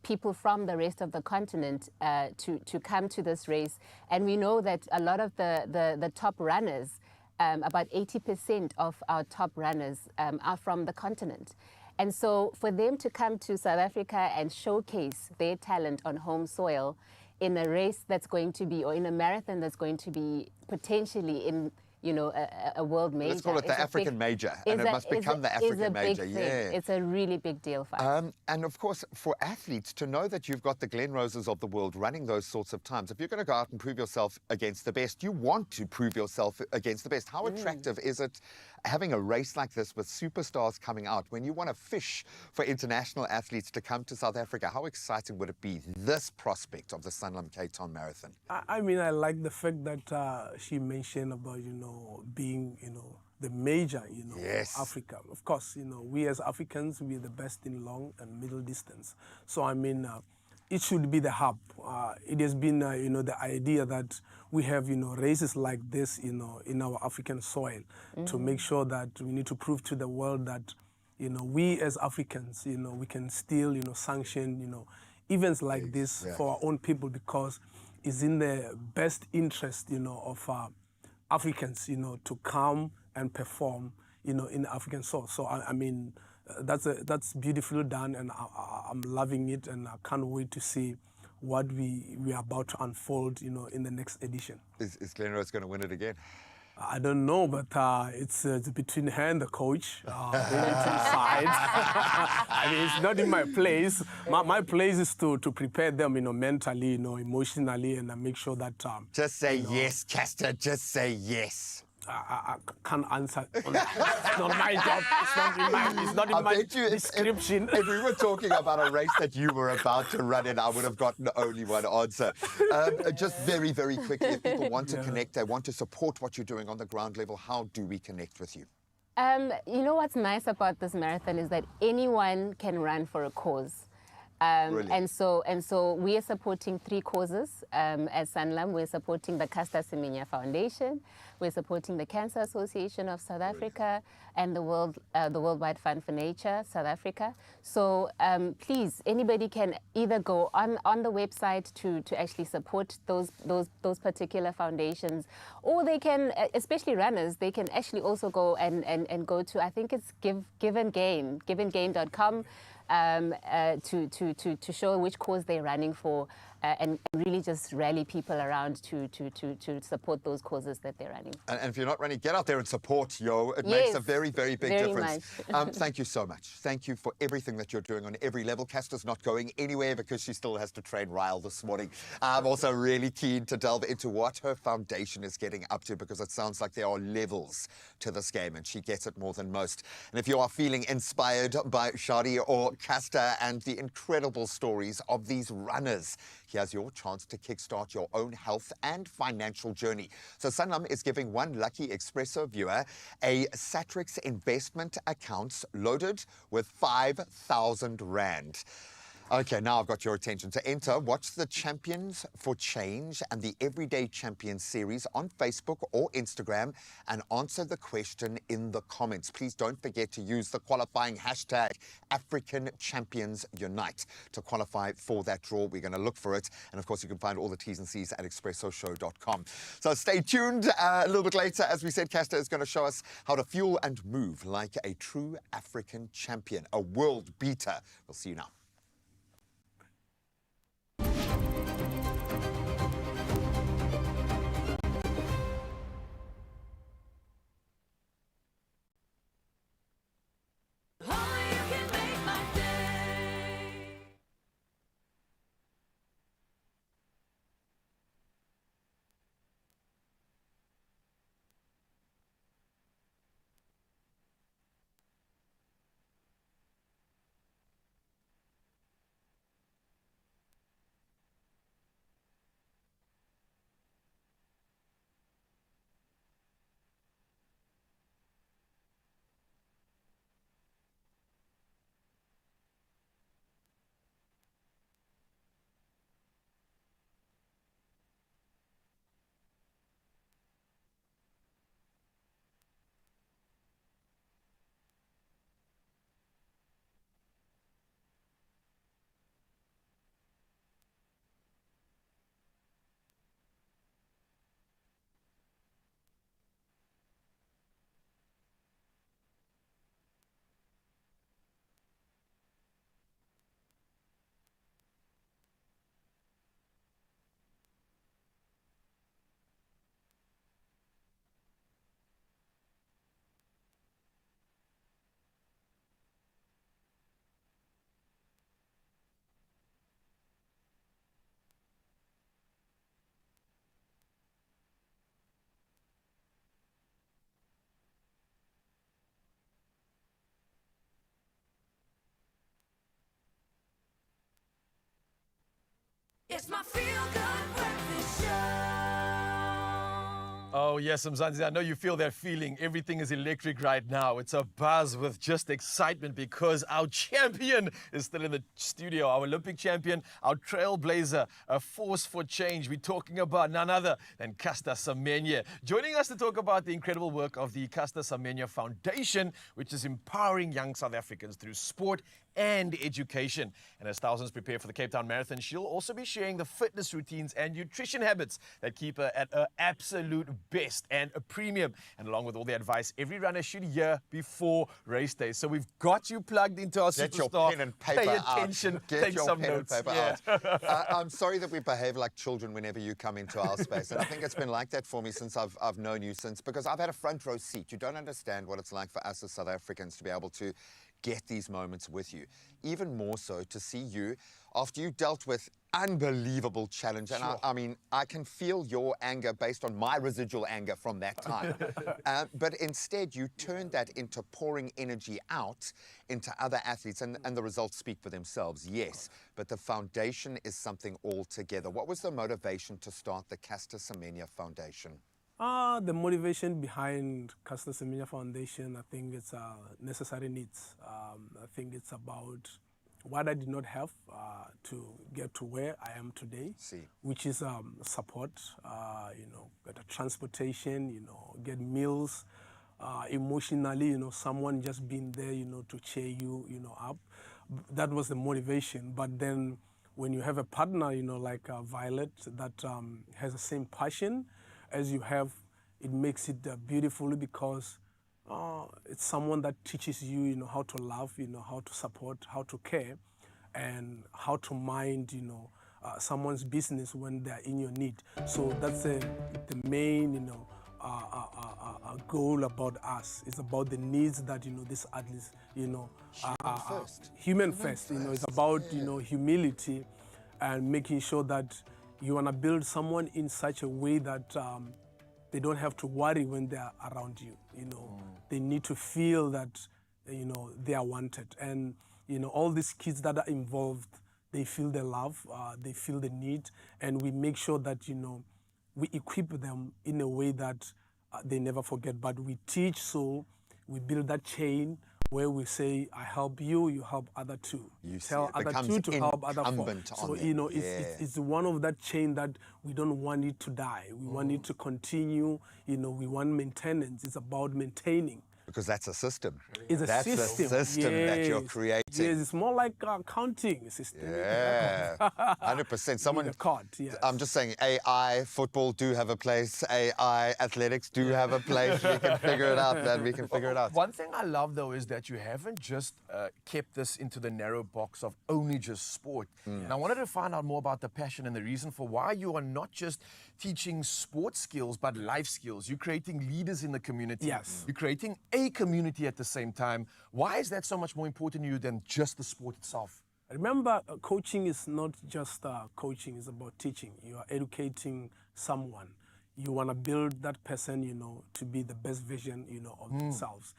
people from the rest of the continent to come to this race. And we know that a lot of the top runners, about 80% of our top runners are from the continent. And so for them to come to South Africa and showcase their talent on home soil in a race that's going to be, or in a marathon that's going to be potentially in, you know, a world major. Let's call it the African major, and it must become the African major. Yeah, it's a really big deal for us. And of course, for athletes to know that you've got the Glen Roses of the world running those sorts of times. If you're going to go out and prove yourself against the best, you want to prove yourself against the best. How attractive is it having a race like this with superstars coming out when you want to fish for international athletes to come to South Africa? How exciting would it be, this prospect of the Sanlam Cape Town Marathon? I mean, I like the fact that she mentioned about, you know, being, you know, the major, you know, Africa. Of course, you know, we as Africans, we're the best in long and middle distance. So, I mean, it should be the hub. It has been, you know, the idea that we have, you know, races like this, you know, in our African soil to make sure that we need to prove to the world that, you know, we as Africans, you know, we can still, you know, sanction, you know, events like this for our own people, because it's in the best interest, you know, of Africans, you know, to come and perform, you know, in the African soil. So, I mean, that's beautifully done, and I'm loving it, and I can't wait to see what we are about to unfold, you know, in the next edition. Is Glen Rose going to win it again? I don't know, but it's between her and the coach. They need to decide. I mean, it's not in my place. My place is to prepare them, you know, mentally, you know, emotionally, and make sure that... just say yes, Caster. Just say yes. I can't answer. It's not my job. It's not in my description. If we were talking about a race that you were about to run in, I would have gotten only one answer. Just very, very quickly, if people want to connect, they want to support what you're doing on the ground level, how do we connect with you? You know what's nice about this marathon is that anyone can run for a cause. And so we are supporting 3 causes as Sanlam. We're supporting the Caster Semenya Foundation, we're supporting the Cancer Association of South Africa, and the Worldwide Fund for Nature, South Africa. So please, anybody can either go on the website to actually support those particular foundations, or they can, especially runners, they can actually also go and go to, I think it's giveandgain.com. To show which cause they're running for, and really just rally people around to support those causes that they're running. And if you're not running, get out there and support, yo. It makes a very, very big difference. Thank you so much. Thank you for everything that you're doing on every level. Caster's not going anywhere because she still has to train Ryle this morning. I'm also really keen to delve into what her foundation is getting up to, because it sounds like there are levels to this game, and she gets it more than most. And if you are feeling inspired by Shadi or Caster and the incredible stories of these runners here's your chance to kickstart your own health and financial journey. So Sanlam is giving one lucky Expresso viewer a Satrix investment account loaded with 5,000 Rand. Okay, now I've got your attention. To enter, watch the Champions for Change and the Everyday Champions series on Facebook or Instagram and answer the question in the comments. Please don't forget to use the qualifying hashtag African Champions Unite to qualify for that draw. We're going to look for it. And of course, you can find all the T's and C's at expressoshow.com. So stay tuned. A little bit later, as we said, Castor is going to show us how to fuel and move like a true African champion, a world beater. We'll see you now. It's my feel-good breakfast show. Oh, yes, Mzansi, I know you feel that feeling. Everything is electric right now. It's a buzz with just excitement because our champion is still in the studio, our Olympic champion, our trailblazer, a force for change. We're talking about none other than Caster Semenya. Joining us to talk about the incredible work of the Caster Semenya Foundation, which is empowering young South Africans through sport and education. And as thousands prepare for the Cape Town Marathon, she'll also be sharing the fitness routines and nutrition habits that keep her at her absolute best and a premium. And along with all the advice every runner should hear before race day. So we've got you plugged into our Get superstar. your pen and paper Pay out. attention. Get Take your some pen notes. and paper Yeah. out. I'm sorry that we behave like children whenever you come into our space. And I think it's been like that for me since I've known you because I've had a front row seat. You don't understand what it's like for us as South Africans to be able to get these moments with you. Even more so to see you after you dealt with unbelievable challenge. And Sure. I mean, I can feel your anger based on my residual anger from that time. But instead, you turned that into pouring energy out into other athletes. And the results speak for themselves, yes. But the foundation is something altogether. What was the motivation to start the Caster Semenya Foundation? The motivation behind Caster Semenya Foundation, I think it's necessary needs. I think it's about what I did not have to get to where I am today, which is support, get a transportation, get meals, emotionally, someone just being there, to cheer you, up. That was the motivation. But then when you have a partner, like Violet, that has the same passion as you have, it makes it beautiful because it's someone that teaches you, how to love, how to support, how to care, and how to mind, someone's business when they're in your need. So that's the main, goal about us. It's about the needs that, these athletes, human first. It's about, humility and making sure that you want to build someone in such a way that they don't have to worry when they're around you. They need to feel that, they are wanted. And, all these kids that are involved, they feel the love, they feel the need, and we make sure that, you know, we equip them in a way that they never forget. But we teach, so we build that chain where we say, I help you, you help other two. You tell see, it other two to help other four. incumbent So, on them. you know, it's one of that chain that we don't want it to die. We want it to continue. You know, we want maintenance. It's about maintaining. Because that's a system. It's a that's system. a system that you're Yes. creating. Yes, it's more like a counting system. Yeah, 100%. Someone, With a card, yes. I'm just saying, AI, football do have a place. AI, athletics do have a place. We can figure it out, man. We can figure it out. One thing I love, though, is that you haven't just kept this into the narrow box of only just sport. And I wanted to find out more about the passion and the reason for why you are not just teaching sports skills, but life skills. You're creating leaders in the community. Yes. You're creating a community at the same time. Why is that so much more important to you than just the sport itself? Remember, coaching is not just coaching, it's about teaching. You are educating someone. You want to build that person, you know, to be the best version, you know, of themselves.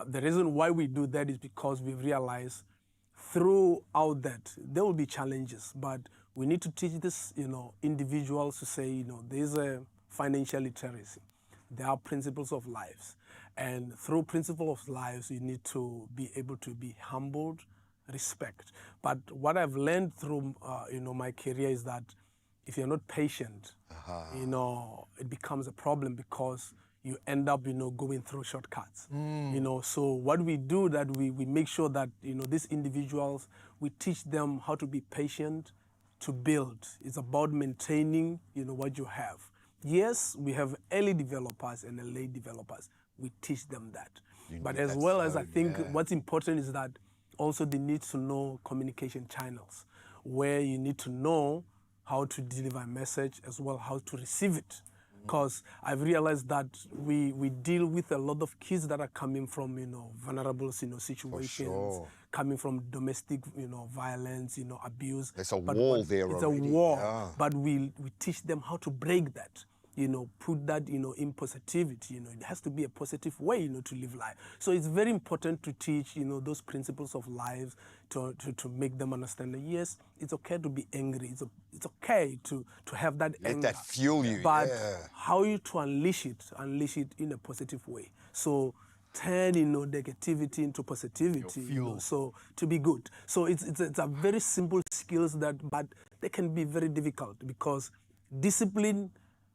The reason why we do that is because we realize throughout that there will be challenges, but we need to teach this, you know, individuals to say, you know, there's a financial literacy. There are principles of lives. And through principles of lives, you need to be able to be humbled, respect. But what I've learned through, you know, my career is that if you're not patient, you know, it becomes a problem because you end up, you know, going through shortcuts. You know, so what we do that we make sure that, you know, these individuals, we teach them how to be patient, to build. It's about maintaining, you know, what you have. Yes, we have early developers and late developers. We teach them that. But as well as I think what's important is that also they need to know communication channels where you need to know how to deliver a message as well how to receive it. Because I've realized that we deal with a lot of kids that are coming from, you know, vulnerable, you know, situations, coming from domestic, you know, violence, you know, abuse. There's a wall there already. It's a wall, but we teach them how to break that. You know, put that, you know, in positivity. You know, it has to be a positive way, you know, to live life. So it's very important to teach, you know, those principles of life to make them understand that, yes, it's okay to be angry. It's okay to have that anger. Let that fuel you. But how you to unleash it in a positive way. So turn, you know, negativity into positivity. You know, so to be good. So it's a very simple skills but they can be very difficult because discipline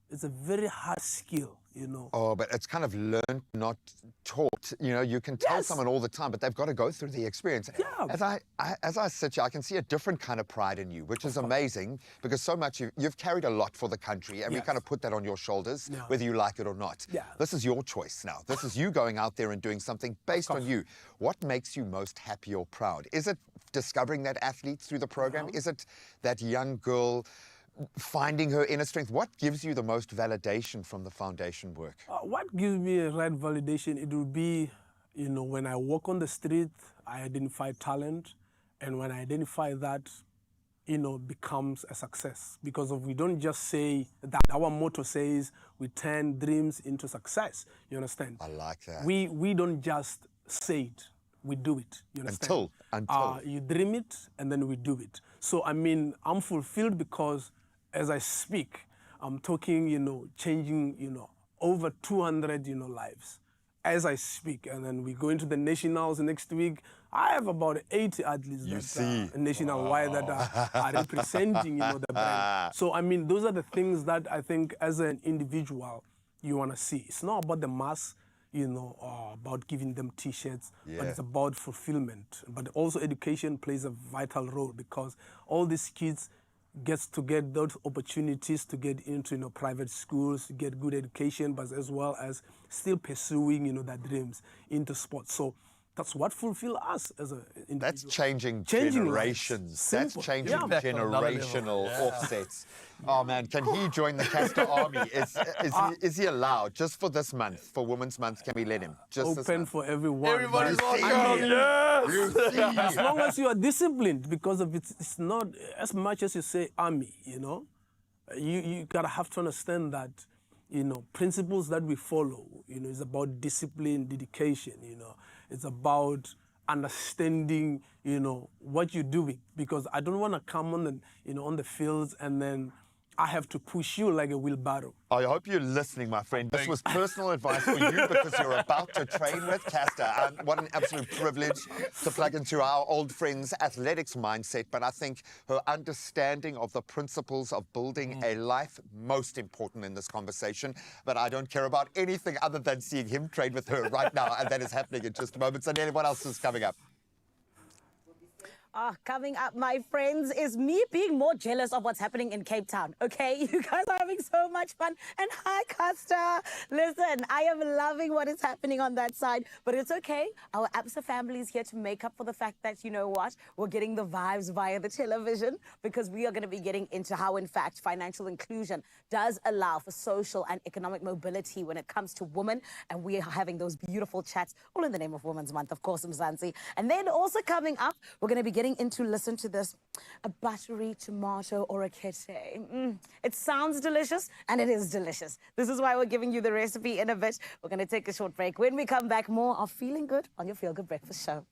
is a very hard skill, you know. Oh, but it's kind of learned, not taught. You know, you can tell someone all the time, but they've got to go through the experience. Yeah. As I sit here, I can see a different kind of pride in you, which is amazing because so much you've carried a lot for the country, and we kind of put that on your shoulders, whether you like it or not. Yeah. This is your choice now. This is you going out there and doing something based on you. What makes you most happy or proud? Is it discovering that athlete through the program? Is it that young girl finding her inner strength? What gives you the most validation from the foundation work? What gives me a right validation, it will be, you know, when I walk on the street, I identify talent, and when I identify that, you know, becomes a success. Because we don't just say that, our motto says we turn dreams into success, you understand? I like that. We don't just say it, we do it, you understand? Until. You dream it, and then we do it. So, I mean, I'm fulfilled because as I speak, I'm talking, you know, changing, you know, over 200, you know, lives as I speak. And then we go into the nationals next week. I have about 80 athletes nationwide that are representing, you know, the brand. So, I mean, those are the things that I think as an individual you want to see. It's not about the mass, you know, about giving them T-shirts, but it's about fulfillment. But also education plays a vital role because all these kids gets to get those opportunities to get into, you know, private schools, to get good education, but as well as still pursuing, you know, their dreams into sports. So that's what fulfills us as an individual. That's changing generations. That's changing generational offsets. Oh man, can he join the Castor Army? Is he allowed just for this month, for Women's Month? Can we let him? Just open for everyone. Everybody's welcome. Yes. As long as you are disciplined, because of it's not as much as you say army. You know, you gotta have to understand that, you know, principles that we follow, you know, is about discipline, dedication. You know, it's about understanding, what you're doing, because I don't want to come on on the fields and then I have to push you like a wheelbarrow. I hope you're listening, my friend. This was personal advice for you because you're about to train with Castor. What an absolute privilege to plug into our old friend's athletics mindset. But I think her understanding of the principles of building a life most important in this conversation. But I don't care about anything other than seeing him train with her right now. And that is happening in just a moment. So, Nelly, what else is coming up? Coming up, my friends, is me being more jealous of what's happening in Cape Town, okay? You guys are having so much fun. And hi, Castor. Listen, I am loving what is happening on that side, but it's okay. Our ABSA family is here to make up for the fact that, you know what, we're getting the vibes via the television, because we are going to be getting into how, in fact, financial inclusion does allow for social and economic mobility when it comes to women. And we are having those beautiful chats, all in the name of Women's Month, of course, Mzansi. And then also coming up, we're going to be getting into, listen to this, a buttery tomato or a kete. It sounds delicious, and it is delicious. This is why we're giving you the recipe in a bit. We're going to take a short break. When we come back, more of Feeling Good on your Feel Good Breakfast Show.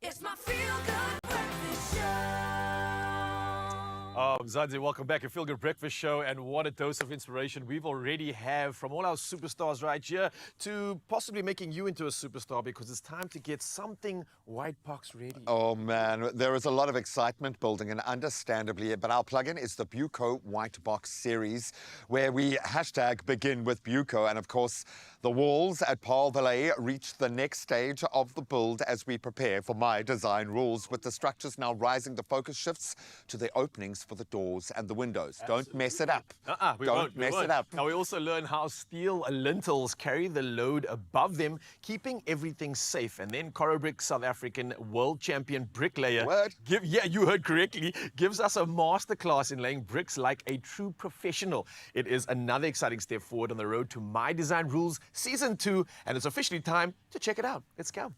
It's my Feel Good Breakfast Show. Mzansi, welcome back to Feel Good Breakfast Show, and what a dose of inspiration we've already have from all our superstars right here to possibly making you into a superstar, because it's time to get something White Box ready. Oh man, there is a lot of excitement building, and understandably, but our plugin is the Buco White Box series, where we hashtag begin with Buco, and of course, the walls at Paarl Valley reach the next stage of the build as we prepare for My Design Rules, with the structures now rising. The focus shifts to the openings for the doors and the windows. Absolutely. Don't mess it up. Don't mess it up. Now we also learn how steel lintels carry the load above them, keeping everything safe. And then Corrobrick, South African world champion bricklayer, you heard correctly, gives us a masterclass in laying bricks like a true professional. It is another exciting step forward on the road to My Design Rules, Season 2, and it's officially time to check it out. Let's go.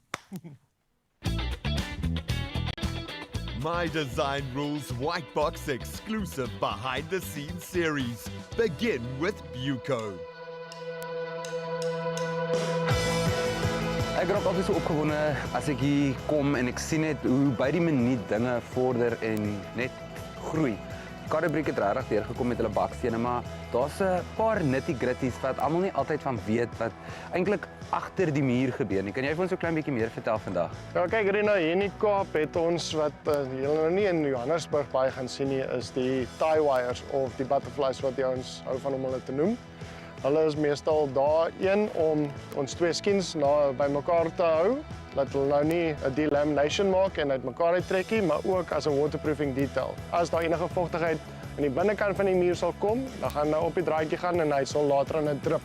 My Design Rules White Box exclusive behind-the-scenes series. Begin with Buco. Ek raak altyd so opgewonde as ek hier kom en ek sien net hoe by die minuut dinge vorder en net groei. Karrebriek het regtig deurgekom met hulle bakstene, maar daar's 'n paar nitty-gritties wat almal nie altyd van weet wat eintlik agter die muur gebeur nie. Kan jy vir ons so 'n klein bietjie meer vertel vandag? Ja, kyk Rina, hier in die Kaap het ons wat julle nou nie in Johannesburg baie gaan sien nie, is die tie wires of die butterflies wat ons hou van om hulle te noem. Hulle is meestal daar om ons twee skins bymekaar te hou, dat hulle nou nie 'n delamination maak en uitmekaar uittrek nie, maar ook as 'n waterproofing detail. As daar enige vochtigheid in die binnekant van die muur sal kom, dan gaan nou op die draadjie gaan en hy sal later aan 'n drip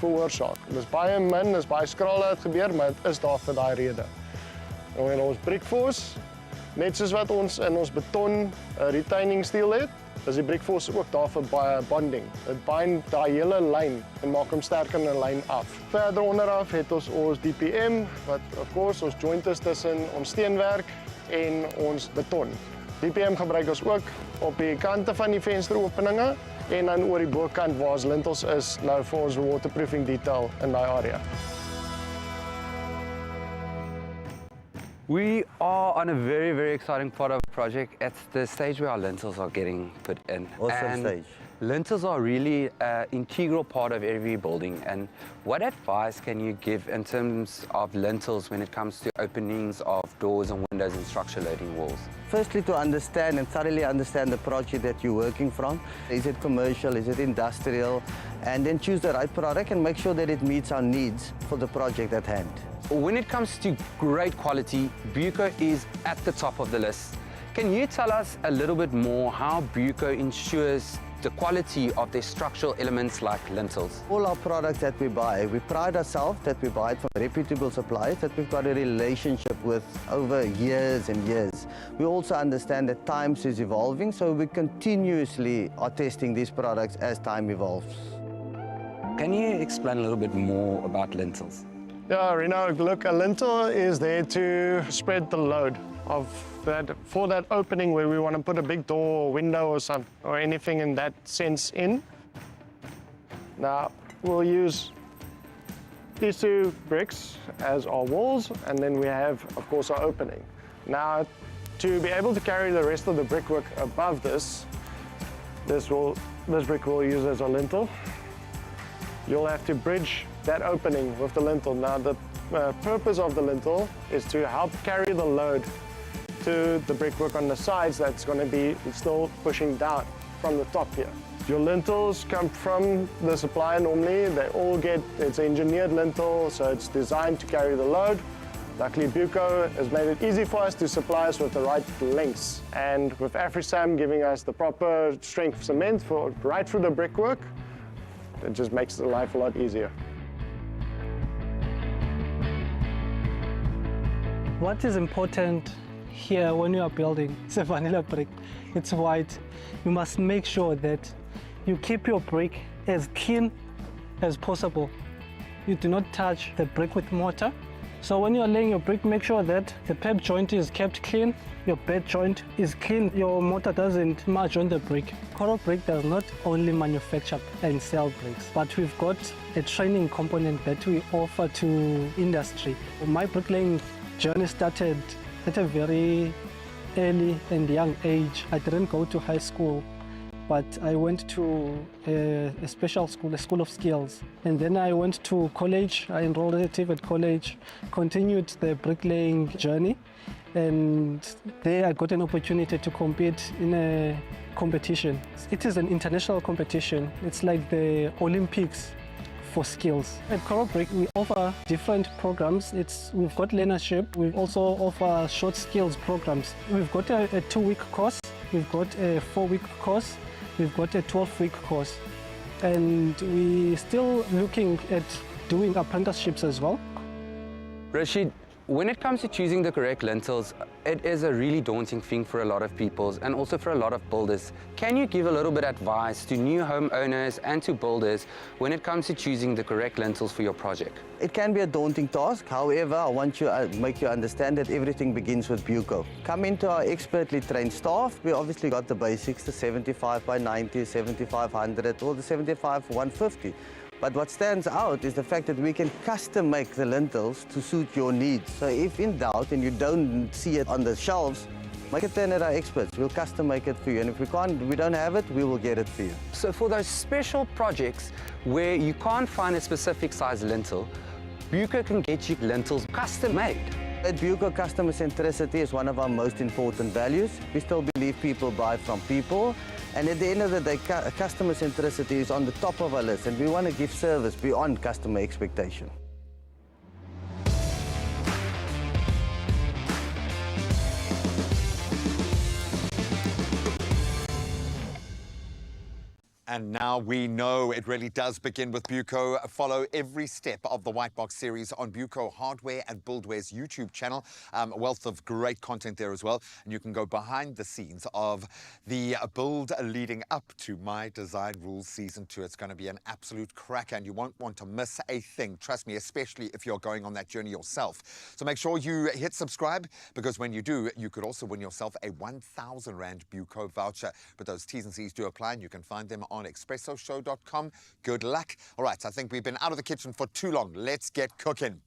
veroorsaak. Dis baie min, dis baie skraal dat dit gebeur, maar dit is daar vir daai rede. Nou in ons brickforce, net soos wat ons in ons beton retaining steel het, is die brickforce ook daar vir baie bonding. Dit bind daai hele lyn en maak hom sterker in 'n lyn af. Verder onderaf het ons DPM, wat of course ons joint is tussen ons steenwerk en ons beton. DPM gebruik ons ook op die kante van die vensteropeninge en dan oor die bokant waar ons lintels is, nou vir ons waterproofing detail in daai area. We are on a very, very exciting part of the project. It's the stage where our lintels are getting put in. Awesome stage. Lintels are really an integral part of every building. And what advice can you give in terms of lintels when it comes to openings of doors and windows and structure loading walls? Firstly, to understand and thoroughly understand the project that you're working from. Is it commercial? Is it industrial? And then choose the right product and make sure that it meets our needs for the project at hand. When it comes to great quality, Buco is at the top of the list. Can you tell us a little bit more how Buco ensures the quality of their structural elements like lintels? All our products that we buy, we pride ourselves that we buy it from reputable suppliers that we've got a relationship with over years and years. We also understand that times is evolving, so we continuously are testing these products as time evolves. Can you explain a little bit more about lintels? Yeah, Reno, look, a lintel is there to spread the load of that, for that opening where we want to put a big door or window or something, or anything in that sense in. Now, we'll use these two bricks as our walls, and then we have, of course, our opening. Now, to be able to carry the rest of the brickwork above this brick we'll use as a lintel. You'll have to bridge that opening with the lintel. Now, the purpose of the lintel is to help carry the load to the brickwork on the sides that's going to be still pushing down from the top here. Your lintels come from the supplier normally. They all it's engineered lintel, so it's designed to carry the load. Luckily, Buco has made it easy for us to supply us with the right lengths. And with AfriSam giving us the proper strength of cement for right through the brickwork, it just makes the life a lot easier. What is important here when you are building is a vanilla brick. It's white. You must make sure that you keep your brick as clean as possible. You do not touch the brick with mortar. So when you are laying your brick, make sure that the pep joint is kept clean, your bed joint is clean, your mortar doesn't march on the brick. Coral Brick does not only manufacture and sell bricks, but we've got a training component that we offer to industry. My bricklaying journey started at a very early and young age. I didn't go to high school, but I went to a special school, a school of skills. And then I went to college. I enrolled at TVET College, continued the bricklaying journey. And there I got an opportunity to compete in a competition. It is an international competition. It's like the Olympics for skills. At Coral Brick, we offer different programs. We've got learnership. We also offer short skills programs. We've got a 2-week course. We've got a 4-week course. We've got a 12-week course. And we're still looking at doing apprenticeships as well. Rashid, When it comes to choosing the correct lentils, it is a really daunting thing for a lot of people and also for a lot of builders. Can you give a little bit of advice to new homeowners and to builders when it comes to choosing the correct lentils for your project? It can be a daunting task. However, I want to make you understand that everything begins with Buco. Come into our expertly trained staff. We obviously got the basics, the 75 by 90, 7500 or the 75 150. But what stands out is the fact that we can custom make the lentils to suit your needs. So if in doubt and you don't see it on the shelves, make it turn at our experts. We'll custom make it for you. And if we don't have it, we will get it for you. So for those special projects where you can't find a specific size lentil, Buco can get you lentils custom made. At Buco, customer centricity is one of our most important values. We still believe people buy from people. And at the end of the day, customer centricity is on the top of our list, and we want to give service beyond customer expectation. And now we know it really does begin with Buco. Follow every step of the White Box series on Buco Hardware and Buildware's YouTube channel. A wealth of great content there as well. And you can go behind the scenes of the build leading up to My Design Rules Season 2. It's going to be an absolute cracker and you won't want to miss a thing. Trust me, especially if you're going on that journey yourself. So make sure you hit subscribe, because when you do, you could also win yourself a 1,000 Rand Buco voucher. But those T's and C's do apply, and you can find them on expressoshow.com. Good luck. All right, I think we've been out of the kitchen for too long. Let's get cooking.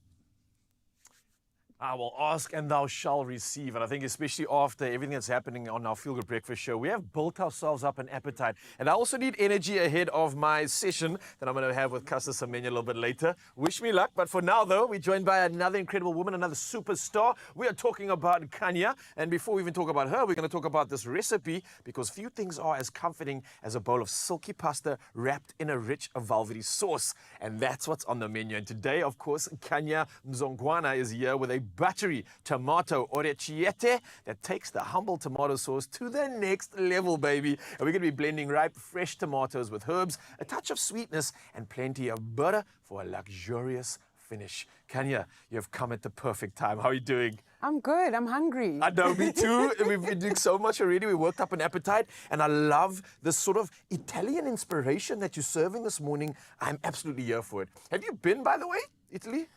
I will ask and thou shalt receive. And I think especially after everything that's happening on our Feel Good Breakfast show, we have built ourselves up an appetite. And I also need energy ahead of my session that I'm going to have with Casa Semenya a little bit later. Wish me luck. But for now, though, we're joined by another incredible woman, another superstar. We are talking about Kanya. And before we even talk about her, we're going to talk about this recipe, because few things are as comforting as a bowl of silky pasta wrapped in a rich velvety sauce. And that's what's on the menu. And today, of course, Kanya Mzongwana is here with a buttery tomato orecchiette that takes the humble tomato sauce to the next level, baby. And we're going to be blending ripe, fresh tomatoes with herbs, a touch of sweetness, and plenty of butter for a luxurious finish. Kanya, you've come at the perfect time. How are you doing? I'm good. I'm hungry. I know, me too. We've been doing so much already. We worked up an appetite, and I love this sort of Italian inspiration that you're serving this morning. I'm absolutely here for it. Have you been, by the way, Italy?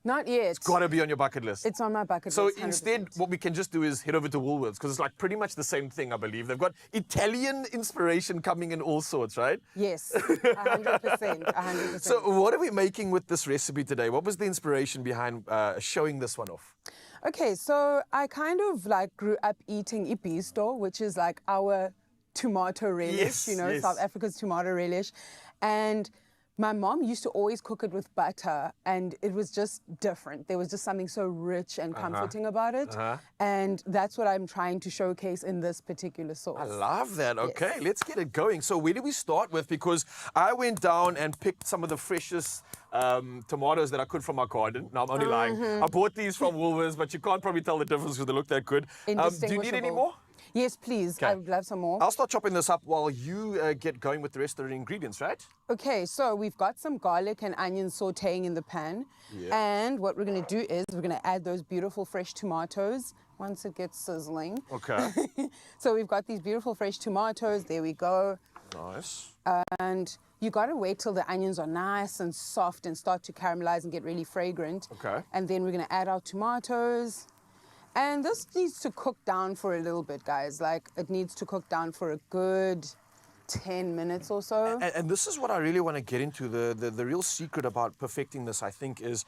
Not yet. It's got to be on your bucket list. It's on my bucket so list. So instead, what we can just do is head over to Woolworths, because it's like pretty much the same thing, I believe. They've got Italian inspiration coming in all sorts, right? Yes, 100%. 100%. So what are we making with this recipe today? What was the inspiration behind showing this one off? Okay, so I kind of like grew up eating ipisto, which is like our tomato relish, yes, you know, yes. South Africa's tomato relish. And my mom used to always cook it with butter, and it was just different. There was just something so rich and comforting about it. And that's what I'm trying to showcase in this particular sauce. I love that. Okay, yes. Let's get it going. So where do we start with? Because I went down and picked some of the freshest tomatoes that I could from my garden. Now, I'm only lying. I bought these from Woolworths, but you can't probably tell the difference because they look that good. Do you need any more? Yes, please. I would love some more. I'll start chopping this up while you get going with the rest of the ingredients, right? Okay, so we've got some garlic and onion sauteing in the pan. Yeah. And what we're going to do is we're going to add those beautiful fresh tomatoes once it gets sizzling. Okay. So we've got these beautiful fresh tomatoes. There we go. Nice. And you got to wait till the onions are nice and soft and start to caramelize and get really fragrant. Okay. And then we're going to add our tomatoes. And this needs to cook down for a little bit, guys. Like, it needs to cook down for a good 10 minutes or so. And this is what I really want to get into. The real secret about perfecting this, I think, is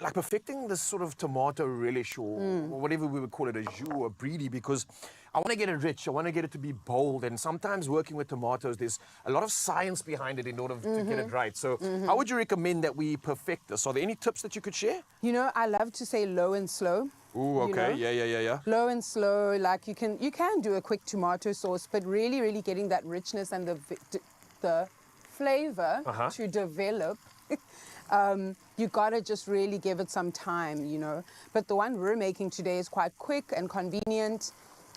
like perfecting this sort of tomato relish or whatever we would call it, a jus or a brie, because I want to get it rich. I want to get it to be bold. And sometimes working with tomatoes, there's a lot of science behind it in order to get it right. So how would you recommend that we perfect this? Are there any tips that you could share? You know, I love to say low and slow. Ooh, okay. You know? Yeah. Low and slow. Like you can do a quick tomato sauce, but really getting that richness and the flavor to develop. You gotta just really give it some time, you know. But the one we're making today is quite quick and convenient.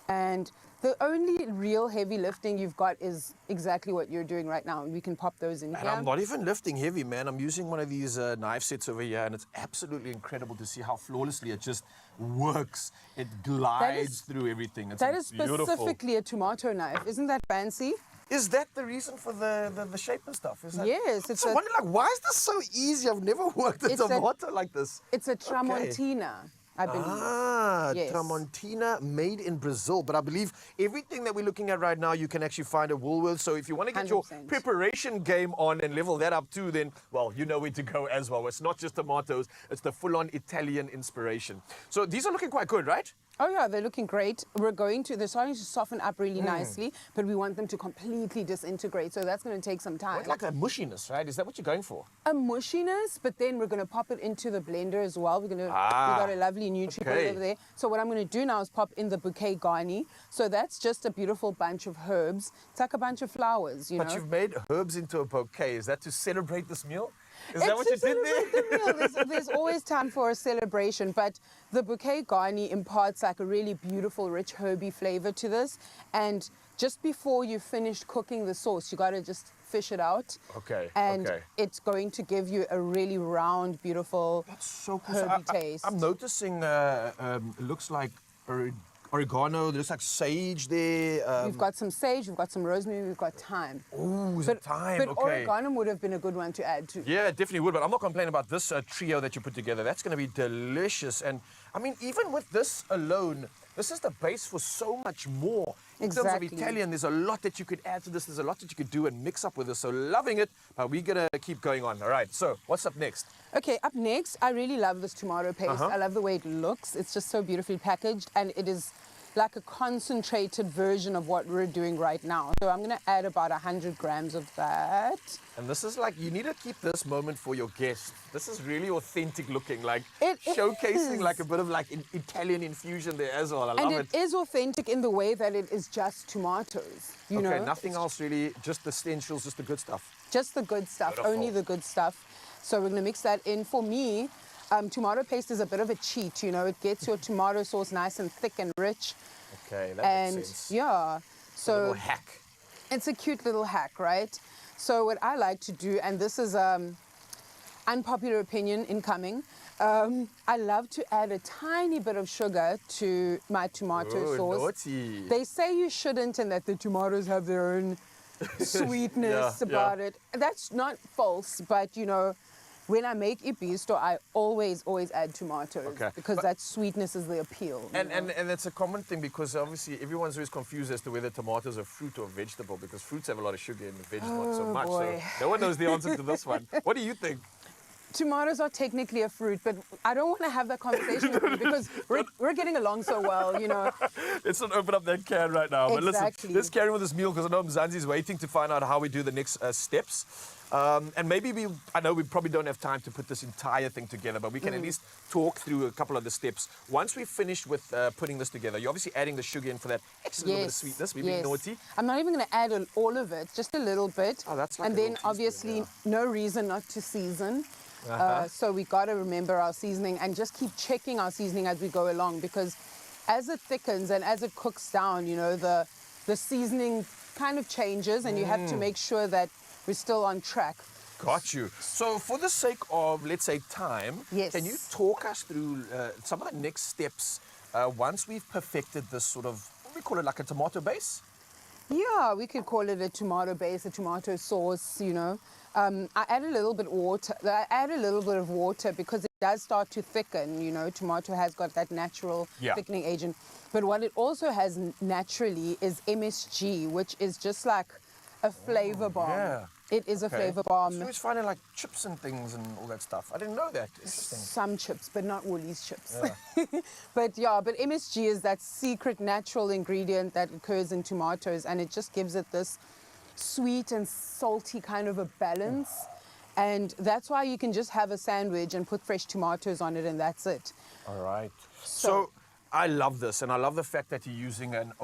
And The only real heavy lifting you've got is exactly what you're doing right now. We can pop those in And here. I'm not even lifting heavy, man. I'm using one of these knife sets over here, and it's absolutely incredible to see how flawlessly it just works. It glides through everything. That is beautiful. specifically a tomato knife. Isn't that fancy? Is that the reason for the shape and stuff? Is that, Yes. I'm just wondering, like, why is this so easy? I've never worked a tomato like this. It's a Tramontina. I believe. Yes. Tramontina, made in Brazil. But I believe everything that we're looking at right now, you can actually find at Woolworths. So if you want to get 100%. your preparation game on and level that up too, then, well, you know where to go as well. It's not just tomatoes, it's the full-on Italian inspiration. So these are looking quite good, right? Oh yeah, they're looking great. They're starting to soften up really nicely, but we want them to completely disintegrate. So that's going to take some time. It's like a mushiness, right? Is that what you're going for? A mushiness, but then we're going to pop it into the blender as well. We got a lovely Nutri-Bullet over there. So what I'm going to do now is pop in the bouquet garni. So that's just a beautiful bunch of herbs. It's like a bunch of flowers, you know. But you've made herbs into a bouquet. Is that to celebrate this meal? Is that what you did there? There's always time for a celebration, but the bouquet garni imparts like a really beautiful, rich herby flavor to this. And just before you finish cooking the sauce, you got to just fish it out. Okay. And it's going to give you a really round, beautiful, herby taste. I'm noticing it looks like oregano, there's like sage there. We've got some sage, we've got some rosemary, we've got thyme. Ooh, thyme, But okay. oregano would have been a good one to add too. Yeah, it definitely would, but I'm not complaining about this trio that you put together. That's going to be delicious. And I mean, even with this alone, this is the base for so much more. In terms of Italian, there's a lot that you could add to this. There's a lot that you could do and mix up with this. So loving it, but we're going to keep going on. All right, so what's up next? Okay, up next, I really love this tomato paste. I love the way it looks. It's just so beautifully packaged, and it is like a concentrated version of what we're doing right now. So I'm going to add about 100 grams of that. And this is like, you need to keep this moment for your guests. This is really authentic looking, like it showcasing is. like a bit of like an Italian infusion there as well. I love And it. it is authentic in the way that it is just tomatoes, you know? Okay, nothing else really, just the essentials, just the good stuff. Just the good stuff, Beautiful. only the good stuff. So we're going to mix that in. For me, tomato paste is a bit of a cheat, you know? It gets your tomato sauce nice and thick and rich. Okay, that makes sense. Yeah, so a little hack. It's a cute little hack, right? So what I like to do, and this is unpopular opinion incoming, I love to add a tiny bit of sugar to my tomato sauce. Naughty. They say you shouldn't, and that the tomatoes have their own sweetness about it. That's not false, but you know, when I make ipisto, I always add tomatoes because that sweetness is the appeal. And it's a common thing because obviously everyone's always confused as to whether tomatoes are fruit or vegetable because fruits have a lot of sugar and the veg not so much. Boy. So no one knows the answer to this one. What do you think? Tomatoes are technically a fruit, but I don't want to have that conversation with you because we're getting along so well, you know. Let's not open up that can right now. But listen, Exactly. let's carry on with this meal because I know Mzansi's waiting to find out how we do the next steps. And maybe I know we probably don't have time to put this entire thing together, but we can at least talk through a couple of the steps. Once we've finished with putting this together, you're obviously adding the sugar in for that extra little bit of sweetness. We're being naughty. I'm not even going to add all of it, just a little bit. Oh, that's like and a then little obviously no reason not to season. Uh-huh. So we got to remember our seasoning and just keep checking our seasoning as we go along because as it thickens and as it cooks down, you know, the seasoning kind of changes and you have to make sure that we're still on track. Got you. So for the sake of, let's say, time, can you talk us through some of the next steps once we've perfected this sort of, what do we call it, like a tomato base? Yeah, we could call it a tomato base, a tomato sauce, you know. I add a little bit of water because it does start to thicken, you know. Tomato has got that natural thickening agent. But what it also has naturally is MSG, which is just like a flavor bomb. Yeah. It is a flavor bomb. So you're finding like chips and things and all that stuff. I didn't know that. Interesting. Some chips, but not Woolies chips. Yeah. But MSG is that secret natural ingredient that occurs in tomatoes, and it just gives it this sweet and salty kind of a balance. And that's why you can just have a sandwich and put fresh tomatoes on it, and that's it. All right. So I love this, and I love the fact that you're using an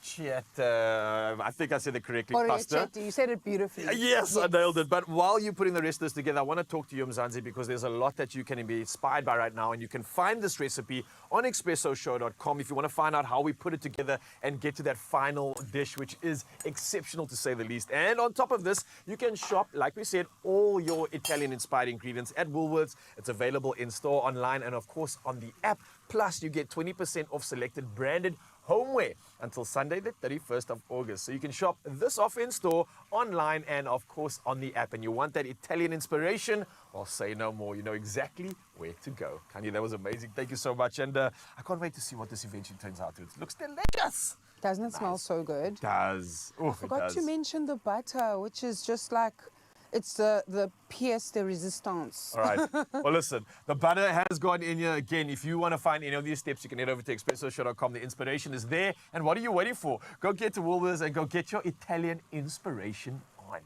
I think I said it correctly, Pastor. You said it beautifully. Yes, I nailed it. But while you're putting the rest of this together, I want to talk to you, Mzansi, because there's a lot that you can be inspired by right now. And you can find this recipe on expressoshow.com if you want to find out how we put it together and get to that final dish, which is exceptional to say the least. And on top of this, you can shop, like we said, all your Italian-inspired ingredients at Woolworths. It's available in store, online, and of course on the app. Plus, you get 20% off selected branded homeware until Sunday, the 31st of August. So you can shop this offer in store, online, and of course on the app. And you want that Italian inspiration? Well, say no more. You know exactly where to go. Kanye, that was amazing. Thank you so much. And I can't wait to see what this eventually turns out to. It looks delicious. Doesn't it smell so good? It does. I forgot to mention the butter, which is just like, it's the pièce de résistance. All right. Well, listen, the butter has gone in here again. If you want to find any of these steps, you can head over to expressoshow.com. The inspiration is there. And what are you waiting for? Go get to Woolworths and go get your Italian inspiration on.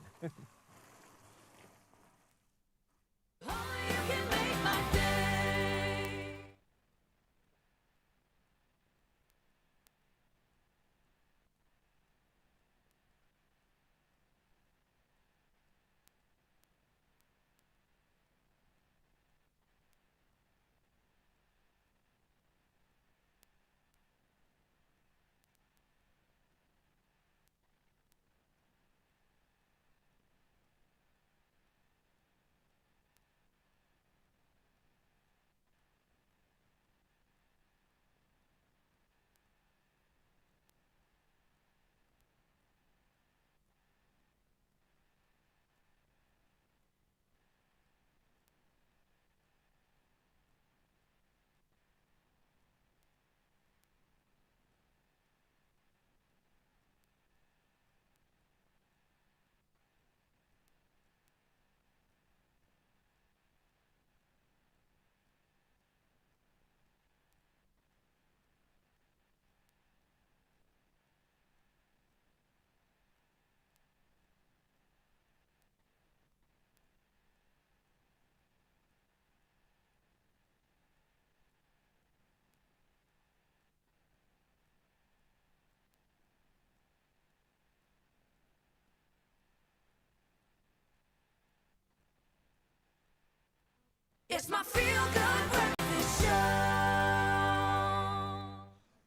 It's my feel-good breakfast show.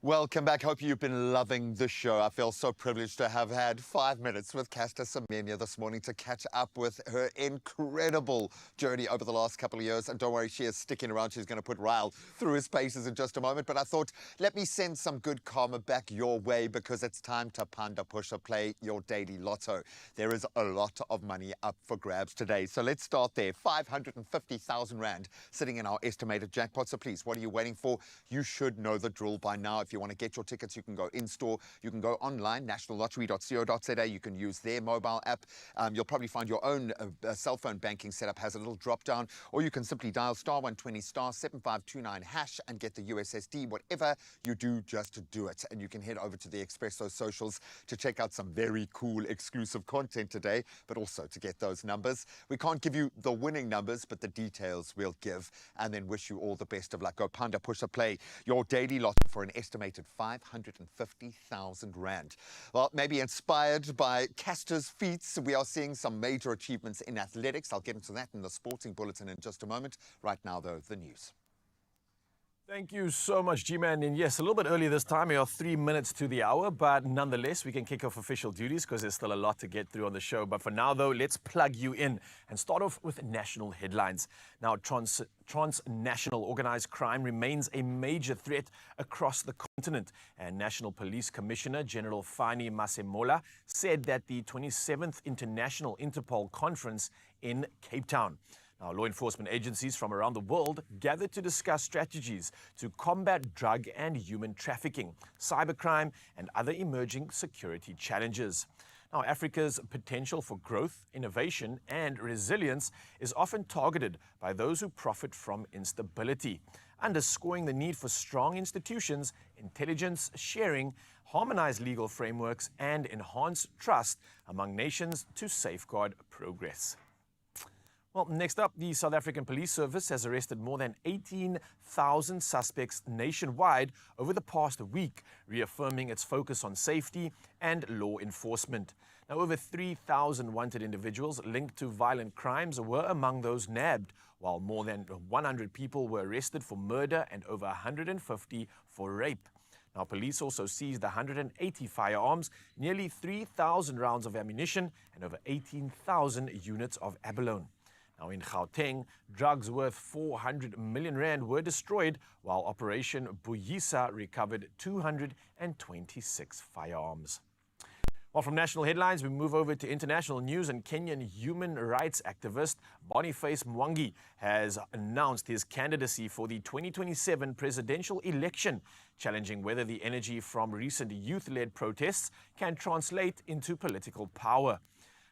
Welcome back. Hope you've been loving the show. I feel so privileged to have had 5 minutes with Caster Semenya this morning to catch up with her incredible journey over the last couple of years. And don't worry, she is sticking around. She's going to put Ryle through his paces in just a moment. But I thought, let me send some good karma back your way because it's time to Panda Push or play your daily lotto. There is a lot of money up for grabs today. So let's start there. 550,000 Rand sitting in our estimated jackpot. So please, what are you waiting for? You should know the drill by now. If you want to get your tickets, you can go in-store, you can go online, nationallottery.co.za, you can use their mobile app. You'll probably find your own cell phone banking setup has a little drop-down, or you can simply dial *120 *7529# and get the USSD. Whatever you do, just do it. And you can head over to the Expresso socials to check out some very cool exclusive content today, but also to get those numbers. We can't give you the winning numbers, but the details we'll give, and then wish you all the best of luck. Go Panda Push or play your daily lotto for an estimated 550,000 Rand. Well, maybe inspired by Caster's feats, we are seeing some major achievements in athletics. I'll get into that in the sporting bulletin in just a moment. Right now, though, the news. Thank you so much, G-Man. And yes, a little bit early this time. We are 3 minutes to the hour, but nonetheless, we can kick off official duties because there's still a lot to get through on the show. But for now, though, let's plug you in and start off with national headlines. Now, transnational organized crime remains a major threat across the continent. And National Police Commissioner General Fani Masemola said that the 27th International Interpol Conference in Cape Town. Now, law enforcement agencies from around the world gathered to discuss strategies to combat drug and human trafficking, cybercrime, and other emerging security challenges. Now, Africa's potential for growth, innovation, and resilience is often targeted by those who profit from instability, underscoring the need for strong institutions, intelligence sharing, harmonized legal frameworks, and enhanced trust among nations to safeguard progress. Well, next up, the South African Police Service has arrested more than 18,000 suspects nationwide over the past week, reaffirming its focus on safety and law enforcement. Now, over 3,000 wanted individuals linked to violent crimes were among those nabbed, while more than 100 people were arrested for murder and over 150 for rape. Now, police also seized 180 firearms, nearly 3,000 rounds of ammunition, and over 18,000 units of abalone. Now, in Gauteng, drugs worth 400 million rand were destroyed, while Operation Buyisa recovered 226 firearms. Well, from national headlines, we move over to international news, and Kenyan human rights activist Boniface Mwangi has announced his candidacy for the 2027 presidential election, challenging whether the energy from recent youth-led protests can translate into political power.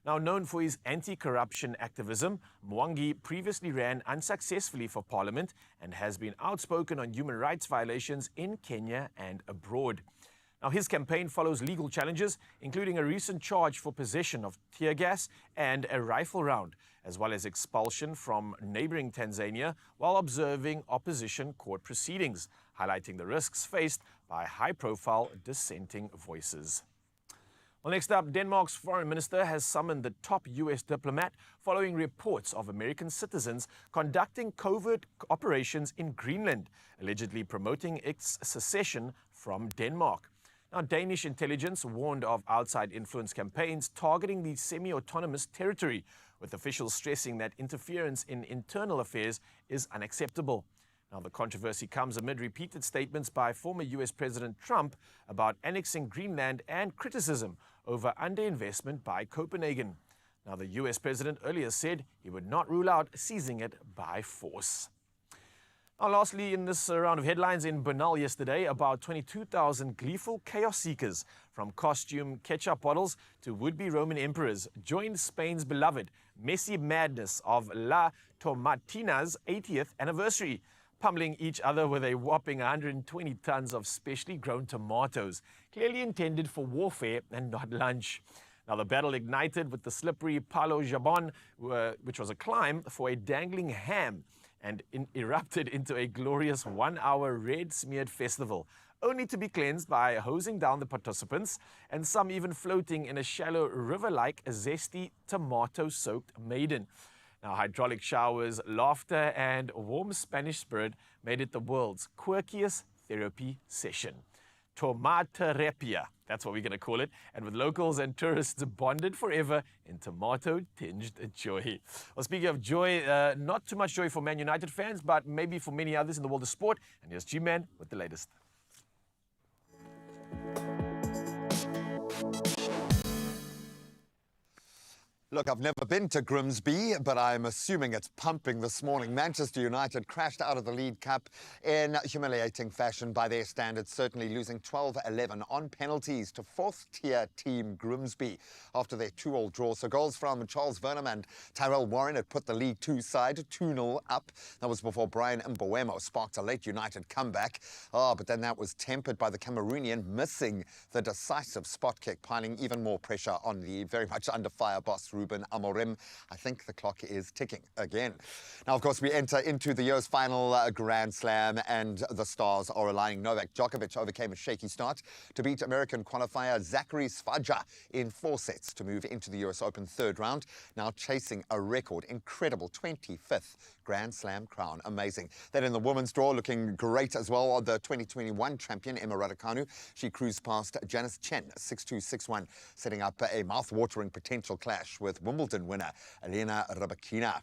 Now, known for his anti-corruption activism, Mwangi previously ran unsuccessfully for parliament and has been outspoken on human rights violations in Kenya and abroad. Now, his campaign follows legal challenges, including a recent charge for possession of tear gas and a rifle round, as well as expulsion from neighboring Tanzania while observing opposition court proceedings, highlighting the risks faced by high-profile dissenting voices. Well, next up, Denmark's foreign minister has summoned the top U.S. diplomat following reports of American citizens conducting covert operations in Greenland, allegedly promoting its secession from Denmark. Now, Danish intelligence warned of outside influence campaigns targeting the semi-autonomous territory, with officials stressing that interference in internal affairs is unacceptable. Now, the controversy comes amid repeated statements by former U.S. President Trump about annexing Greenland and criticism over underinvestment by Copenhagen. Now, the U.S. president earlier said he would not rule out seizing it by force. Now, lastly, in this round of headlines in Bernal yesterday, about 22,000 gleeful chaos seekers, from costume ketchup bottles to would-be Roman emperors, joined Spain's beloved messy madness of La Tomatina's 80th anniversary, pummeling each other with a whopping 120 tons of specially grown tomatoes, clearly intended for warfare and not lunch. Now, the battle ignited with the slippery Palo Jabon, which was a climb for a dangling ham, and erupted into a glorious one-hour red-smeared festival, only to be cleansed by hosing down the participants, and some even floating in a shallow river-like zesty tomato-soaked maiden. Now, hydraulic showers, laughter, and warm Spanish spirit made it the world's quirkiest therapy session. Tomaterapia, that's what we're going to call it, and with locals and tourists bonded forever in tomato-tinged joy. Well, speaking of joy, not too much joy for Man United fans, but maybe for many others in the world of sport. And here's G-Man with the latest. Look, I've never been to Grimsby, but I'm assuming it's pumping this morning. Manchester United crashed out of the League Cup in humiliating fashion by their standards, certainly losing 12-11 on penalties to fourth-tier team Grimsby after their 2-2 draw. So goals from Charles Vernam and Tyrell Warren had put the League Two side 2-0 up. That was before Brian Mbeumo sparked a late United comeback. But then that was tempered by the Cameroonian missing the decisive spot kick, piling even more pressure on the very much under fire boss Ruben Amorim. I think the clock is ticking again. Now, of course, we enter into the year's final Grand Slam, and the stars are aligning. Novak Djokovic overcame a shaky start to beat American qualifier Zachary Sfadja in 4 sets to move into the US Open third round, now chasing a record incredible 25th Grand Slam crown. Amazing. Then in the women's draw, looking great as well, the 2021 champion Emma Raducanu. She cruised past Janice Chen 6-2, 6-1, setting up a mouth-watering potential clash with Wimbledon winner Elena Rybakina.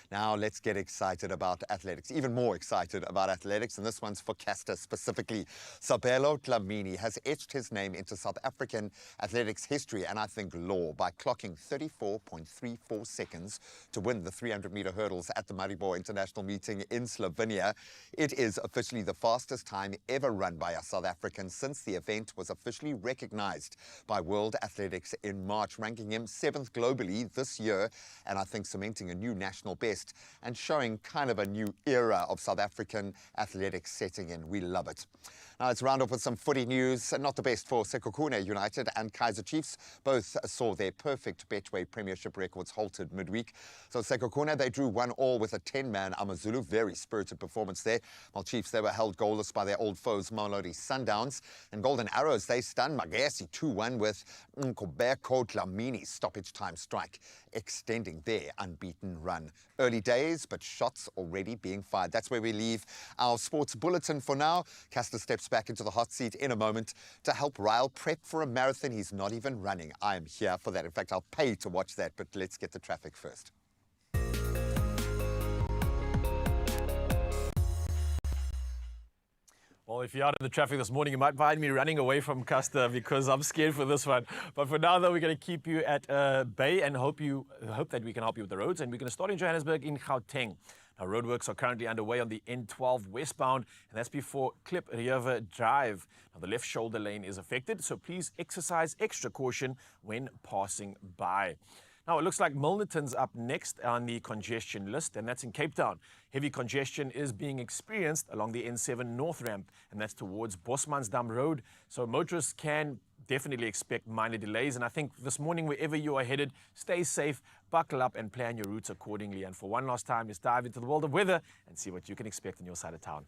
Now let's get excited about athletics, even more excited about athletics, and this one's for Castor specifically. Sabelo Dlamini has etched his name into South African athletics history, and I think lore, by clocking 34.34 seconds to win the 300-meter hurdles at the Maribor International Meeting in Slovenia. It is officially the fastest time ever run by a South African since the event was officially recognized by World Athletics in March, ranking him 7th globally early this year, and I think cementing a new national best and showing kind of a new era of South African athletics setting in. We love it. Now let's round off with some footy news. Not the best for Sekhukhune United and Kaizer Chiefs. Both saw their perfect Betway Premiership records halted midweek. So Sekhukhune, they drew 1-1 with a 10-man Amazulu. Very spirited performance there. While Chiefs, they were held goalless by their old foes, Mamelodi Sundowns. And Golden Arrows, they stunned Magesi 2-1 with Nkobeko Dlamini's stoppage time strike, extending their unbeaten run. Early days, but shots already being fired. That's where we leave our sports bulletin for now. Castor steps back into the hot seat in a moment to help Ryle prep for a marathon he's not even running. I am here for that. In fact, I'll pay to watch that, but let's get the traffic first. Well, if you're out in the traffic this morning, you might find me running away from Castor because I'm scared for this one. But for now, though, we're going to keep you at bay and hope that we can help you with the roads. And we're going to start in Johannesburg in Gauteng. Now, roadworks are currently underway on the N12 westbound, and that's before Klip River Drive. Now, the left shoulder lane is affected, so please exercise extra caution when passing by. Now, it looks like Milnerton's up next on the congestion list, and that's in Cape Town. Heavy congestion is being experienced along the N7 North Ramp, and that's towards Bosmansdam Road. So motorists can definitely expect minor delays. And I think this morning, wherever you are headed, stay safe, buckle up, and plan your routes accordingly. And for one last time, let's dive into the world of weather and see what you can expect on your side of town.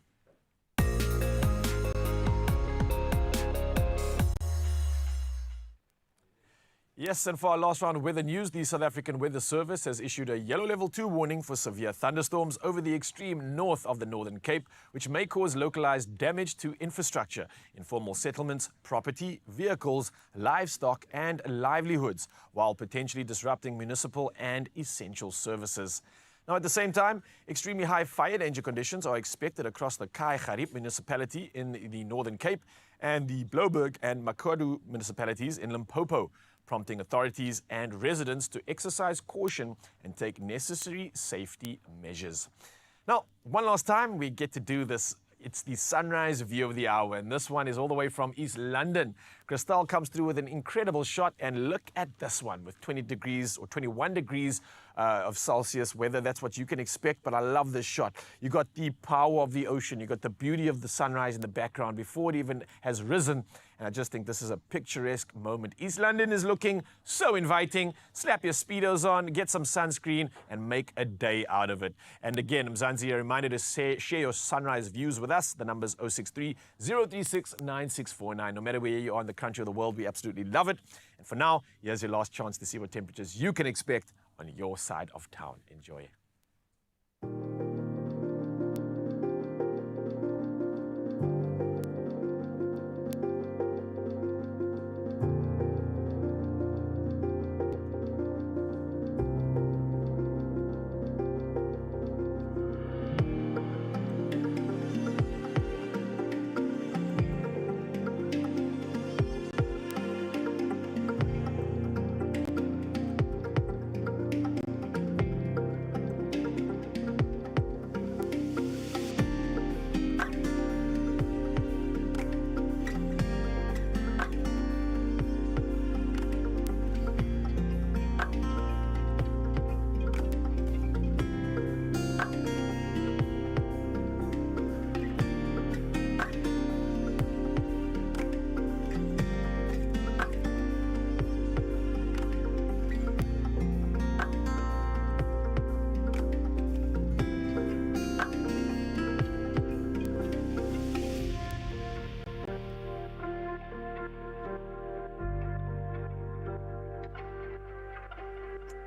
Yes, and for our last round of weather news, the South African Weather Service has issued a yellow level 2 warning for severe thunderstorms over the extreme north of the Northern Cape, which may cause localized damage to infrastructure, informal settlements, property, vehicles, livestock, and livelihoods, while potentially disrupting municipal and essential services. Now, at the same time, extremely high fire danger conditions are expected across the Khai Garib municipality in the Northern Cape and the Blouberg and Makodu municipalities in Limpopo, prompting authorities and residents to exercise caution and take necessary safety measures. Now, one last time, we get to do this. It's the sunrise view of the hour, and this one is all the way from East London. Cristal comes through with an incredible shot, and look at this one with 20 degrees or 21 degrees of Celsius weather. That's what you can expect, but I love this shot. You got the power of the ocean, you got the beauty of the sunrise in the background before it even has risen, and I just think this is a picturesque moment. East London is looking so inviting. Slap your Speedos on, get some sunscreen, and make a day out of it. And again, Mzansi, a reminder to share your sunrise views with us. The number's 063 036 9649. No matter where you are in the country or the world, we absolutely love it. And for now, here's your last chance to see what temperatures you can expect on your side of town. Enjoy.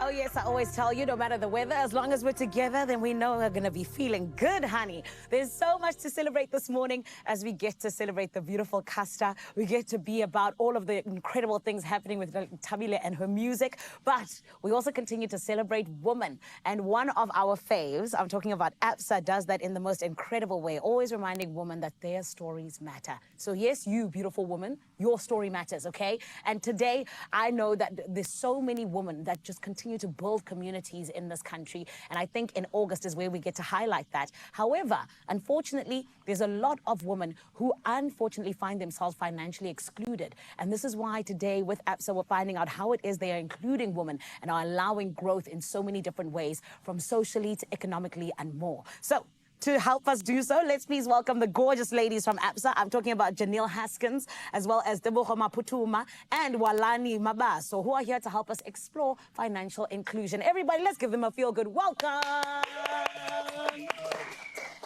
Oh, yes, I always tell you, no matter the weather, as long as we're together, then we know we're going to be feeling good, honey. There's so much to celebrate this morning as we get to celebrate the beautiful Castor. We get to be about all of the incredible things happening with Tabile and her music. But we also continue to celebrate women. And one of our faves, I'm talking about APSA, does that in the most incredible way, always reminding women that their stories matter. So yes, you, beautiful woman, your story matters, okay? And today, I know that there's so many women that just continue to build communities in this country. And I think in August is where we get to highlight that. However, unfortunately, there's a lot of women who unfortunately find themselves financially excluded. And this is why today with APSA, we're finding out how it is they are including women and are allowing growth in so many different ways, from socially to economically and more. So to help us do so, let's please welcome the gorgeous ladies from APSA. I'm talking about Janelle Haskins, as well as Debohoma Putuma and Walani Mabaso, who are here to help us explore financial inclusion. Everybody, let's give them a feel-good welcome.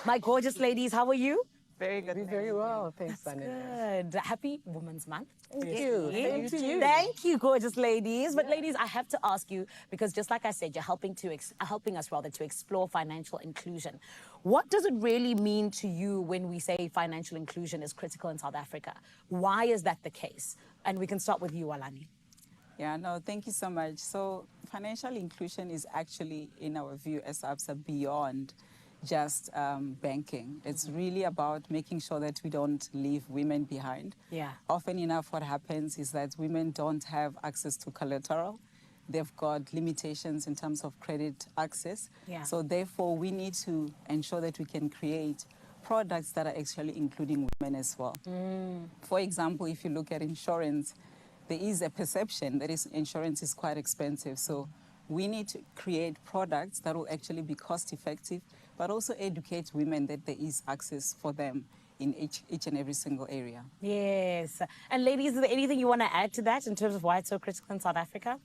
My gorgeous ladies, how are you? Very good. Very well. Thanks, Good. Happy Women's Month. Thank you. Thank you. Thank you, gorgeous ladies. But ladies, I have to ask you, because just like I said, you're helping us to explore financial inclusion. What does it really mean to you when we say financial inclusion is critical in South Africa? Why is that the case? And we can start with you, Alani. Yeah, no, thank you so much. So financial inclusion is actually, in our view as APSA, beyond just banking. It's really about making sure that we don't leave women behind. Yeah. Often enough, what happens is that women don't have access to collateral. They've got limitations in terms of credit access. Yeah. So therefore, we need to ensure that we can create products that are actually including women as well. For example, if you look at insurance, there is a perception that insurance is quite expensive. So we need to create products that will actually be cost effective, but also educate women that there is access for them in each and every single area. Yes. And ladies, is there anything you want to add to that in terms of why it's so critical in South Africa?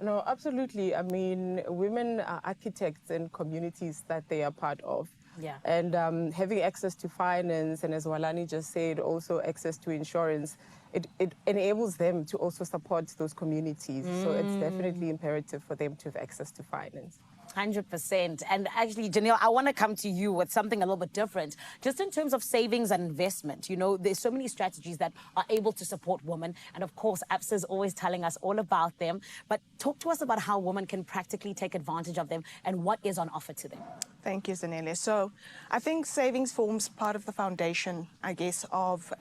No, absolutely. I mean, women are architects in communities that they are part of. Yeah. And having access to finance, and as Walani just said, also access to insurance, it enables them to also support those communities. So it's definitely imperative for them to have access to finance. 100%. And actually, Janelle, I want to come to you with something a little bit different. Just in terms of savings and investment, you know, there's so many strategies that are able to support women. And of course, APSA is always telling us all about them. But talk to us about how women can practically take advantage of them and what is on offer to them. Thank you, Zanele. So I think savings forms part of the foundation, I guess, of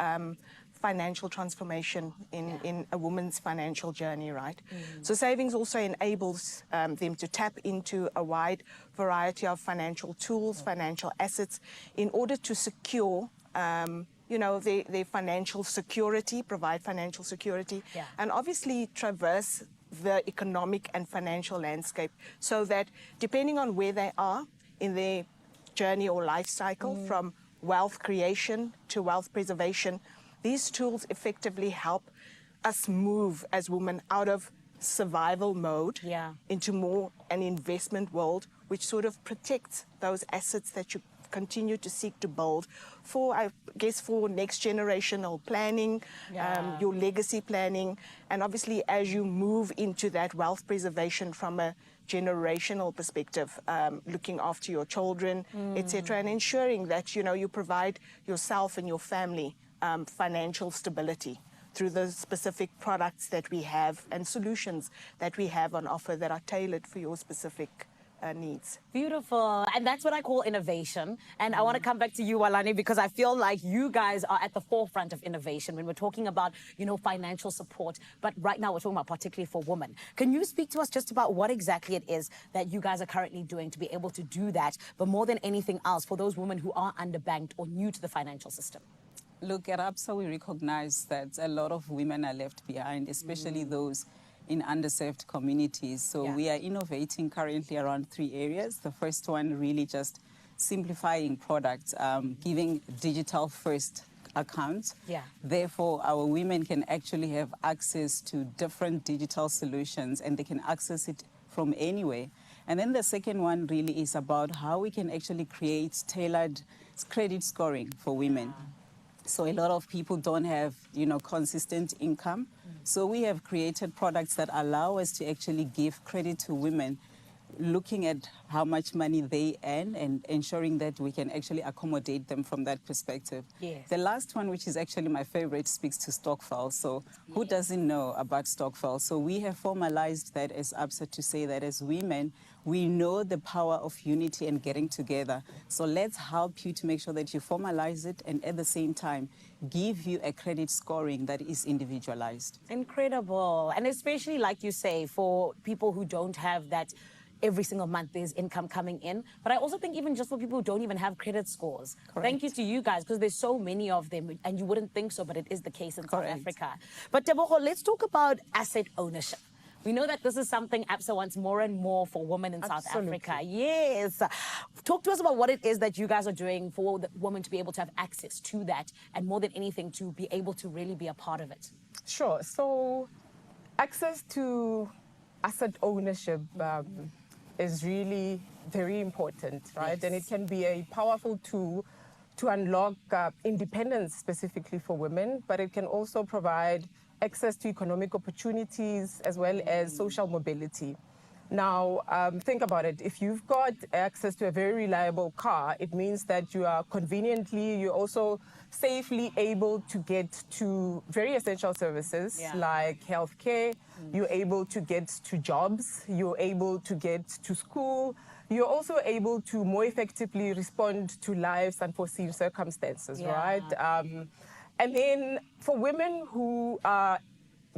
financial transformation in a woman's financial journey, right? So savings also enables them to tap into a wide variety of financial tools, financial assets, in order to secure you know, their financial security, provide financial security, and obviously traverse the economic and financial landscape, so that depending on where they are in their journey or life cycle, from wealth creation to wealth preservation, these tools effectively help us move as women out of survival mode into more an investment world, which sort of protects those assets that you continue to seek to build for, I guess, for next generational planning, your legacy planning, and obviously as you move into that wealth preservation from a generational perspective, looking after your children, etc., and ensuring that, you know, you provide yourself and your family financial stability through the specific products that we have and solutions that we have on offer that are tailored for your specific needs. Beautiful. And that's what I call innovation. And I want to come back to you, Walani, because I feel like you guys are at the forefront of innovation when we're talking about, you know, financial support. But right now we're talking about particularly for women. Can you speak to us just about what exactly it is that you guys are currently doing to be able to do that, but more than anything else, for those women who are underbanked or new to the financial system? Look, at APSA, we recognize that a lot of women are left behind, especially those in underserved communities. So we are innovating currently around 3 areas. The first one really just simplifying products, giving digital-first accounts. Therefore, our women can actually have access to different digital solutions, and they can access it from anywhere. And then the second one really is about how we can actually create tailored credit scoring for women. So a lot of people don't have, you know, consistent income. So we have created products that allow us to actually give credit to women looking at how much money they earn and ensuring that we can actually accommodate them from that perspective. Yes. The last one, which is actually my favorite, speaks to stokvel. So who doesn't know about stokvel? So we have formalized that as ABSA to say that as women, we know the power of unity and getting together. So let's help you to make sure that you formalize it and at the same time give you a credit scoring that is individualized. Incredible. And especially, like you say, for people who don't have that every single month there's income coming in. But I also think even just for people who don't even have credit scores. Correct. Thank you to you guys, because there's so many of them and you wouldn't think so, but it is the case in South Africa. But Tebogo, let's talk about asset ownership. We know that this is something ABSA wants more and more for women in South Africa. Yes. Talk to us about what it is that you guys are doing for the women to be able to have access to that, and more than anything, to be able to really be a part of it. Sure. So access to asset ownership is really very important, right? Yes. And it can be a powerful tool to unlock independence specifically for women, but it can also provide access to economic opportunities as well as social mobility. Now, think about it. If you've got access to a very reliable car, it means that you are conveniently, you're also safely able to get to very essential services like healthcare. You're able to get to jobs. You're able to get to school. You're also able to more effectively respond to life's unforeseen circumstances, right? And then for women who are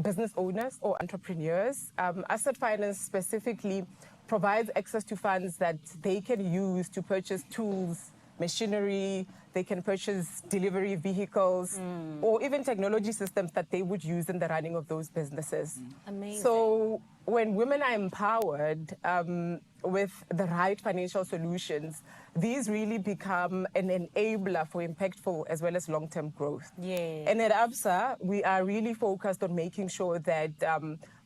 business owners or entrepreneurs, asset finance specifically provides access to funds that they can use to purchase tools, machinery, they can purchase delivery vehicles, or even technology systems that they would use in the running of those businesses. Amazing. So when women are empowered with the right financial solutions, these really become an enabler for impactful as well as long-term growth. Yeah. And at ABSA, we are really focused on making sure that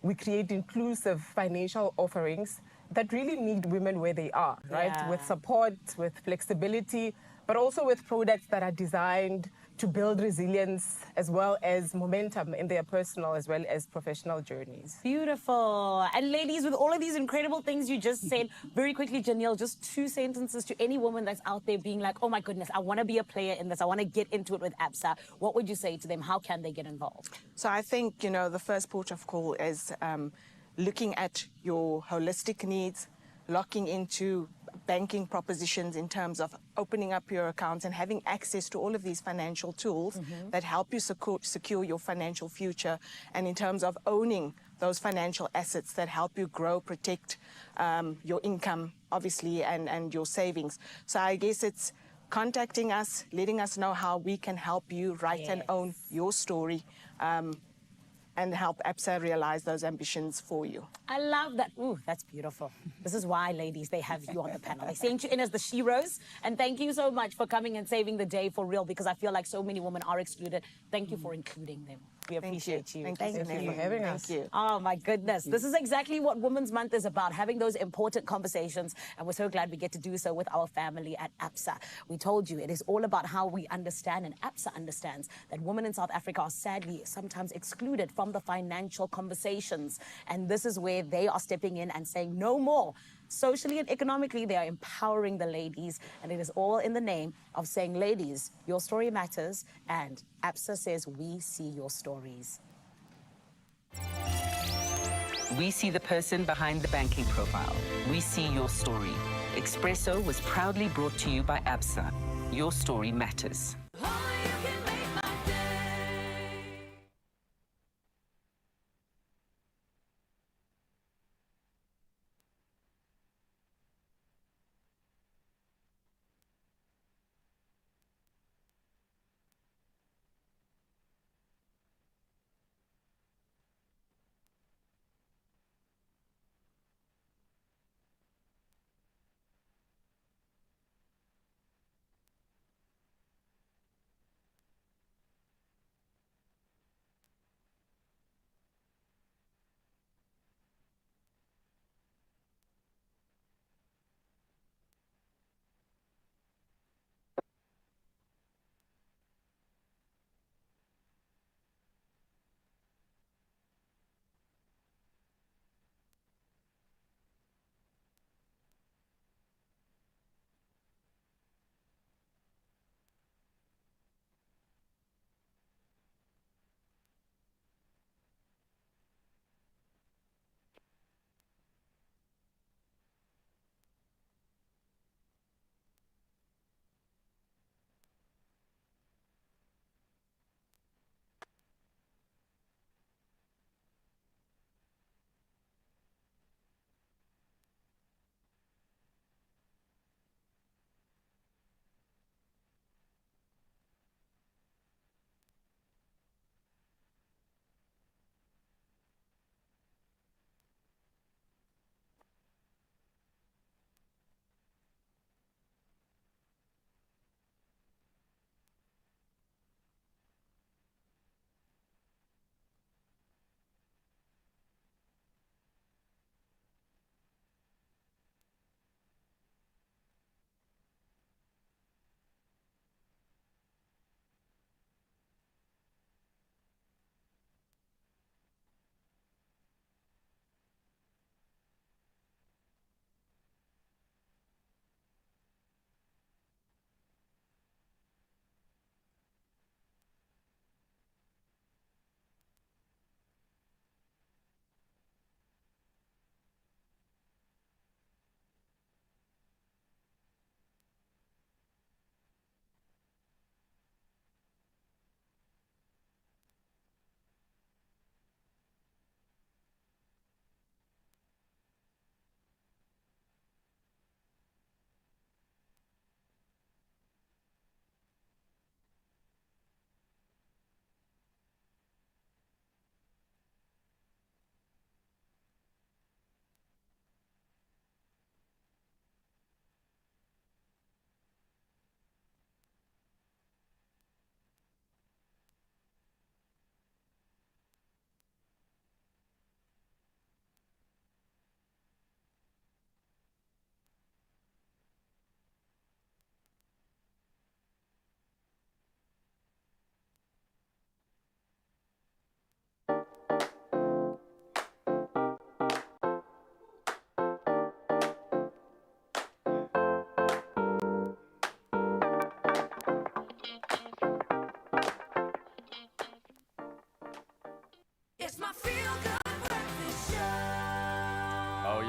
we create inclusive financial offerings that really meet women where they are, right? Yeah. With support, with flexibility, but also with products that are designed to build resilience as well as momentum in their personal as well as professional journeys. Beautiful. And ladies, with all of these incredible things you just said, very quickly, Janelle, just 2 sentences to any woman that's out there being like, oh my goodness, I want to be a player in this. I want to get into it with ABSA. What would you say to them? How can they get involved? So I think, you know, the first port of call is looking at your holistic needs, locking into banking propositions in terms of opening up your accounts and having access to all of these financial tools that help you secure your financial future, and in terms of owning those financial assets that help you grow, protect your income, obviously, and your savings. So I guess it's contacting us, letting us know how we can help you write and own your story, and help ABSA realize those ambitions for you. I love that. Ooh, that's beautiful. This is why, ladies, they have you on the panel. They sent you in as the sheroes. And thank you so much for coming and saving the day for real, because I feel like so many women are excluded. Thank you for including them. We appreciate you. Thank you for having us. Thank you. Oh, my goodness. This is exactly what Women's Month is about, having those important conversations. And we're so glad we get to do so with our family at ABSA. We told you it is all about how we understand, and ABSA understands, that women in South Africa are sadly sometimes excluded from the financial conversations. And this is where they are stepping in and saying no more. Socially and economically, they are empowering the ladies, and it is all in the name of saying, ladies, your story matters, and ABSA says we see your stories. We see the person behind the banking profile. We see your story. Expresso was proudly brought to you by ABSA. Your story matters.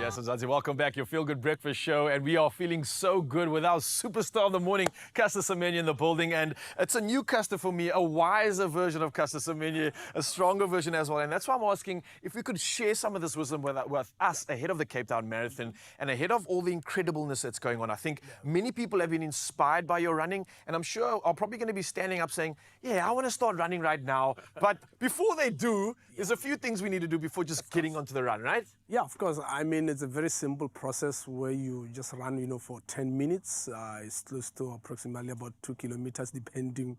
Yes, Mzansi, welcome back. Your Feel Good Breakfast Show, and we are feeling so good with our superstar of the morning, Caster Semenya, in the building. And it's a new Caster for me, a wiser version of Caster Semenya, a stronger version as well. And that's why I'm asking if we could share some of this wisdom with us ahead of the Cape Town Marathon and ahead of all the incredibleness that's going on. I think many people have been inspired by your running, and I'm sure are probably going to be standing up saying, yeah, I want to start running right now. But before they do, there's a few things we need to do before just getting onto the run, right? Yeah, of course. I mean, it's a very simple process where you just run, for 10 minutes. It's close to approximately about 2 kilometers, depending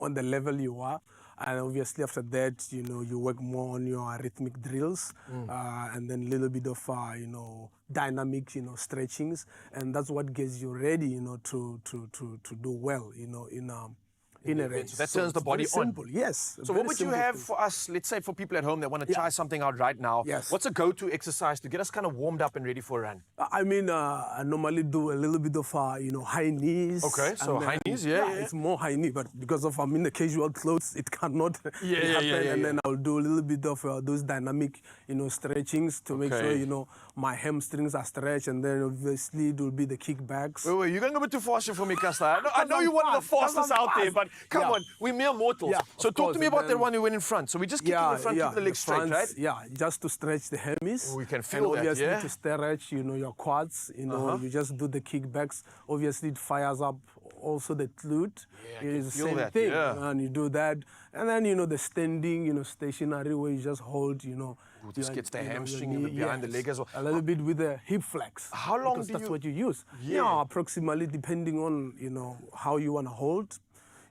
on the level you are. And obviously after that, you work more on your rhythmic drills, and then a little bit of, dynamic, stretchings. And that's what gets you ready, to do well, in a race. So that turns the body on. Simple, yes. So what would you have for us, let's say for people at home that want to try something out right now? Yes. What's a go-to exercise to get us kind of warmed up and ready for a run? I mean, I normally do a little bit of, high knees. Okay, so high knees, yeah. It's more high knee, but because of I'm in the casual clothes, it cannot happen. And then I'll do a little bit of those dynamic, stretchings to make sure, my hamstrings are stretched, and then obviously it will be the kickbacks. Wait, you're going a bit too fast for me, Caster. I know you're one of the fastest out there, but come on, we're mere mortals. So talk to me about that one who went in front. So we just kick in the front, keep the legs straight, right? Yeah, just to stretch the hemis. We can feel and obviously that, to stretch, your quads, you just do the kickbacks. Obviously it fires up also the glute. It's the same thing. And you do that. And then, the standing, stationary where you just hold, this gets the hamstring and behind the leg as well. A little bit with the hip flex. How long because do that's you... what you use. Approximately depending on, how you want to hold.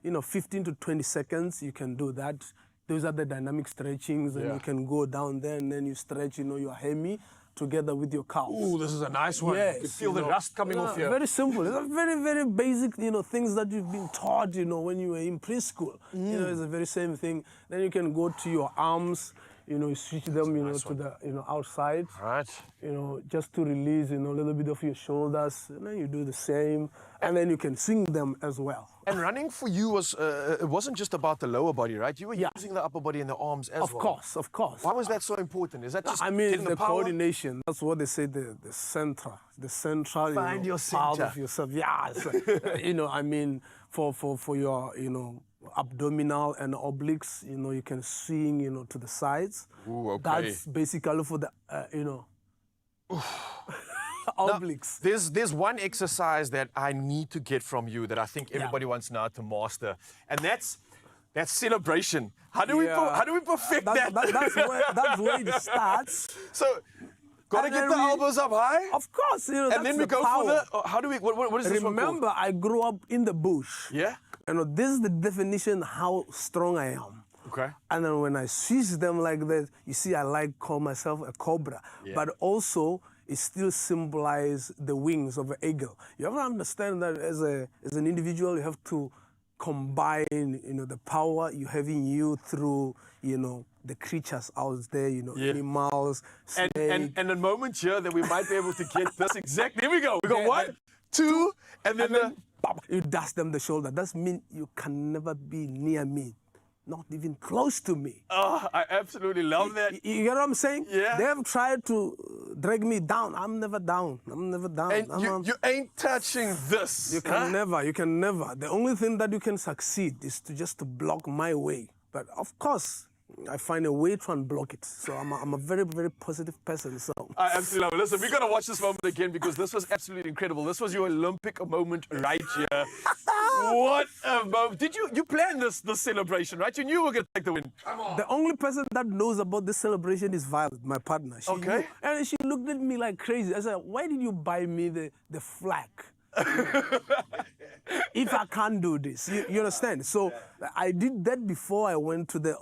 15 to 20 seconds, you can do that. Those are the dynamic stretchings, and you can go down there and then you stretch, your hemi together with your calves. Ooh, this is a nice one. Yes, you can feel the rust coming off here. Very simple. It's a very, very basic, things that you've been taught, when you were in preschool. It's the very same thing. Then you can go to your arms, you switch them, to the, outside. Right. Just to release, a little bit of your shoulders. And then you do the same. And then you can swing them as well. And running for you was, it wasn't just about the lower body, right? You were using the upper body and the arms as well. Of course. Why was that so important? Is that just getting the power? Coordination. That's what they say, the central. The central, Find your part center. of yourself. Yeah. For your, abdominal and obliques, you can swing, to the sides. Ooh, okay. That's basically for the, obliques. Now, there's one exercise that I need to get from you that I think everybody wants now to master, and that's celebration. How do we perfect that? That's where it starts. So, gotta get the elbows up high. Of course, and then we go for the. How do we? What is this? Remember, I grew up in the bush. Yeah. This is the definition how strong I am. Okay. And then when I switch them like that, you see, I call myself a cobra, but also it still symbolizes the wings of an eagle. You have to understand that as an individual, you have to combine, the power you have in you through, the creatures out there, animals, snakes. And a moment here that we might be able to get this exact. Here we go. We got 1, 2, and then you dust them the shoulder. That means you can never be near me. Not even close to me. Oh, I absolutely love that. You get what I'm saying? Yeah. They have tried to drag me down. I'm never down. And you ain't touching this. You can never. The only thing that you can succeed is to block my way. But of course, I find a way to unblock it. So I'm a very, very positive person. So I absolutely love it. Listen, we're going to watch this moment again because this was absolutely incredible. This was your Olympic moment right here. What a moment. Did you plan this celebration, right? You knew we were going to take the win. Come on. The only person that knows about this celebration is Violet, my partner. She knew, and she looked at me like crazy. I said, why did you buy me the flag? If I can't do this, you understand? So I did that before I went to the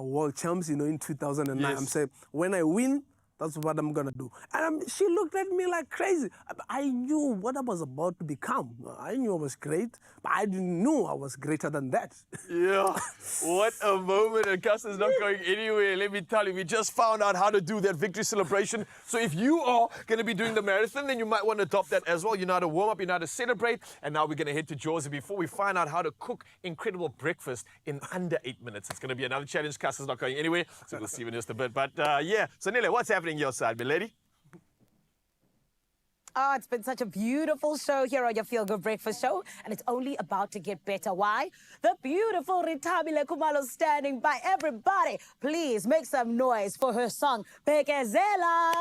World Champs, in 2009. I'm saying, when I win, that's what I'm going to do. And she looked at me like crazy. I knew what I was about to become. I knew I was great, but I didn't know I was greater than that. Yeah, what a moment. And Caster's not going anywhere. Let me tell you, we just found out how to do that victory celebration. So if you are going to be doing the marathon, then you might want to adopt that as well. You know how to warm up, you know how to celebrate. And now we're going to head to Jersey before we find out how to cook incredible breakfast in under 8 minutes. It's going to be another challenge. Caster's not going anywhere, so we'll see you in just a bit. But yeah, so Nele, what's happening your side, my lady? Oh, it's been such a beautiful show here on your Feel Good Breakfast Show, and it's only about to get better. Why? The beautiful Ritabile Kumalo standing by. Everybody, please make some noise for her song, Bekezela.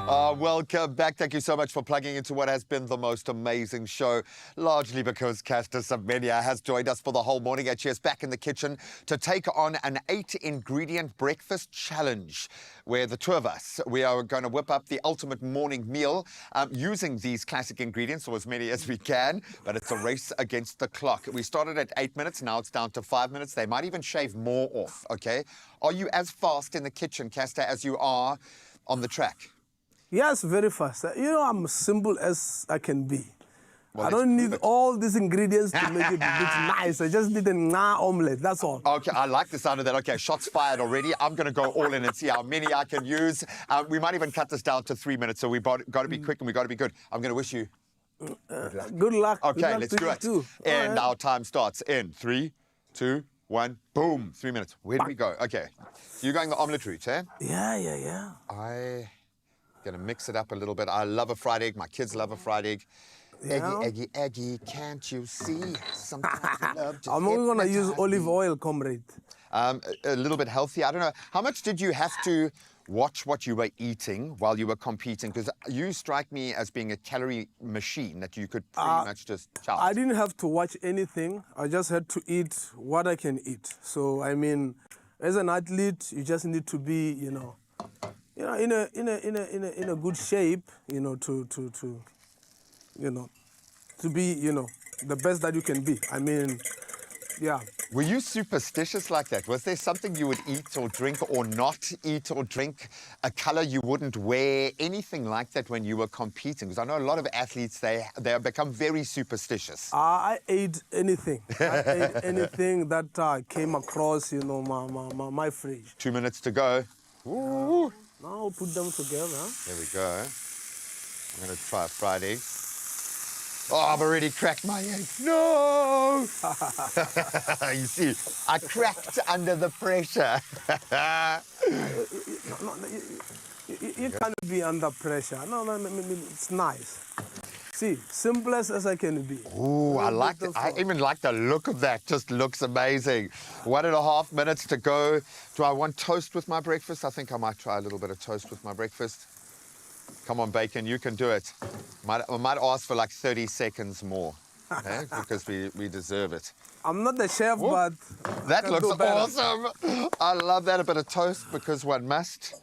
Welcome back. Thank you so much for plugging into what has been the most amazing show, largely because Caster Semenya has joined us for the whole morning, and she is back in the kitchen to take on an 8-ingredient breakfast challenge, where the two of us, we are going to whip up the ultimate morning meal using these classic ingredients, or as many as we can, but it's a race against the clock. We started at 8 minutes, now it's down to 5 minutes. They might even shave more off, okay? Are you as fast in the kitchen, Caster, as you are on the track? Yes, very fast. You know, I'm simple as I can be. Well, I don't need all these ingredients to make it look nice. I just need a omelette, that's all. Okay, I like the sound of that. Okay, shots fired already. I'm going to go all in and see how many I can use. We might even cut this down to 3 minutes, so we've got to be quick and we've got to be good. I'm going to wish you good luck. Okay, Good luck let's to do you it. too. And All right. our time starts in 3, 2, 1, boom. 3 minutes. Where do we go? Okay, you're going the omelette route, eh? Yeah. I'm going to mix it up a little bit. I love a fried egg. My kids love a fried egg. Yeah. Eggy, can't you see? Sometimes I love to I'm only going to use hypnotize olive me. oil, comrade. A little bit healthy. I don't know. How much did you have to watch what you were eating while you were competing? Because you strike me as being a calorie machine that you could pretty much just chow. I didn't have to watch anything. I just had to eat what I can eat. So, I mean, as an athlete, you just need to be, in a good shape, to be, the best that you can be. I mean, yeah. Were you superstitious like that? Was there something you would eat or drink or not eat or drink, a color you wouldn't wear, anything like that when you were competing? Because I know a lot of athletes, they have become very superstitious. I ate anything. I ate anything that came across, my fridge. 2 minutes to go. Ooh. Now I'll put them together. There we go. I'm going to try a fried egg. Oh, I've already cracked my egg. No! You see, I cracked under the pressure. You can't be under pressure. No, it's nice. See, simplest as I can be. Ooh, I like it. I even like the look of that. Just looks amazing. 1.5 minutes to go. Do I want toast with my breakfast? I think I might try a little bit of toast with my breakfast. Come on, Bacon, you can do it. I might ask for like 30 seconds more, okay? Because we deserve it. I'm not the chef, but that can looks do better. awesome. I love that, a bit of toast because one must.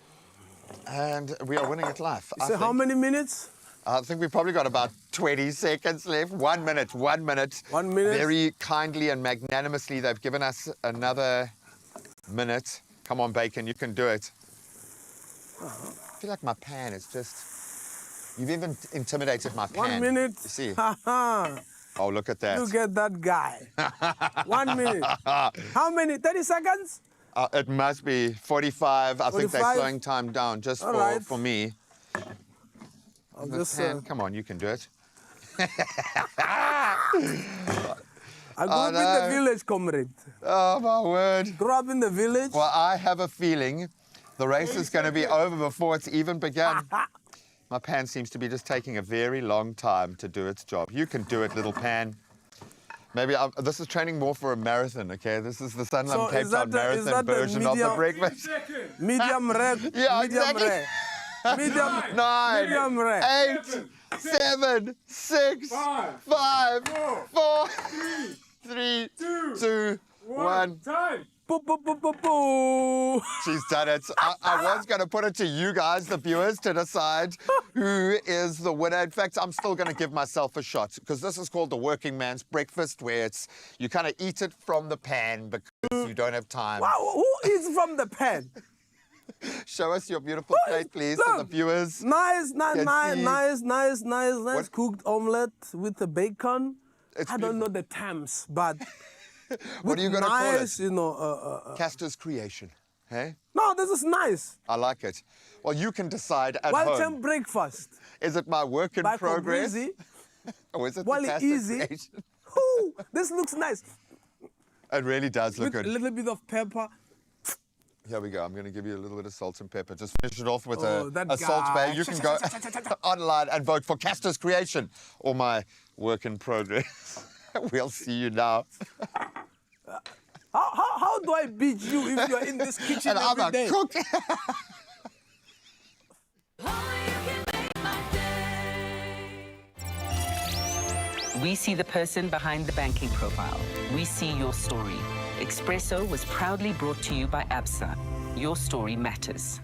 And we are winning at life. So how many minutes? I think we've probably got about 20 seconds left. 1 minute, 1 minute. 1 minute. Very kindly and magnanimously, they've given us another minute. Come on, Bacon, you can do it. I feel like my pan is just... You've even intimidated my pan. 1 minute. You see? Oh, look at that. Look at that guy. 1 minute. How many? 30 seconds? It must be 45. I think they're 45? slowing time down just All right. for me. I'll The just, pan, come on, you can do it. I grew up in the village, comrade. Oh, my word. Grew up in the village. Well, I have a feeling the race is going to be over before it's even begun. My pan seems to be just taking a very long time to do its job. You can do it, little pan. Maybe this is training more for a marathon, okay? This is the Sanlam Cape Town Marathon version of the breakfast. Medium rare. Yeah, medium exactly. rare. Medium, 9, medium rare. 8, 7, 6, 5, 4, 3, 2, 1. Time. Boo, boo, boo, boo, boo. She's done it. I was going to put it to you guys, the viewers, to decide who is the winner. In fact, I'm still going to give myself a shot because this is called the working man's breakfast, where you kind of eat it from the pan because you don't have time. Wow, who eats from the pan? Show us your beautiful plate, please, to the viewers. Nice What? cooked omelette with the bacon. I don't know the terms, but What are you going to call it? You know, Caster's creation, hey? No, this is nice. I like it. Well, you can decide at Welcome home. breakfast. Is it my work in By progress? Fabrizi. Or is it Well, the Caster's easy. creation? Ooh, this looks nice. It really does look With good. a little bit of pepper. Here we go. I'm going to give you a little bit of salt and pepper. Just finish it off with that a salt guy. bay. You can go online and vote for Caster's creation or my work in progress. We'll see you now. How do I beat you if you're in this kitchen And I'm every day? a cook. Only you can We see the person behind the banking profile. We see your story. Expresso was proudly brought to you by ABSA. Your story matters.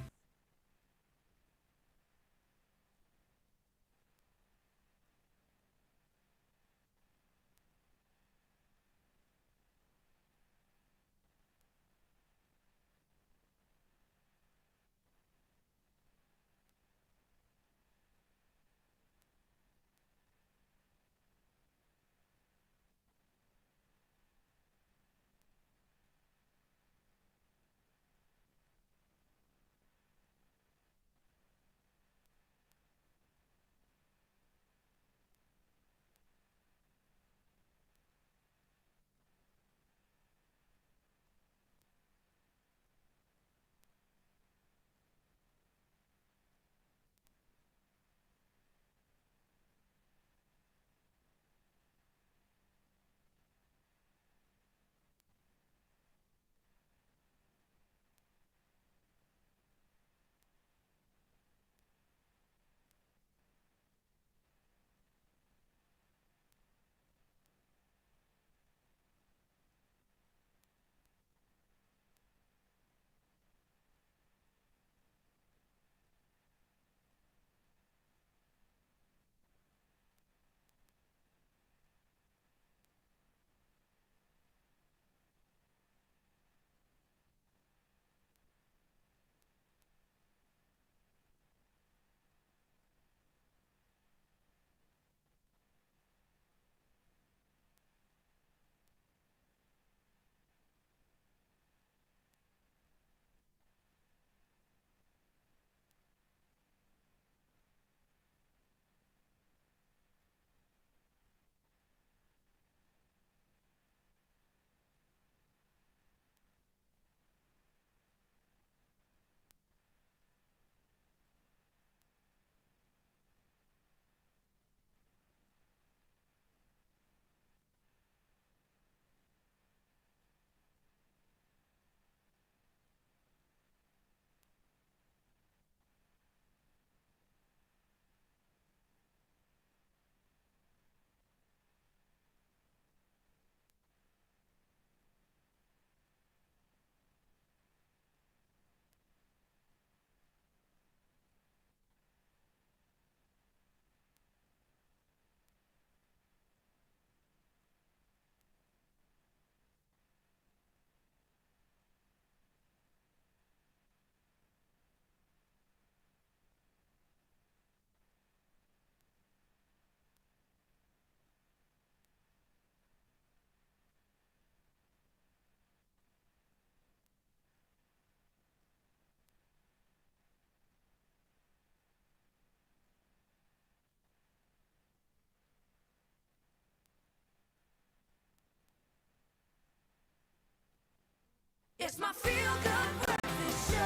It's my feel-good breakfast show.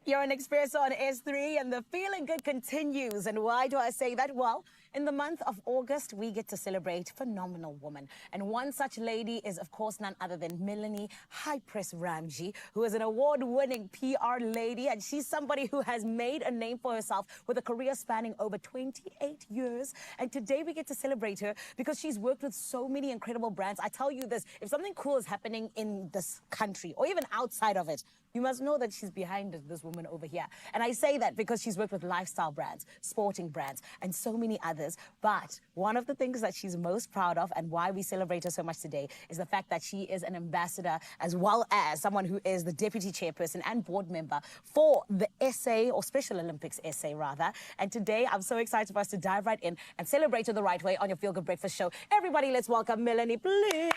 You're on Expresso on S3 and the feeling good continues. And why do I say that? Well, in the month of August, we get to celebrate phenomenal women. And one such lady is, of course, none other than Melanie High-Press Ramji, who is an award-winning PR lady. And she's somebody who has made a name for herself with a career spanning over 28 years. And today we get to celebrate her because she's worked with so many incredible brands. I tell you this, if something cool is happening in this country or even outside of it, you must know that she's behind it, this woman over here. And I say that because she's worked with lifestyle brands, sporting brands, and so many others. But one of the things that she's most proud of and why we celebrate her so much today is the fact that she is an ambassador as well as someone who is the deputy chairperson and board member for the SA, or Special Olympics SA rather. And today I'm so excited for us to dive right in and celebrate her the right way on your Feel Good Breakfast show. Everybody, let's welcome Melanie, please.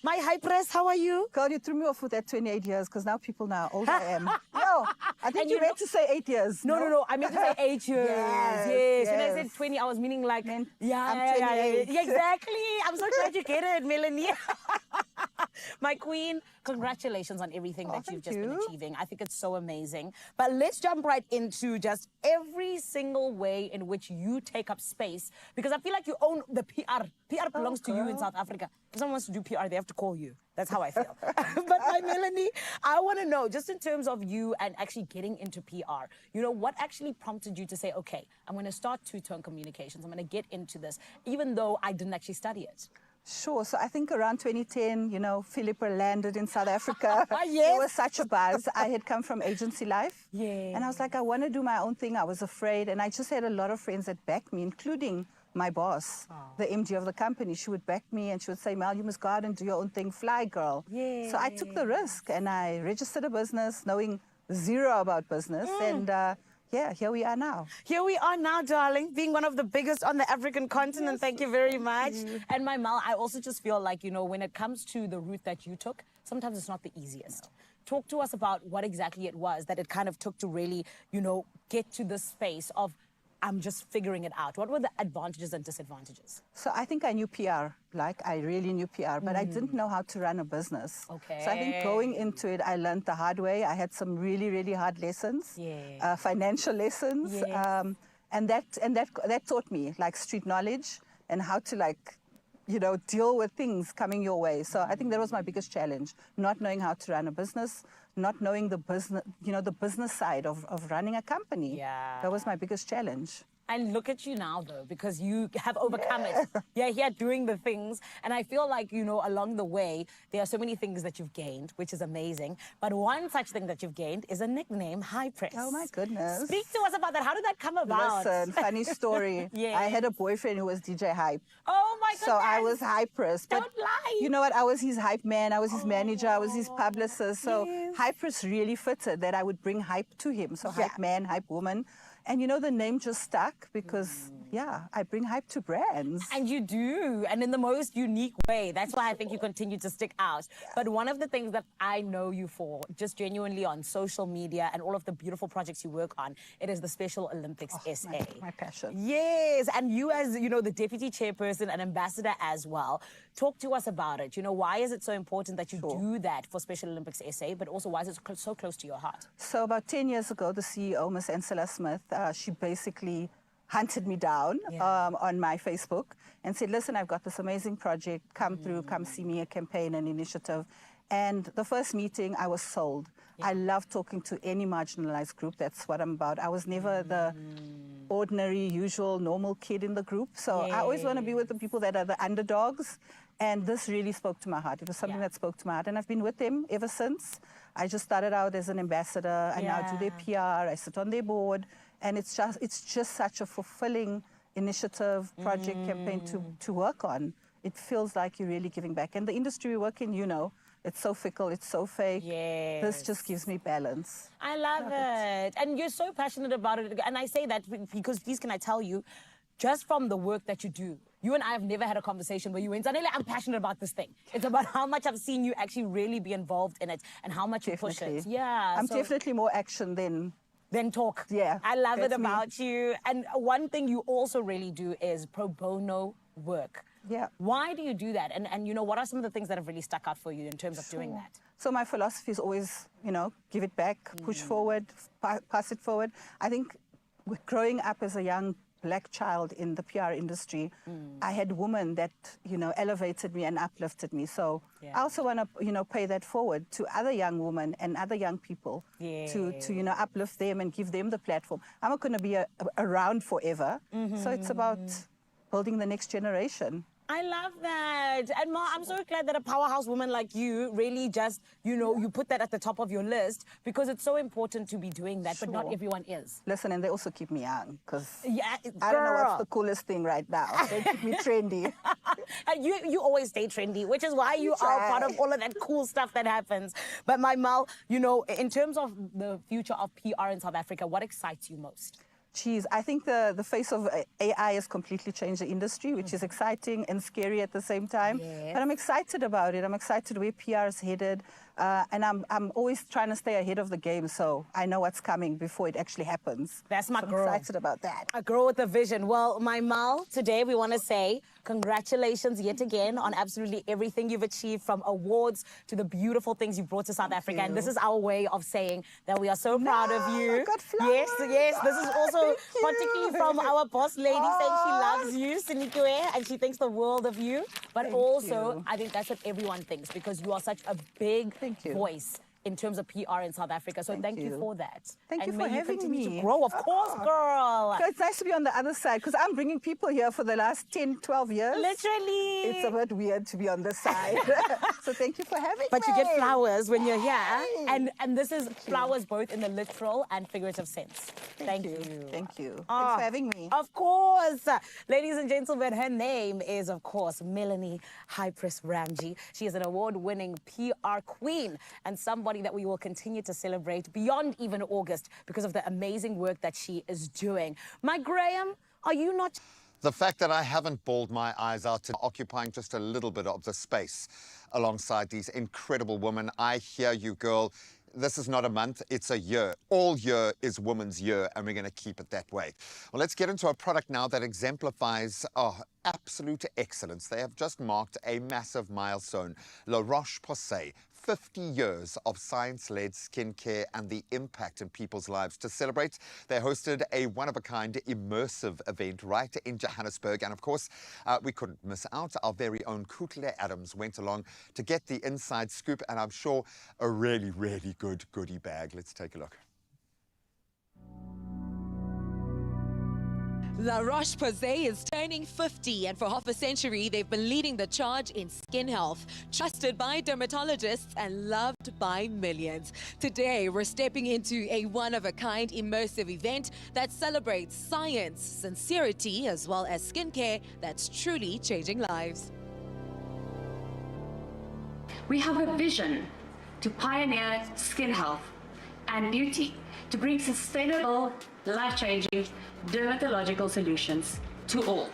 My high press, how are you? Girl, you threw me off with that 28 years because now people know how old I am. No, I think you meant to say 8 years. No, I meant to say 8 years. Yes. When I said 20, I was meaning like, I'm 28. Exactly. I'm so glad you get it, Melanie. My queen, congratulations on everything that you've just been achieving. I think it's so amazing. But let's jump right into just every single way in which you take up space, because I feel like you own the PR. PR belongs to you in South Africa. If someone wants to do PR, they have to call you. That's how I feel. But my Melanie, I want to know, just in terms of you and actually getting into PR, you know, what actually prompted you to say, okay, I'm going to start two-tone communications. I'm going to get into this, even though I didn't actually study it. Sure. So I think around 2010, you know, Philippa landed in South Africa. Yes. It was such a buzz. I had come from agency life. Yeah. And I was like, I want to do my own thing. I was afraid. And I just had a lot of friends that backed me, including my boss, the MD of the company. She would back me and she would say, Mel, you must go out and do your own thing. Fly, girl. Yeah. So I took the risk and I registered a business knowing zero about business. And yeah, here we are now. Here we are now, darling, being one of the biggest on the African continent. Yes, thank you very much. And my Mal, I also just feel like, you know, when it comes to the route that you took, sometimes it's not the easiest. Talk to us about what exactly it was that it kind of took to really, you know, get to this space of I'm just figuring it out. What were the advantages and disadvantages? So I think I knew PR, like I really knew PR, but I didn't know how to run a business. Okay. So I think going into it, I learned the hard way. I had some really, really hard lessons, financial lessons, and that taught me like street knowledge and how to like, you know, deal with things coming your way. So I think that was my biggest challenge, not knowing how to run a business, not knowing the business, you know, the business side of running a company. Yeah. That was my biggest challenge. And look at you now, though, because you have overcome it. You're here doing the things. And I feel like, you know, along the way, there are so many things that you've gained, which is amazing. But one such thing that you've gained is a nickname, High Press. Oh, my goodness. Speak to us about that. How did that come about? Listen, funny story. Yes. I had a boyfriend who was DJ Hype. Oh, my goodness. So I was High Press. But don't lie. You know what? I was his hype man. I was his manager. I was his publicist. So High Press really fitted that I would bring hype to him. So hype man, hype woman. And you know, the name just stuck because, yeah, I bring hype to brands. And you do, and in the most unique way. That's why I think you continue to stick out. But one of the things that I know you for, just genuinely on social media and all of the beautiful projects you work on, it is the Special Olympics SA. My passion. Yes, and you as, you know, the deputy chairperson and ambassador as well. Talk to us about it. You know, why is it so important that you do that for Special Olympics SA, but also why is it so close to your heart? So about 10 years ago, the CEO, Miss Ansela Smith, she basically hunted me down on my Facebook and said, listen, I've got this amazing project. Come through, come see me, a campaign, an initiative. And the first meeting, I was sold. I love talking to any marginalized group. That's what I'm about. I was never the ordinary, usual, normal kid in the group. So I always want to be with the people that are the underdogs. And this really spoke to my heart. It was something that spoke to my heart. And I've been with them ever since. I just started out as an ambassador. I now do their PR. I sit on their board. And it's just such a fulfilling initiative, project, campaign to work on. It feels like you're really giving back. And the industry we work in, you know, it's so fickle, it's so fake. Yes. This just gives me balance. I love it. And you're so passionate about it. And I say that because, please, can I tell you, just from the work that you do, you and I have never had a conversation where you went, Zanele, I'm passionate about this thing. It's about how much I've seen you actually really be involved in it and how much you push it. Yeah. I'm definitely more action than talk. Yeah. I love it that's me. about you. And one thing you also really do is pro bono work. Yeah. Why do you do that? And you know, what are some of the things that have really stuck out for you in terms of doing that? So my philosophy is always, you know, give it back, push forward, pass it forward. I think growing up as a young Black child in the PR industry, I had women that, you know, elevated me and uplifted me. So I also want to, you know, pay that forward to other young women and other young people to you know, uplift them and give them the platform. I'm not going to be around forever. So it's about building the next generation. I love that. And Ma, I'm so glad that a powerhouse woman like you really just, you know, you put that at the top of your list because it's so important to be doing that, but not everyone is. Listen, and they also keep me young because I don't know what's the coolest thing right now. They keep me trendy. And you always stay trendy, which is why you are part of all of that cool stuff that happens. But my Mal, you know, in terms of the future of PR in South Africa, what excites you most? Geez, I think the face of AI has completely changed the industry, which is exciting and scary at the same time. But I'm excited about it. I'm excited where PR is headed. And I'm always trying to stay ahead of the game, so I know what's coming before it actually happens. That's my so girl. I'm excited about that. A girl with a vision. Well, my Mal, today we want to say congratulations yet again on absolutely everything you've achieved, from awards to the beautiful things you brought to South Africa. And this is our way of saying that we are so proud of you. Yes, yes. This is also particularly from our boss lady saying she loves you, Sinikwe, and she thinks the world of you. But also, I think that's what everyone thinks, because you are such a big voice in terms of PR in South Africa. So thank you for that. Thank you and for may having continue me. to grow, of course, girl. It's nice to be on the other side, because I'm bringing people here for the last 10, 12 years. Literally. It's a bit weird to be on this side. So thank you for having me. But you get flowers when you're here. And this is flowers both in the literal and figurative sense. Thank you. Thank you. Thanks for having me. Of course. Ladies and gentlemen, her name is, of course, Melanie Hypris Ramji. She is an award-winning PR queen and somebody that we will continue to celebrate beyond even August because of the amazing work that she is doing. My Graham, are you not... The fact that I haven't bawled my eyes out to occupying just a little bit of the space alongside these incredible women. I hear you, girl. This is not a month, it's a year. All year is Women's Year, and we're going to keep it that way. Well, let's get into a product now that exemplifies absolute excellence. They have just marked a massive milestone. La Roche-Posay, 50 years of science-led skincare and the impact in people's lives. To celebrate, they hosted a one-of-a-kind immersive event right in Johannesburg. And of course, we couldn't miss out. Our very own Kutile Adams went along to get the inside scoop, and I'm sure a really, really good goodie bag. Let's take a look. La Roche-Posay is turning 50, and for half a century, they've been leading the charge in skin health, trusted by dermatologists and loved by millions. Today, we're stepping into a one-of-a-kind immersive event that celebrates science, sincerity, as well as skincare that's truly changing lives. We have a vision to pioneer skin health and beauty, to bring sustainable, life-changing dermatological solutions to all.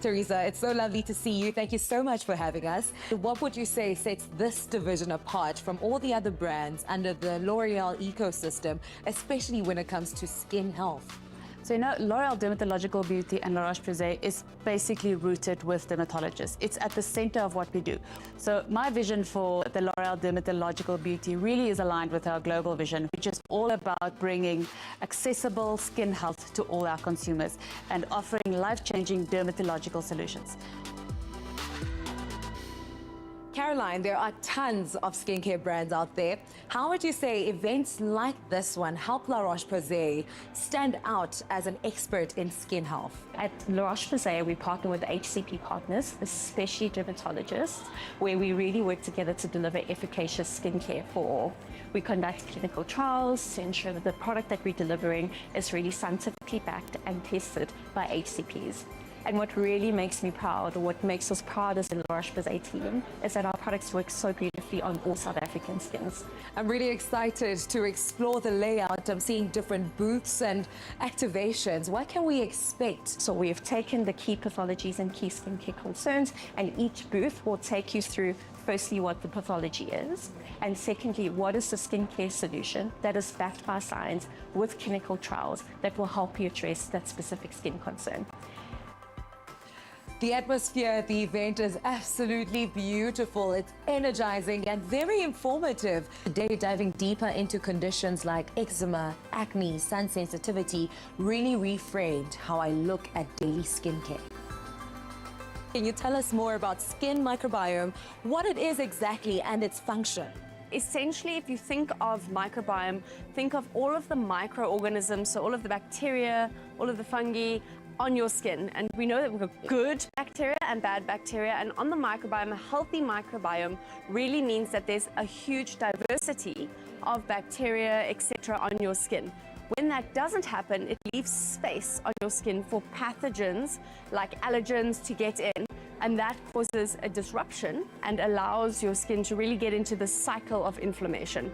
Teresa, it's so lovely to see you. Thank you so much for having us. What would you say sets this division apart from all the other brands under the L'Oreal ecosystem, especially when it comes to skin health? So, you know, L'Oreal Dermatological Beauty and La Roche-Posay is basically rooted with dermatologists. It's at the center of what we do. So my vision for the L'Oreal Dermatological Beauty really is aligned with our global vision, which is all about bringing accessible skin health to all our consumers and offering life-changing dermatological solutions. Caroline, there are tons of skincare brands out there. How would you say events like this one help La Roche-Posay stand out as an expert in skin health? At La Roche-Posay, we partner with HCP partners, especially dermatologists, where we really work together to deliver efficacious skincare for all. We conduct clinical trials to ensure that the product that we're delivering is really scientifically backed and tested by HCPs. And what really makes me proud, or what makes us proud as the La Roche-Posay team, is that our products work so beautifully on all South African skins. I'm really excited to explore the layout. I'm seeing different booths and activations. What can we expect? So we have taken the key pathologies and key skincare concerns, and each booth will take you through firstly what the pathology is, and secondly, what is the skincare solution that is backed by science with clinical trials that will help you address that specific skin concern. The atmosphere at the event is absolutely beautiful. It's energizing and very informative. Today, diving deeper into conditions like eczema, acne, sun sensitivity, really reframed how I look at daily skincare. Can you tell us more about skin microbiome, what it is exactly, and its function? Essentially, if you think of microbiome, think of all of the microorganisms, so all of the bacteria, all of the fungi, on your skin. And we know that we've got good bacteria and bad bacteria, and on the microbiome, a healthy microbiome really means that there's a huge diversity of bacteria, etc. on your skin. When that doesn't happen, it leaves space on your skin for pathogens like allergens to get in, and that causes a disruption and allows your skin to really get into the cycle of inflammation.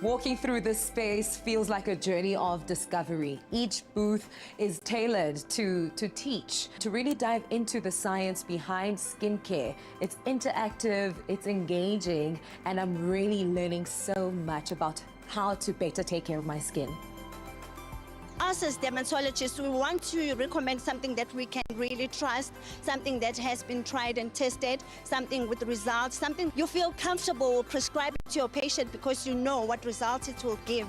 Walking through this space feels like a journey of discovery. Each booth is tailored to teach, to really dive into the science behind skincare. It's interactive, it's engaging, and I'm really learning so much about how to better take care of my skin. Us as dermatologists, we want to recommend something that we can really trust, something that has been tried and tested, something with results, something you feel comfortable prescribing to your patient because you know what results it will give.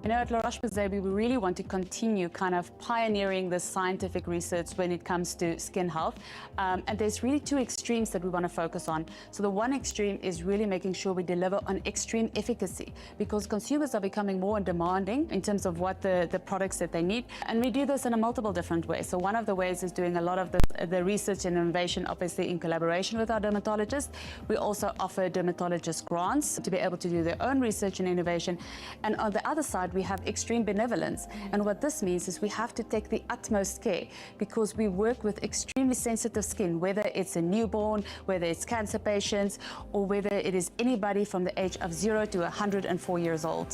You know, at La Roche-Posay, we really want to continue kind of pioneering the scientific research when it comes to skin health. And there's really two extremes that we want to focus on. So the one extreme is really making sure we deliver on extreme efficacy, because consumers are becoming more demanding in terms of what the products that they need. And we do this in a multiple different ways. So one of the ways is doing a lot of the research and innovation, obviously in collaboration with our dermatologists. We also offer dermatologist grants to be able to do their own research and innovation. And on the other side, we have extreme benevolence. And what this means is we have to take the utmost care, because we work with extremely sensitive skin, whether it's a newborn, whether it's cancer patients, or whether it is anybody from the age of 0 to 104 years old.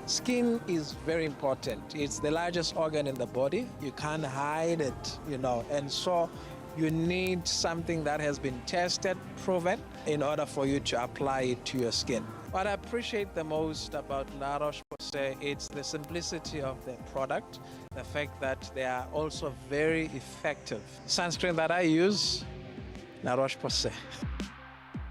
Skin is very important. It's the largest organ in the body. You can't hide it, you know, and so you need something that has been tested, proven, in order for you to apply it to your skin. What I appreciate the most about La Roche-Posay, it's the simplicity of the product, the fact that they are also very effective. Sunscreen that I use, La Roche-Posay.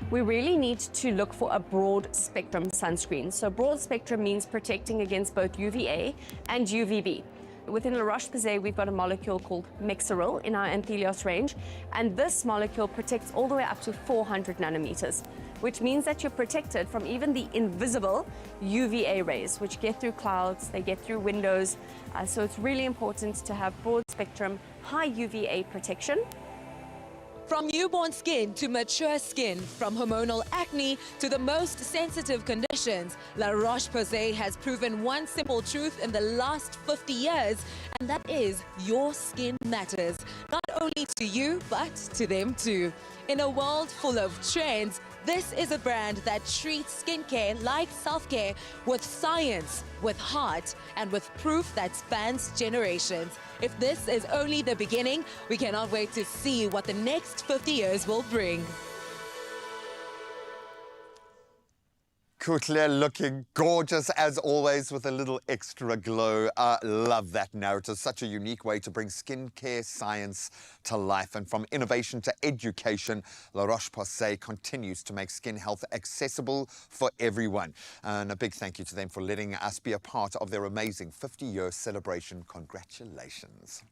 We really need to look for a broad spectrum sunscreen. So broad spectrum means protecting against both UVA and UVB. Within La Roche-Posay, we've got a molecule called Mexeril in our Anthelios range, and this molecule protects all the way up to 400 nanometers, which means that you're protected from even the invisible UVA rays, which get through clouds, they get through windows. So it's really important to have broad spectrum, high UVA protection. From newborn skin to mature skin, from hormonal acne to the most sensitive conditions, La Roche-Posay has proven one simple truth in the last 50 years, and that is your skin matters, not only to you, but to them too. In a world full of trends, this is a brand that treats skincare like self-care, with science, with heart, and with proof that spans generations. If this is only the beginning, we cannot wait to see what the next 50 years will bring. Kutle looking gorgeous as always with a little extra glow. Love that narrative. Such a unique way to bring skincare science to life. And from innovation to education, La Roche-Posay continues to make skin health accessible for everyone. And a big thank you to them for letting us be a part of their amazing 50-year celebration. Congratulations.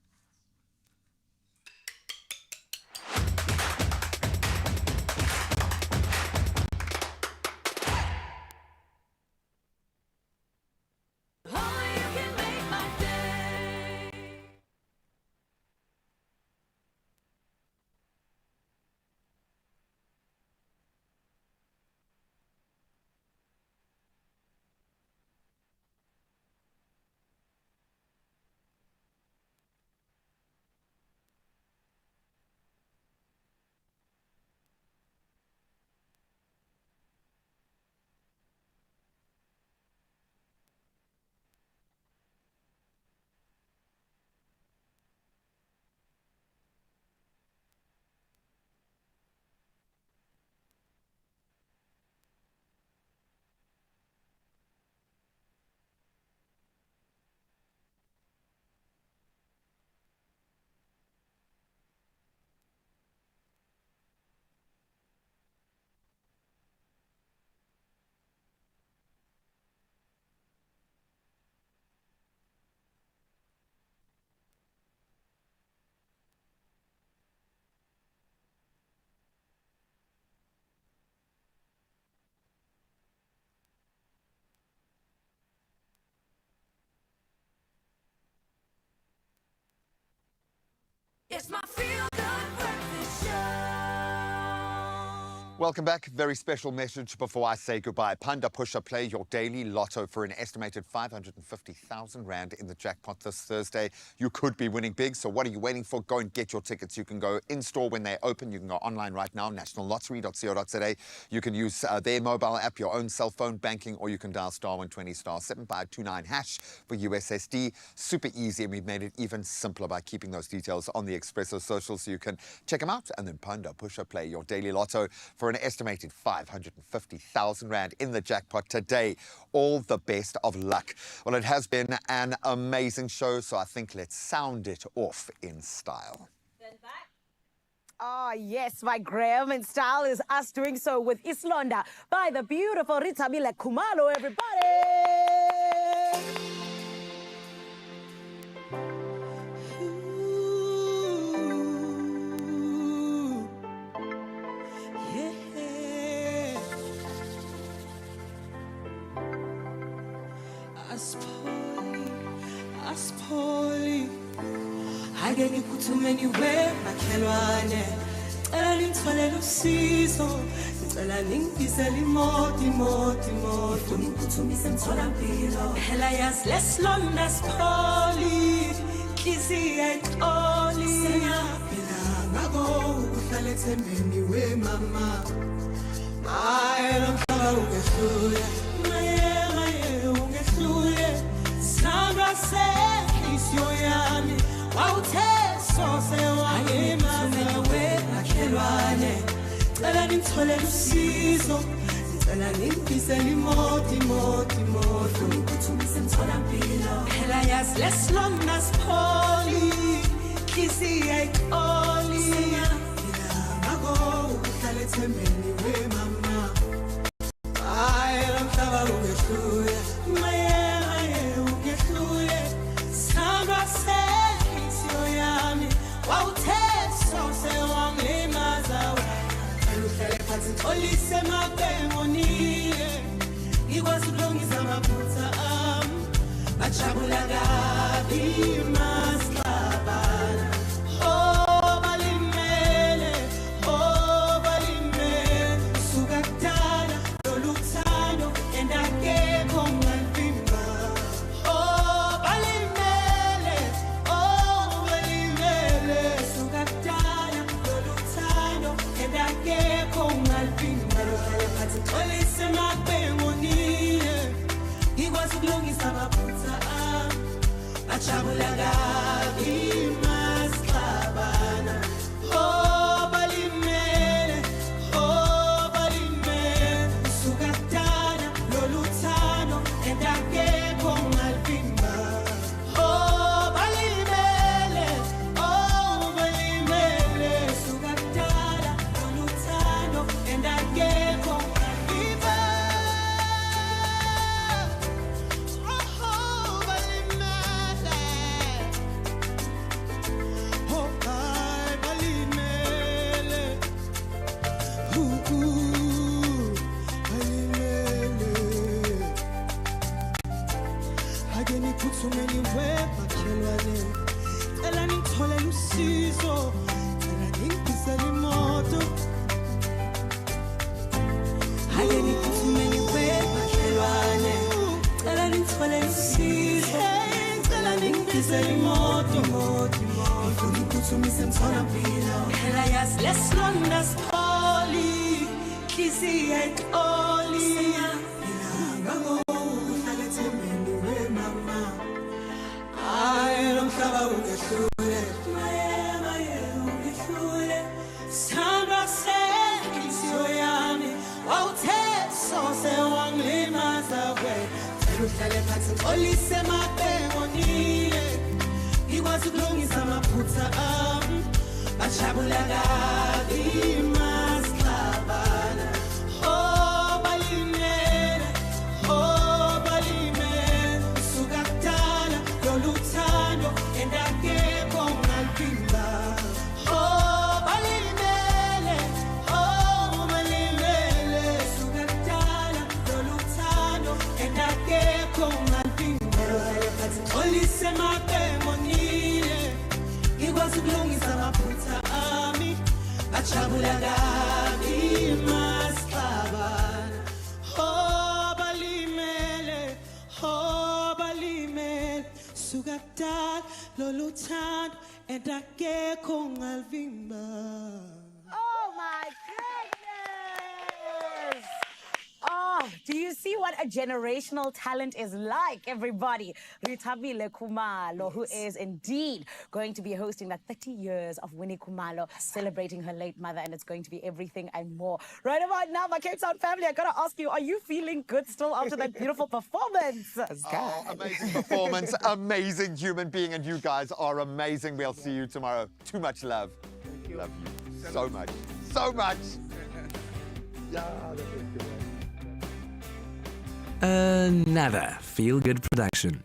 It's my feel-good breakfast show. Welcome back. Very special message before I say goodbye. Panda Pusher, play your daily lotto for an estimated 550,000 Rand in the jackpot this Thursday. You could be winning big, so what are you waiting for? Go and get your tickets. You can go in-store when they open. You can go online right now, nationallottery.co.za. You can use their mobile app, your own cell phone banking, or you can dial *120 *7529# for USSD. Super easy, and we've made it even simpler by keeping those details on the Expresso socials, so you can check them out. And then Panda Pusher, play your daily lotto for an estimated 550,000 Rand in the jackpot today. All the best of luck. Well, it has been an amazing show, so I think let's sound it off in style. Oh, yes, my Graham in style is us doing so with Islonda by the beautiful Ritabile Kumalo, everybody. Aspoli Ake ngikuthuma anywhere makhelwane Cela ningitholele usizo Ngicela ningibizele imoto Ngikuthumise emtholampilo Phela yazi lesilonda Aspoli Nhliziyo ayixoli Siyaphila ngako ukuhlala ethembeni we mama Maye lo mhlaba ungehlule Maye ungehlule Sandra said, "Please your yummy." Wow, taste so say why man we makhelwane. Cela ngitholele usizo. Cela ngibizele imoto. Ngikuthumise emtholampilo. Phela yazi lesilonda Aspoli. Nhliziyo ayixoli. Siyaphila ngako ukuhlala ethembeni we mama. Hayi lo mhlaba ungehlule. Olise mapengonile Ikwazi ukulungisa amaphutha ami Bajabula kabi masixabana Oh balimele Suka kudala lolu thando endakekho ngalivimba Oh balimele Suka kudala lolu thando endakekho ngalivimba Olise mapengonile Ikwazi ukulungisa amaphutha ami Bajabula kabi masixabana Oh balimele Suka kudala lolu thando endakekho ngalivimba Oh balimele Suka kudala lolu thando endakekho ngalivimba Oh balimele Oh balimele balimele Ake niphuthume anywhere makhelwane Cela ningitholele usizo Cela ngibizele imoto Ake niphuthume anywhere makhelwane Cela ningitholele usizo Cela ngibizele imoto Ngikuthumise emtholampilo Phela yazi lesilonda Aspoli Nhliziyo ayixoli Ngako ukuhlala ethembeni we mama Hayi lo mhlaba ungehlule Maye ungehlule Sandra said inhliziyo yami Wawuthe sose wangilimaza we Cela uhlale phansi ngixolise mapengonile Ikwazi ukulungisa amaphutha ami Bajabula kabi masixabana Oh balimele Suka kudala lolu thando endakekho ngalivimba Oh balimele Suka kudala lolu thando endakekho ngalivimba Olise mapengonile Ikwazi ukulungisa amaphutha ami loluthando endakekho ngalvimba. Oh my goodness! Oh, do you see what a generational talent is like, everybody? Rithabile Khumalo, who is indeed going to be hosting that 30 years of Winnie Khumalo, celebrating her late mother, and it's going to be everything and more. Right about now, my Cape Town family, I gotta ask you, are you feeling good still after that beautiful performance? Oh, amazing performance, amazing human being, and you guys are amazing. We'll see you tomorrow. Too much love. Love you so much. So much. Yeah, that was good. Another feel-good production.